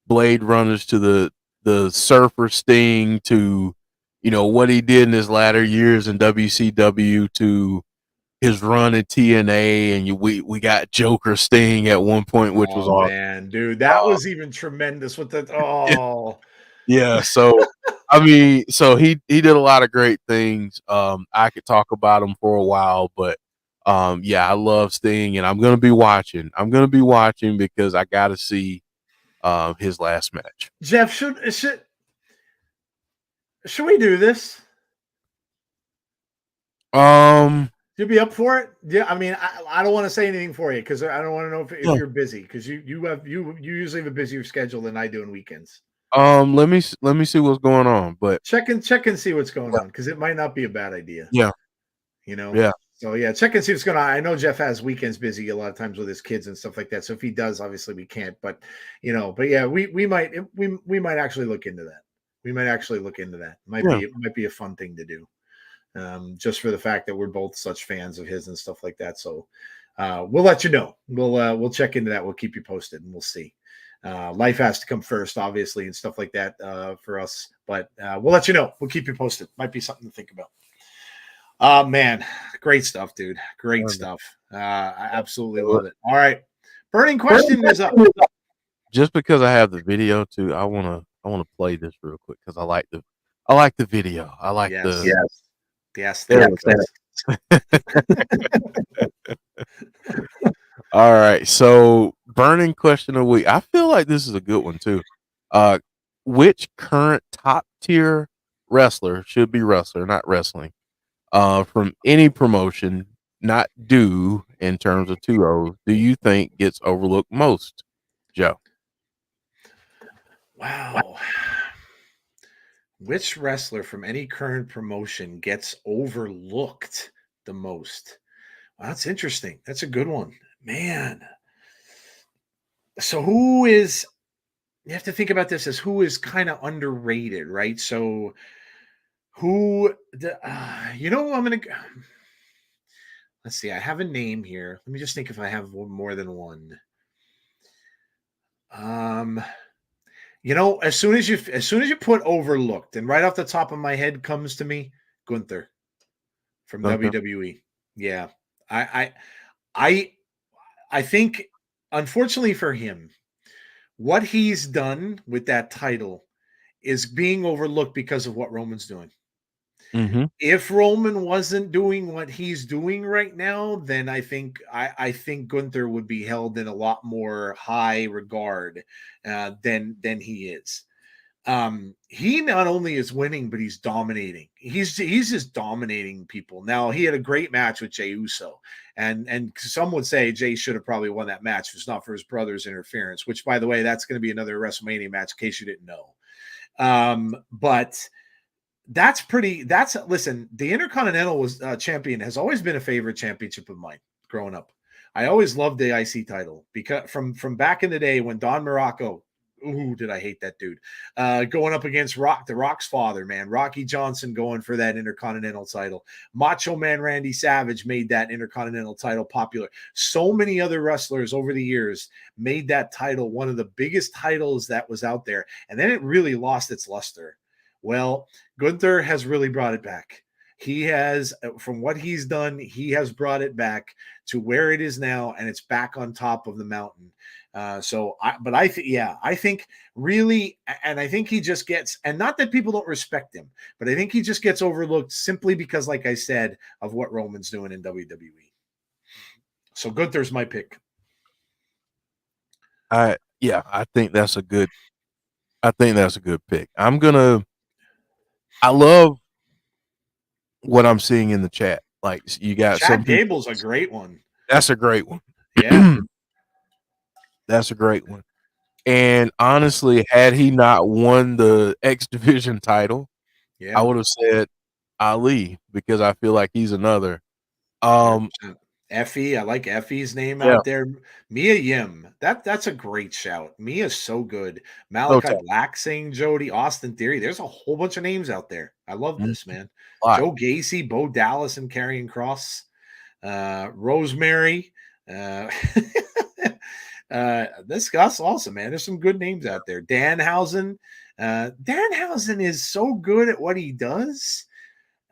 Blade Runners to the Surfer Sting to what he did in his latter years in WCW to his run in TNA, and we got Joker Sting at one point, which was Oh awesome. man, dude, that was even tremendous with the Yeah, so I mean, so he did a lot of great things. I could talk about him for a while, but yeah, I love Sting, and I'm gonna be watching. I'm gonna be watching because I got to see his last match. Jeff, should we do this? You'll be up for it? Yeah, I mean, I don't want to say anything for you because I don't want to know if Yeah. you're busy because you usually have a busier schedule than I do on weekends. Let me see what's going on, but Check and see what's going on because it might not be a bad idea. yeah, yeah. So yeah, check and see what's going on. I know Jeff has weekends busy a lot of times with his kids and stuff like that. So if he does, obviously we can't. But but yeah, we might actually look into that. We might actually look into that. It might be a fun thing to do. Just for the fact that we're both such fans of his and stuff like that. So we'll let you know. We'll check into that. We'll keep you posted and we'll see. Life has to come first, obviously, and stuff like that for us. But we'll let you know. We'll keep you posted. Might be something to think about. Man, great stuff, dude. Great stuff. I absolutely love it. All right. Burning question is up. Just because I have the video too, I wanna play this real quick because I like the video. I like the aesthetic. All right, so burning question of the week. I feel like this is a good one too. Which current top tier wrestler should be wrestler, not wrestling, from any promotion, not do in terms of 2-0, do you think gets overlooked most, Joe? Wow. Which wrestler from any current promotion gets overlooked the most? Well, that's interesting. That's a good one, man. So you have to think about this as who is kind of underrated, right? So I'm going to, let's see. I have a name here. Let me just think if I have more than one. As soon as you put overlooked, and right off the top of my head comes to me Gunther from WWE. Yeah. I think, unfortunately for him, what he's done with that title is being overlooked because of what Roman's doing. Mm-hmm. If Roman wasn't doing what he's doing right now, then I think Gunther would be held in a lot more high regard than he is. He not only is winning, but he's dominating. He's just dominating people. Now, he had a great match with Jey Uso, and some would say Jey should have probably won that match if it's not for his brother's interference, which, by the way, that's going to be another WrestleMania match in case you didn't know. But listen, the Intercontinental champion has always been a favorite championship of mine growing up. I always loved the IC title because from back in the day when Don Morocco, did I hate that dude, going up against the Rock's father, man, Rocky Johnson, going for that Intercontinental title. Macho Man Randy Savage made that Intercontinental title popular. So many other wrestlers over the years made that title one of the biggest titles that was out there, and then it really lost its luster. Well, Gunther has really brought it back. He has, from what he's done, he has brought it back to where it is now, and it's back on top of the mountain. I think really, and I think he just gets, and not that people don't respect him, but I think he just gets overlooked simply because, like I said, of what Roman's doing in WWE. So Gunther's my pick. I think that's a good pick. I love what I'm seeing in the chat. Like, you got Chad Gable's a great one. That's a great one. Yeah. That's a great one. And honestly, had he not won the X Division title, I would have said Ali, because I feel like he's another. 100%. Effie, I like Effie's name Yeah, out there. Mia Yim, that's a great shout. Mia's so good. so Malachi tough. Black saying Jody, Austin Theory. There's a whole bunch of names out there. I love Mhm. this, man. A lot. Joe Gacy, Bo Dallas, and Carrying Cross. Rosemary. Uh, that's awesome, man. There's some good names out there. Danhausen. Danhausen is so good at what he does.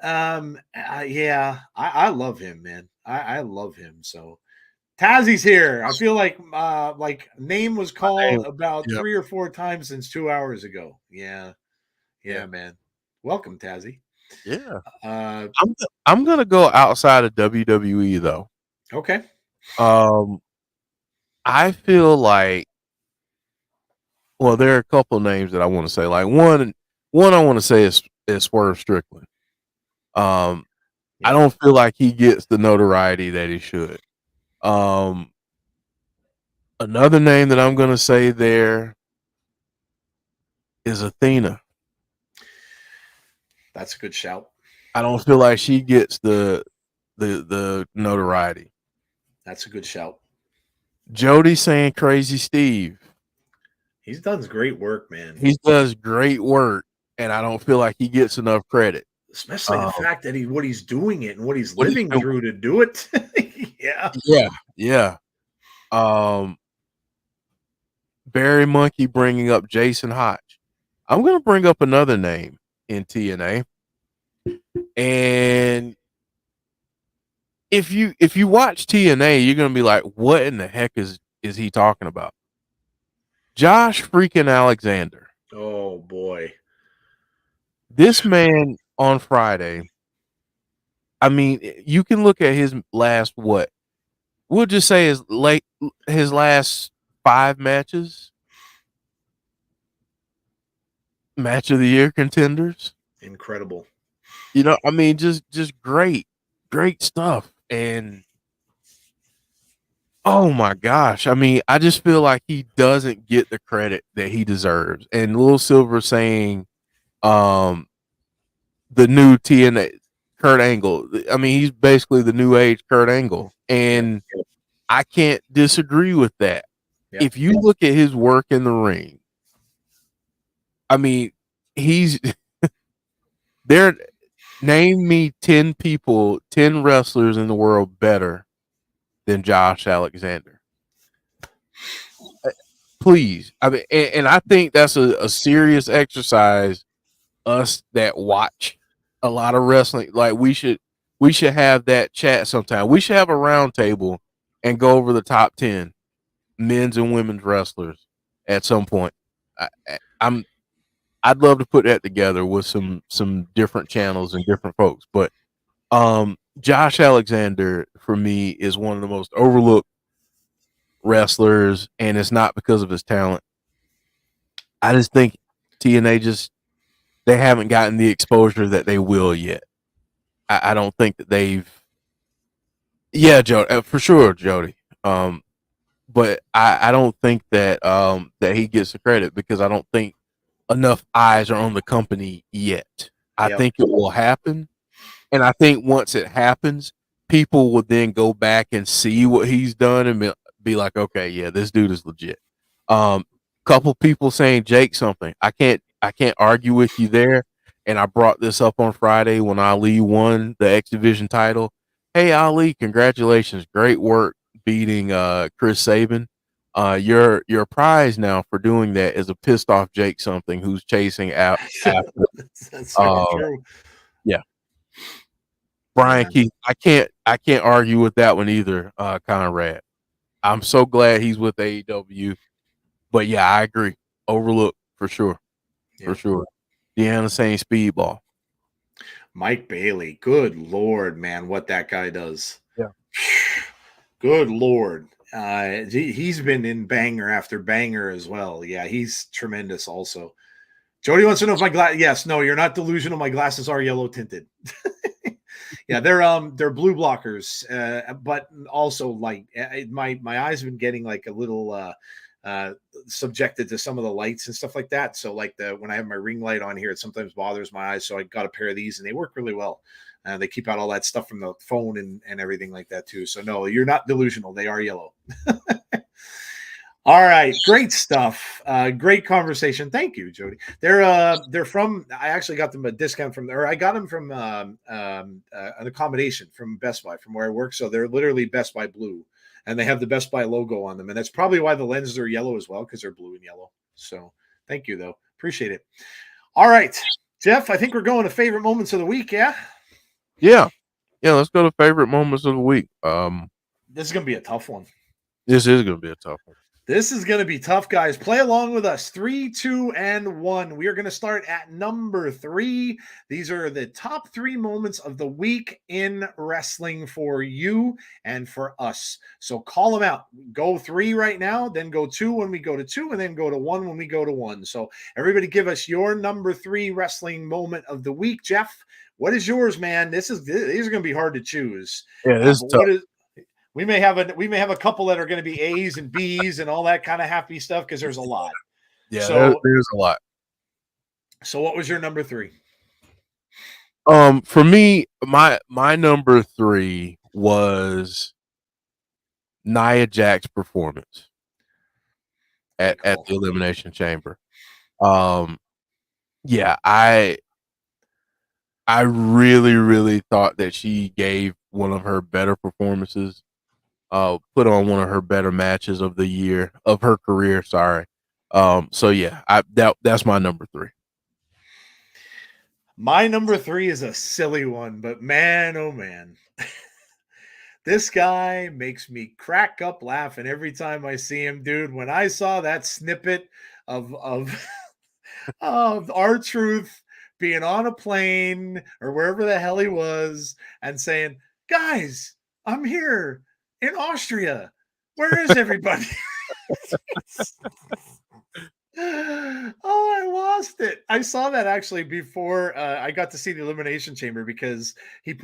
Yeah, I love him, man. I love him. So Tazzy's here. I feel like name was called Damn. about Yeah, 3 or 4 times since 2 hours ago. yeah, Yeah, man. Welcome, Tazzy. yeah. Uh, I'm gonna go outside of WWE though. okay. Um, I feel like well, there are a couple names that I want to say. Like one I want to say is Swerve Strickland. I Yep. don't feel like he gets the notoriety that he should. Um, Another name that I'm gonna say there is Athena. That's a good shout. I don't feel like she gets the notoriety. That's a good shout. Jody saying Crazy Steve. He's done great work, man. He does great work, and I don't feel like he gets enough credit. Especially the Um, fact that what he's doing it and what he's what he's living doing, through to do it. Yeah. yeah, yeah. Um, Barry Monkey bringing up Jason Hodge. I'm going to bring up another name in TNA, and if you watch TNA, you're going to be like, what in the heck is he talking about? Josh freaking Alexander. Oh boy. This man on Friday. I mean, you can look at his last what we'll just say his last 5 matches, match of the year contenders. Incredible. You know, I mean, just great stuff. And oh my gosh, I mean, I just feel like he doesn't get the credit that he deserves. And Lil Silver saying, um, the new TNA Kurt Angle. I mean, he's basically the new age Kurt Angle, Yep. and I can't disagree with that. Yep. If you look at his work in the ring, I mean, he's there. Name me 10 people, 10 wrestlers in the world better than Josh Alexander. Please. I mean, and I think that's a serious exercise. Us that watch a lot of wrestling, like we should have that chat sometime. We should have a round table and go over the top 10 men's and women's wrestlers at some point. I'm I'd love to put that together with some different channels and different folks. But Josh Alexander for me is one of the most overlooked wrestlers, and it's not because of his talent. I just think TNA just they haven't gotten the exposure that they will yet. I don't think that they've. Yeah, Joe, for sure, Jody. But I don't think that that he gets the credit because I don't think enough eyes are on the company yet. I Yep. think it will happen. And I think once it happens, people will then go back and see what he's done and be like, okay, yeah, this dude is legit. Couple people saying Jake something. I can't argue with you there. And I brought this up on Friday when Ali won the X Division title. Hey Ali, congratulations. Great work beating Chris Sabin. Your prize now for doing that is a pissed off Jake something who's chasing out after That's very uh true. yeah. Brian Yeah. Keith, I can't argue with that one either, Conrad. I'm so glad he's with AEW. But yeah, I agree. Overlooked for sure. For Yep. sure. Deanna saying speedball. Mike Bailey. Good Lord, man, what that guy does. Yeah. Good Lord. He's been in banger after banger as well. Yeah, he's tremendous also. Jody wants to know if my glass. Yes, no, you're not delusional. My glasses are yellow tinted. Yeah, they're blue blockers, but also light. My eyes have been getting like a little subjected to some of the lights and stuff like that. So like when I have my ring light on here, it sometimes bothers my eyes. So I got a pair of these, and they work really well. They keep out all that stuff from the phone and everything like that too. So no, you're not delusional. They are yellow. All right, great stuff. Great conversation. Thank you, Jody. They're from. I actually got them a discount from there. I got them from an accommodation from Best Buy, from where I work. So they're literally Best Buy blue, and they have the Best Buy logo on them, and that's probably why the lenses are yellow as well, because they're blue and yellow. So thank you, though. Appreciate it. All right, Jeff. I think we're going to favorite moments of the week. Yeah. Yeah. Let's go to favorite moments of the week. This is gonna be a tough one. This is going to be a tough one. This is going to be tough, guys. Play along with us. 3, 2, and 1. We are going to start at number 3. These are the top 3 moments of the week in wrestling for you and for us. So call them out. Go 3 right now, then go 2 when we go to 2, and then go to 1 when we go to 1. So everybody give us your number 3 wrestling moment of the week. Jeff, what is yours, man? These are going to be hard to choose. Yeah, this is tough. We may have a couple that are going to be A's and B's and all that kind of happy stuff, because there's a lot. Yeah, so there's a lot. So what was your number 3? For me, my number 3 was Nia Jax's performance at the Elimination Chamber. Yeah, I really, really thought that she gave one of her better performances. Put on one of her better matches of her career. Sorry. So yeah, that's my number 3. My number 3 is a silly one, but man, oh man, this guy makes me crack up laughing every time I see him, dude. When I saw that snippet of of R-Truth being on a plane or wherever the hell he was and saying, "Guys, I'm here in Austria. Where is everybody?" Oh, I lost it. I saw that actually before I got to see the Elimination Chamber, because he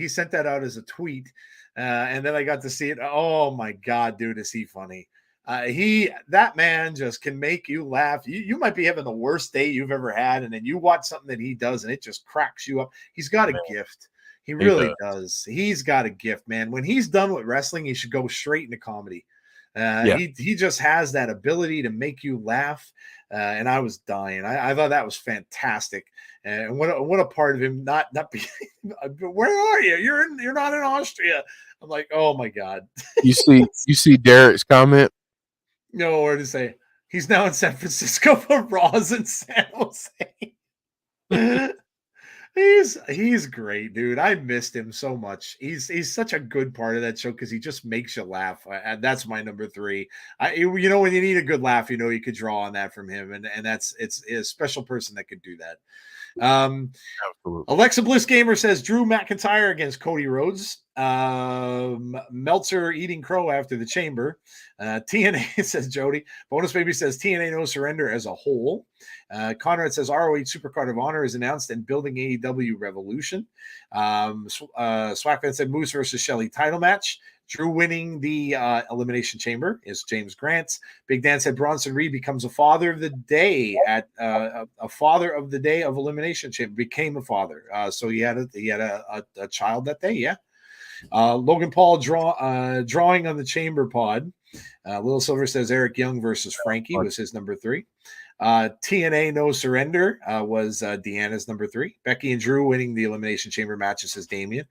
sent that out as a tweet. And then I got to see it. Oh my God, dude, is he funny? That man just can make you laugh. You might be having the worst day you've ever had, and then you watch something that he does and it just cracks you up. He's got a gift. He really does. He's got a gift, man. When he's done with wrestling, he should go straight into comedy. He just has that ability to make you laugh, and I was dying. I thought that was fantastic, and what a part of him not being. Where are you? You're not in Austria. I'm like, oh my God. You see Derek's comment. No, where to say he's now in San Francisco for Raws in San Jose. He's great, dude. I missed him so much. He's such a good part of that show, because he just makes you laugh. And that's my number 3. When you need a good laugh, you could draw on that from him, and it's a special person that could do that. Alexa Bliss Gamer says Drew McIntyre against Cody Rhodes. Meltzer eating crow after the Chamber. TNA says Jody. Bonus Baby says TNA no surrender as a whole. Conrad says ROH Supercard of Honor is announced and building AEW Revolution. Swackman said Moose versus Shelley title match. Drew winning the Elimination Chamber is James Grant. Big Dan said Bronson Reed becomes a father of the day at a father of the day of Elimination Chamber. Became a father, so he had a child that day. Yeah. Logan Paul drawing on the Chamber pod. Little Silver says Eric Young versus Frankie was his number 3. TNA No Surrender was Deanna's number 3. Becky and Drew winning the Elimination Chamber matches, says Damien.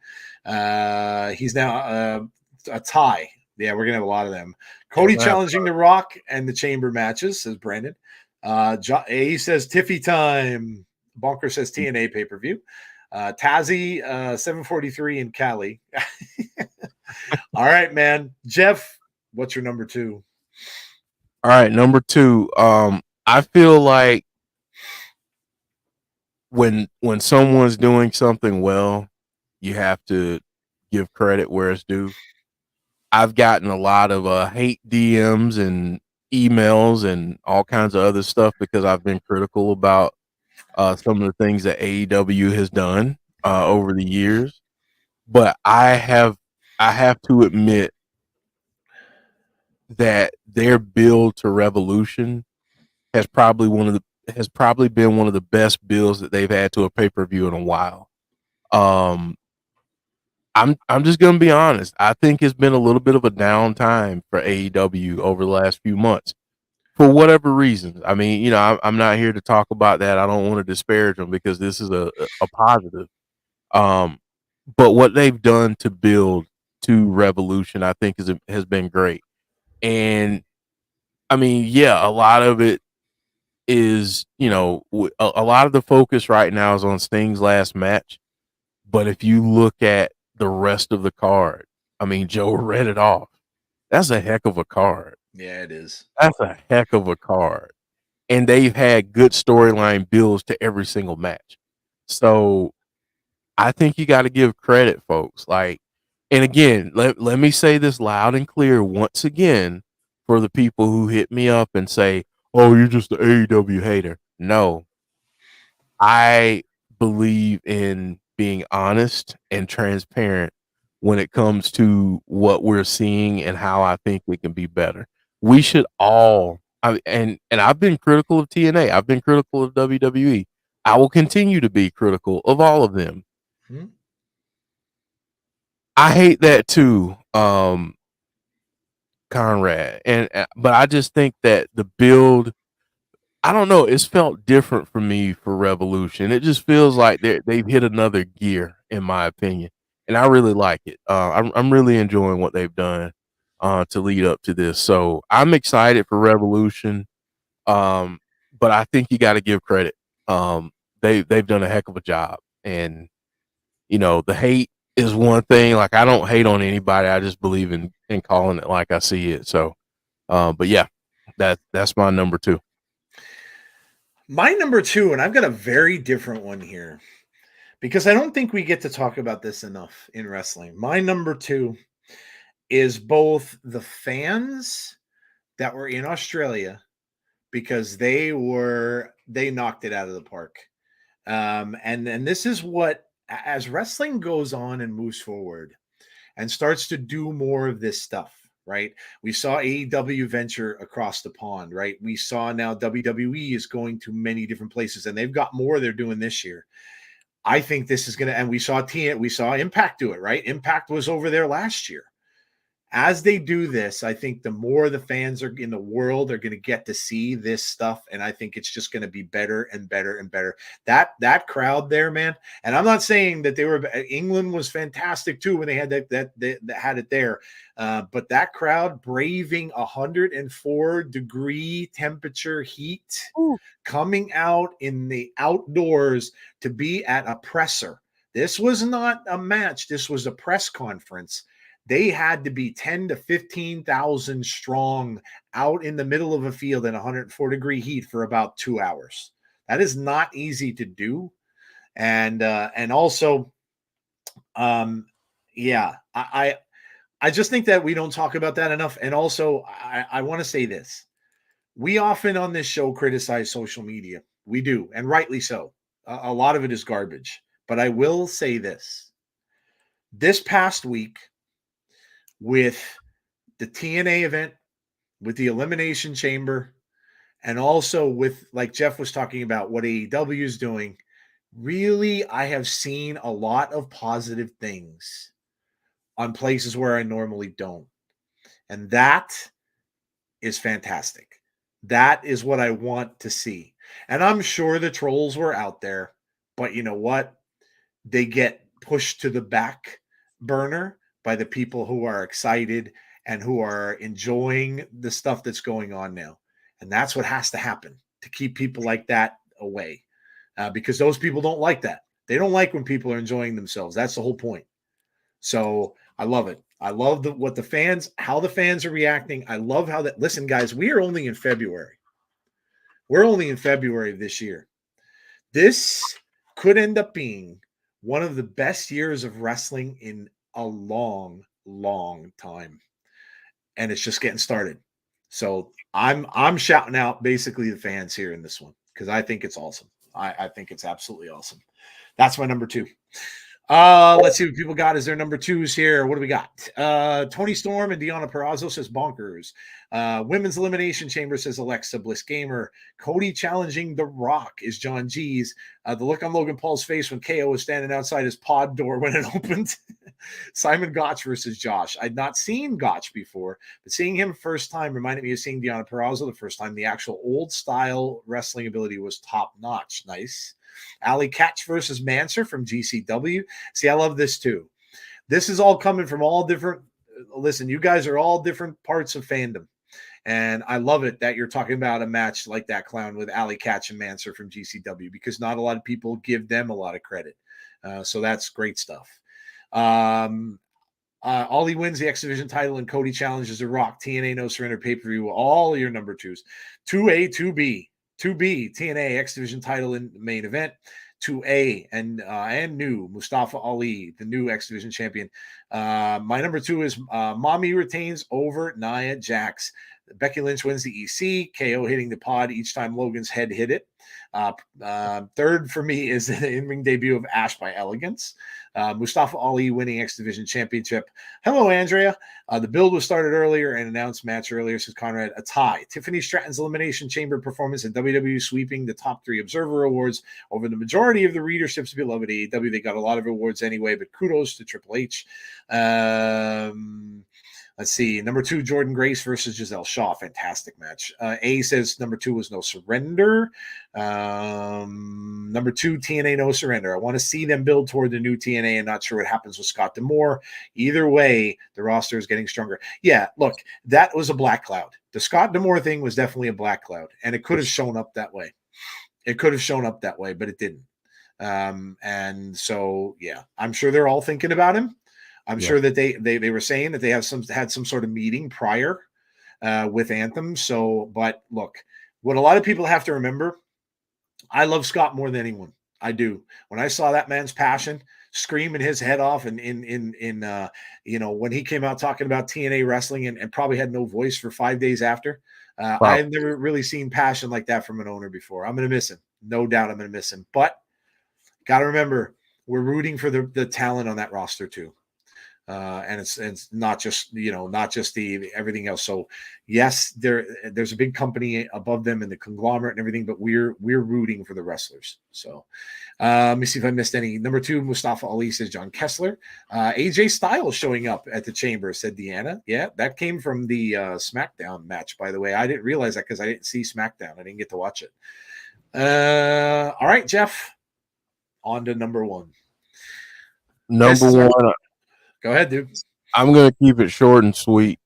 He's now a tie. Yeah, we're gonna have a lot of them. Cody challenging The Rock and the Chamber matches, says Brandon. A says Tiffy time. Bonker says TNA pay-per-view. Tazzy 743 in Cali. All right, man. Jeff, what's your number 2? All right, number 2. I feel like when someone's doing something well, you have to give credit where it's due. I've gotten a lot of hate DMs and emails and all kinds of other stuff because I've been critical about some of the things that AEW has done over the years. But I have to admit that their build to Revolution has probably been one of the best builds that they've had to a pay-per-view in a while. I'm just gonna be honest. I think it's been a little bit of a down time for AEW over the last few months for whatever reasons. I mean, I'm not here to talk about that. I don't want to disparage them because this is a positive. Um, but what they've done to build to Revolution, I think, has been great. And I mean, yeah, a lot of it is, a lot of the focus right now is on Sting's last match. But if you look at the rest of the card, I mean, Joe read it off. That's a heck of a card. Yeah, it is. That's a heck of a card. And they've had good storyline builds to every single match. So I think you got to give credit, folks. Like, and again, let me say this loud and clear once again for the people who hit me up and say, "Oh, you're just an AEW hater." No, I believe in being honest and transparent when it comes to what we're seeing and how I think we can be better. We should all, and I've been critical of TNA. I've been critical of WWE. I will continue to be critical of all of them. Hmm? I hate that too, Conrad. And but I just think that the build, I don't know, it's felt different for me for Revolution. It just feels like they've hit another gear, in my opinion, and I really like it. I'm really enjoying what they've done to lead up to this. So I'm excited for Revolution. But I think you got to give credit. They've done a heck of a job, and the hate is one thing. Like, I don't hate on anybody. I just believe in calling it like I see it. So, but yeah, that's my number two. My number two, and I've got a very different one here because I don't think we get to talk about this enough in wrestling. My number two is both the fans that were in Australia because they knocked it out of the park. And this is what, as wrestling goes on and moves forward and starts to do more of this stuff, right? We saw AEW venture across the pond, right? We saw now WWE is going to many different places, and they've got more they're doing this year. I think this is gonna, and we saw Impact do it, right? Impact was over there last year. As they do this, I think the more the fans are in the world are going to get to see this stuff, and I think it's just going to be better and better and better. That crowd there, man. And I'm not saying that they were. England was fantastic too when they had that had it there, but that crowd braving 104-degree temperature heat, coming out in the outdoors to be at a presser. This was not a match. This was a press conference. They had to be 10 to 15,000 strong out in the middle of a field in 104-degree heat for about 2 hours. That is not easy to do. And also, yeah, I just think that we don't talk about that enough. And also, I want to say this. We often on this show criticize social media. We do, and rightly so. A lot of it is garbage. But I will say this. This past week, with the TNA event, with the Elimination Chamber, and also with, like Jeff was talking about, what AEW is doing, really, I have seen a lot of positive things on places where I normally don't. And that is fantastic. That is what I want to see. And I'm sure the trolls were out there, but you know what? They get pushed to the back burner by the people who are excited and who are enjoying the stuff that's going on now. And that's what has to happen to keep people like that away, because those people don't like that. They don't like when people are enjoying themselves. That's the whole point. So I love it. I love how the fans are reacting. I love how that. Listen, guys, we are only in February. We're only in February of this year. This could end up being one of the best years of wrestling in a long, long time. And it's just getting started. So I'm shouting out basically the fans here in this one because I think it's awesome. I think it's absolutely awesome. That's my number two. Let's see what people got as their number twos here. What do we got? Tony Storm and Deanna Perrazzo says bonkers. Women's Elimination Chamber, says Alexa Bliss Gamer. Cody challenging The Rock is John G's. The look on Logan Paul's face when KO was standing outside his pod door when it opened. Simon Gotch versus Josh. I'd not seen Gotch before, but seeing him first time reminded me of seeing Deonna Purrazzo the first time. The actual old style wrestling ability was top notch. Nice. Ali Catch versus Manser from GCW. See, I love this too. This is all coming from all different. Listen, you guys are all different parts of fandom. And I love it that you're talking about a match like that, Clown, with Ali Catch and Manser from GCW, because not a lot of people give them a lot of credit. So that's great stuff. Ollie wins the X Division title and Cody challenges The Rock. TNA No Surrender pay-per-view. All your number twos. 2A, 2B. 2B, TNA X Division title in the main event. 2A and new Mustafa Ali, the new X Division champion. My number two is Mommy retains over Nia Jax. Becky Lynch wins the EC. KO hitting the pod each time Logan's head hit it. Third for me is the in-ring debut of Ash by Elegance. Mustafa Ali winning X Division Championship. Hello, Andrea. The build was started earlier and announced match earlier, says Conrad. A tie. Tiffany Stratton's Elimination Chamber performance at WWE sweeping the top 3 Observer Awards over the majority of the readership's beloved AEW. They got a lot of awards anyway, but kudos to Triple H. Let's see. Number 2, Jordan Grace versus Giselle Shaw. Fantastic match. A says number 2 was No Surrender. Number 2, TNA No Surrender. I want to see them build toward the new TNA and not sure what happens with Scott D'Amore. Either way, the roster is getting stronger. Yeah, look, that was a black cloud. The Scott D'Amore thing was definitely a black cloud, and it could have shown up that way. It could have shown up that way, but it didn't. And so, yeah, I'm sure they're all thinking about him. I'm sure that they were saying that they had some sort of meeting prior with Anthem. So, but look, what a lot of people have to remember, I love Scott more than anyone. I do. When I saw that man's passion, screaming his head off, and when he came out talking about TNA wrestling and probably had no voice for 5 days after, I've never really seen passion like that from an owner before. I'm going to miss him. No doubt I'm going to miss him. But got to remember, we're rooting for the talent on that roster too. And it's not just the everything else. So yes, there's a big company above them and the conglomerate and everything, but we're rooting for the wrestlers. So let me see if I missed any. Number 2, Mustafa Ali, says John Kessler. AJ Styles showing up at the Chamber, said Deanna. Yeah, that came from the SmackDown match, by the way. I didn't realize that because I didn't see SmackDown. I didn't get to watch it. All right, Jeff, on to number 1. Number 1. Go ahead, dude. I'm going to keep it short and sweet.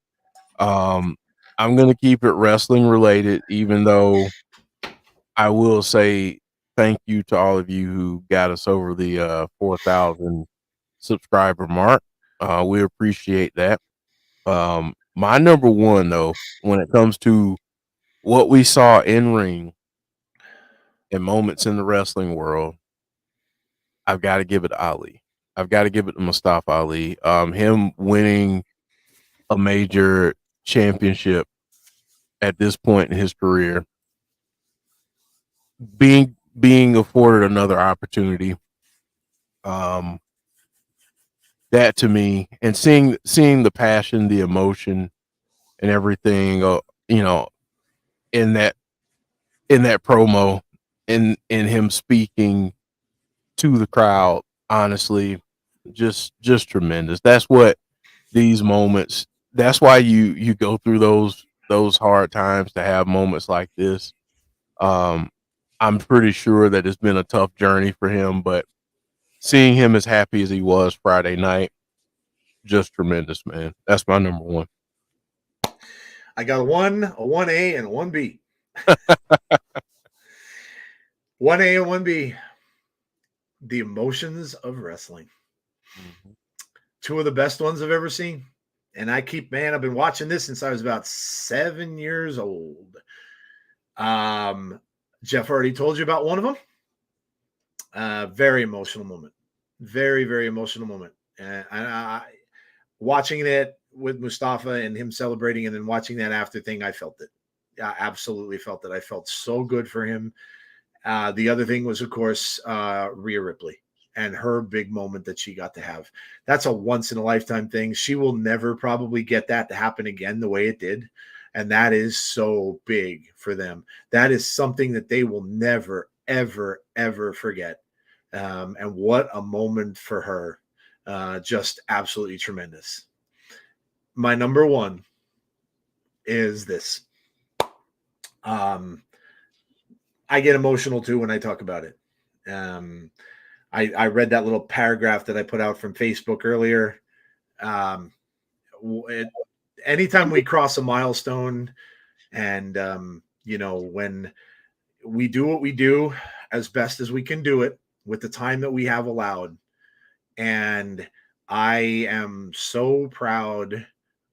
I'm going to keep it wrestling related, even though I will say thank you to all of you who got us over the 4,000 subscriber mark. We appreciate that. My number 1, though, when it comes to what we saw in ring and moments in the wrestling world, I've got to give it to Ali. I've got to give it to Mustafa Ali. Him winning a major championship at this point in his career, being afforded another opportunity. That to me, and seeing the passion, the emotion, and everything, in that promo, in him speaking to the crowd, honestly, just tremendous. That's what these moments, that's why you go through those hard times to have moments like this. I'm pretty sure that it's been a tough journey for him, but seeing him as happy as he was Friday night, just tremendous, man. That's my number 1. I got a 1A, and a 1B. 1A and 1B. The emotions of wrestling. Mm-hmm. 2 of the best ones I've ever seen. And I've been watching this since I was about 7 years old. Jeff already told you about one of them. Very emotional moment. Very, very emotional moment. And I watching it with Mustafa and him celebrating, and then watching that after thing, I felt it. I absolutely felt it. I felt so good for him. The other thing was, of course, Rhea Ripley and her big moment that she got to have. That's a once-in-a-lifetime thing. She will never probably get that to happen again the way it did. And that is so big for them. That is something that they will never, ever, ever forget. And what a moment for her. Just absolutely tremendous. My number one is this. I get emotional too when I talk about it. I read that little paragraph that I put out from Facebook earlier. Anytime we cross a milestone, and when we do what we do as best as we can do it with the time that we have allowed, and I am so proud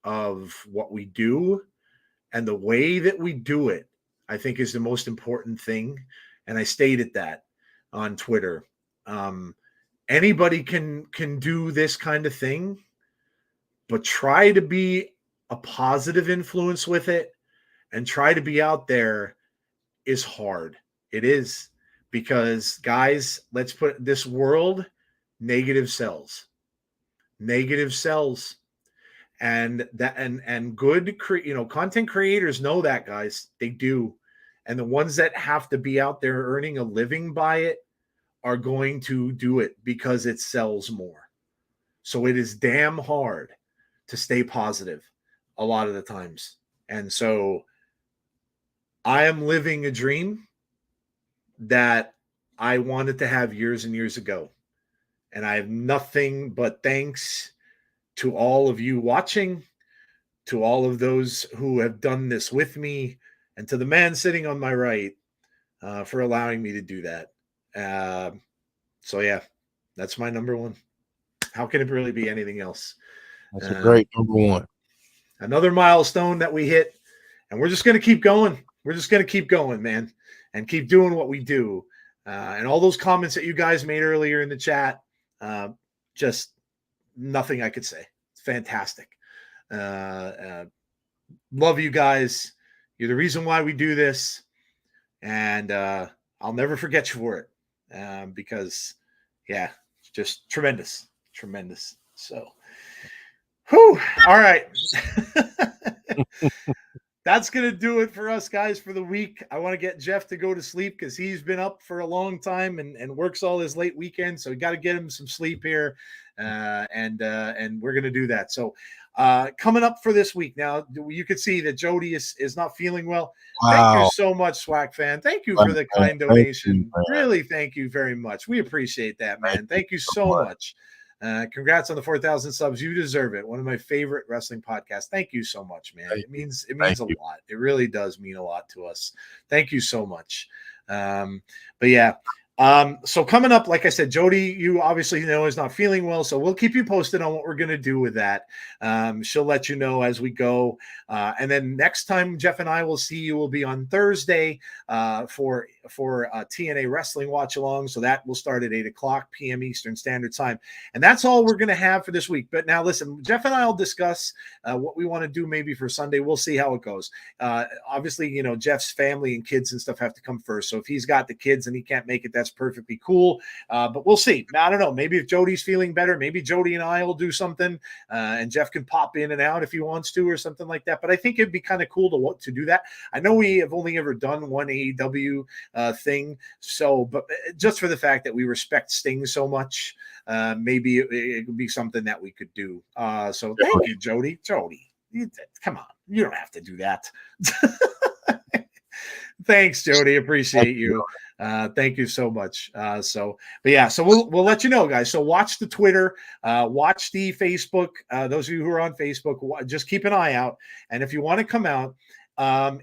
of what we do and the way that we do it. I think is the most important thing, and I stated that on Twitter. Anybody can do this kind of thing, but try to be a positive influence with it and try to be out there is hard. It is, because guys, let's put this world, negative sells. Negative sells. And that and good content creators know that, guys. They do. And the ones that have to be out there earning a living by it are going to do it because it sells more. So it is damn hard to stay positive a lot of the times. And so I am living a dream that I wanted to have years and years ago. And I have nothing but thanks to all of you watching, to all of those who have done this with me, and to the man sitting on my right for allowing me to do that. So yeah, that's my number one. How can it really be anything else? That's a great number one. Another milestone that we hit, and we're just going to keep going. We're just going to keep going, man, and keep doing what we do. And all those comments that you guys made earlier in the chat, just nothing I could say. It's fantastic. Love you guys. You're the reason why we do this, and I'll never forget you for it, because, yeah, just tremendous. So, whew, all right. That's going to do it for us, guys, for the week. I want to get Jeff to go to sleep because he's been up for a long time and works all his late weekend. So we got to get him some sleep here. And we're going to do that. So coming up for this week. Now, you can see that Jody is not feeling well. Wow. Thank you so much, Swag fan. Thank you for the kind donation. Really, thank you very much. We appreciate that, man. Thank you so much. Congrats on the 4,000 subs. You deserve it. One of my favorite wrestling podcasts. Thank you so much, man. It means a lot. It really does mean a lot to us. Thank you so much. But yeah. So coming up, like I said, Jody, you obviously know is not feeling well, so we'll keep you posted on what we're going to do with that. She'll let you know as we go. And then next time Jeff and I will see you will be on Thursday for TNA Wrestling Watch Along. So that will start at 8:00 p.m. Eastern Standard Time. And that's all we're going to have for this week. But now listen, Jeff and I will discuss what we want to do maybe for Sunday. We'll see how it goes. Obviously, Jeff's family and kids and stuff have to come first. So if he's got the kids and he can't make it, that's perfectly cool. But we'll see. I don't know. Maybe if Jody's feeling better, maybe Jody and I will do something, and Jeff can pop in and out if he wants to or something like that. But I think it'd be kind of cool to do that. I know we have only ever done one AEW thing. So, but just for the fact that we respect Sting so much, maybe it would be something that we could do. So thank you, Jody. Jody, come on. You don't have to do that. Thanks, Jody. Appreciate you. Thank you so much. So we'll let you know, guys. So watch the Twitter, watch the Facebook. Those of you who are on Facebook, just keep an eye out. And if you want to come out,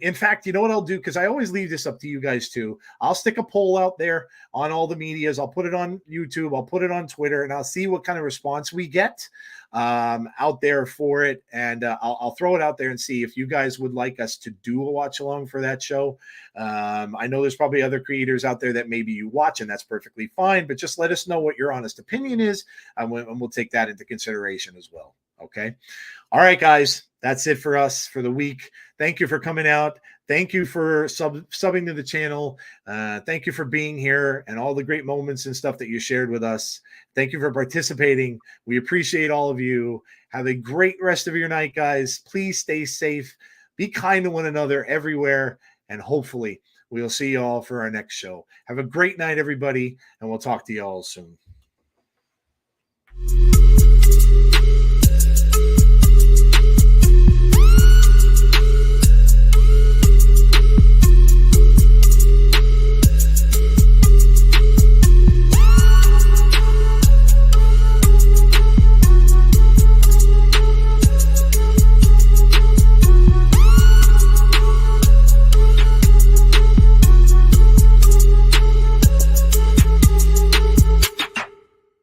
in fact, you know what I'll do? Because I always leave this up to you guys too. I'll stick a poll out there on all the medias. I'll put it on YouTube. I'll put it on Twitter, and I'll see what kind of response we get out there for it. And I'll throw it out there and see if you guys would like us to do a watch along for that show. I know there's probably other creators out there that maybe you watch, and that's perfectly fine. But just let us know what your honest opinion is, and we'll take that into consideration as well. Okay. All right, guys. That's it for us for the week. Thank you for coming out. Thank you for subbing to the channel. Thank you for being here and all the great moments and stuff that you shared with us. Thank you for participating. We appreciate all of you. Have a great rest of your night, guys. Please stay safe. Be kind to one another everywhere. And hopefully we'll see you all for our next show. Have a great night, everybody. And we'll talk to you all soon.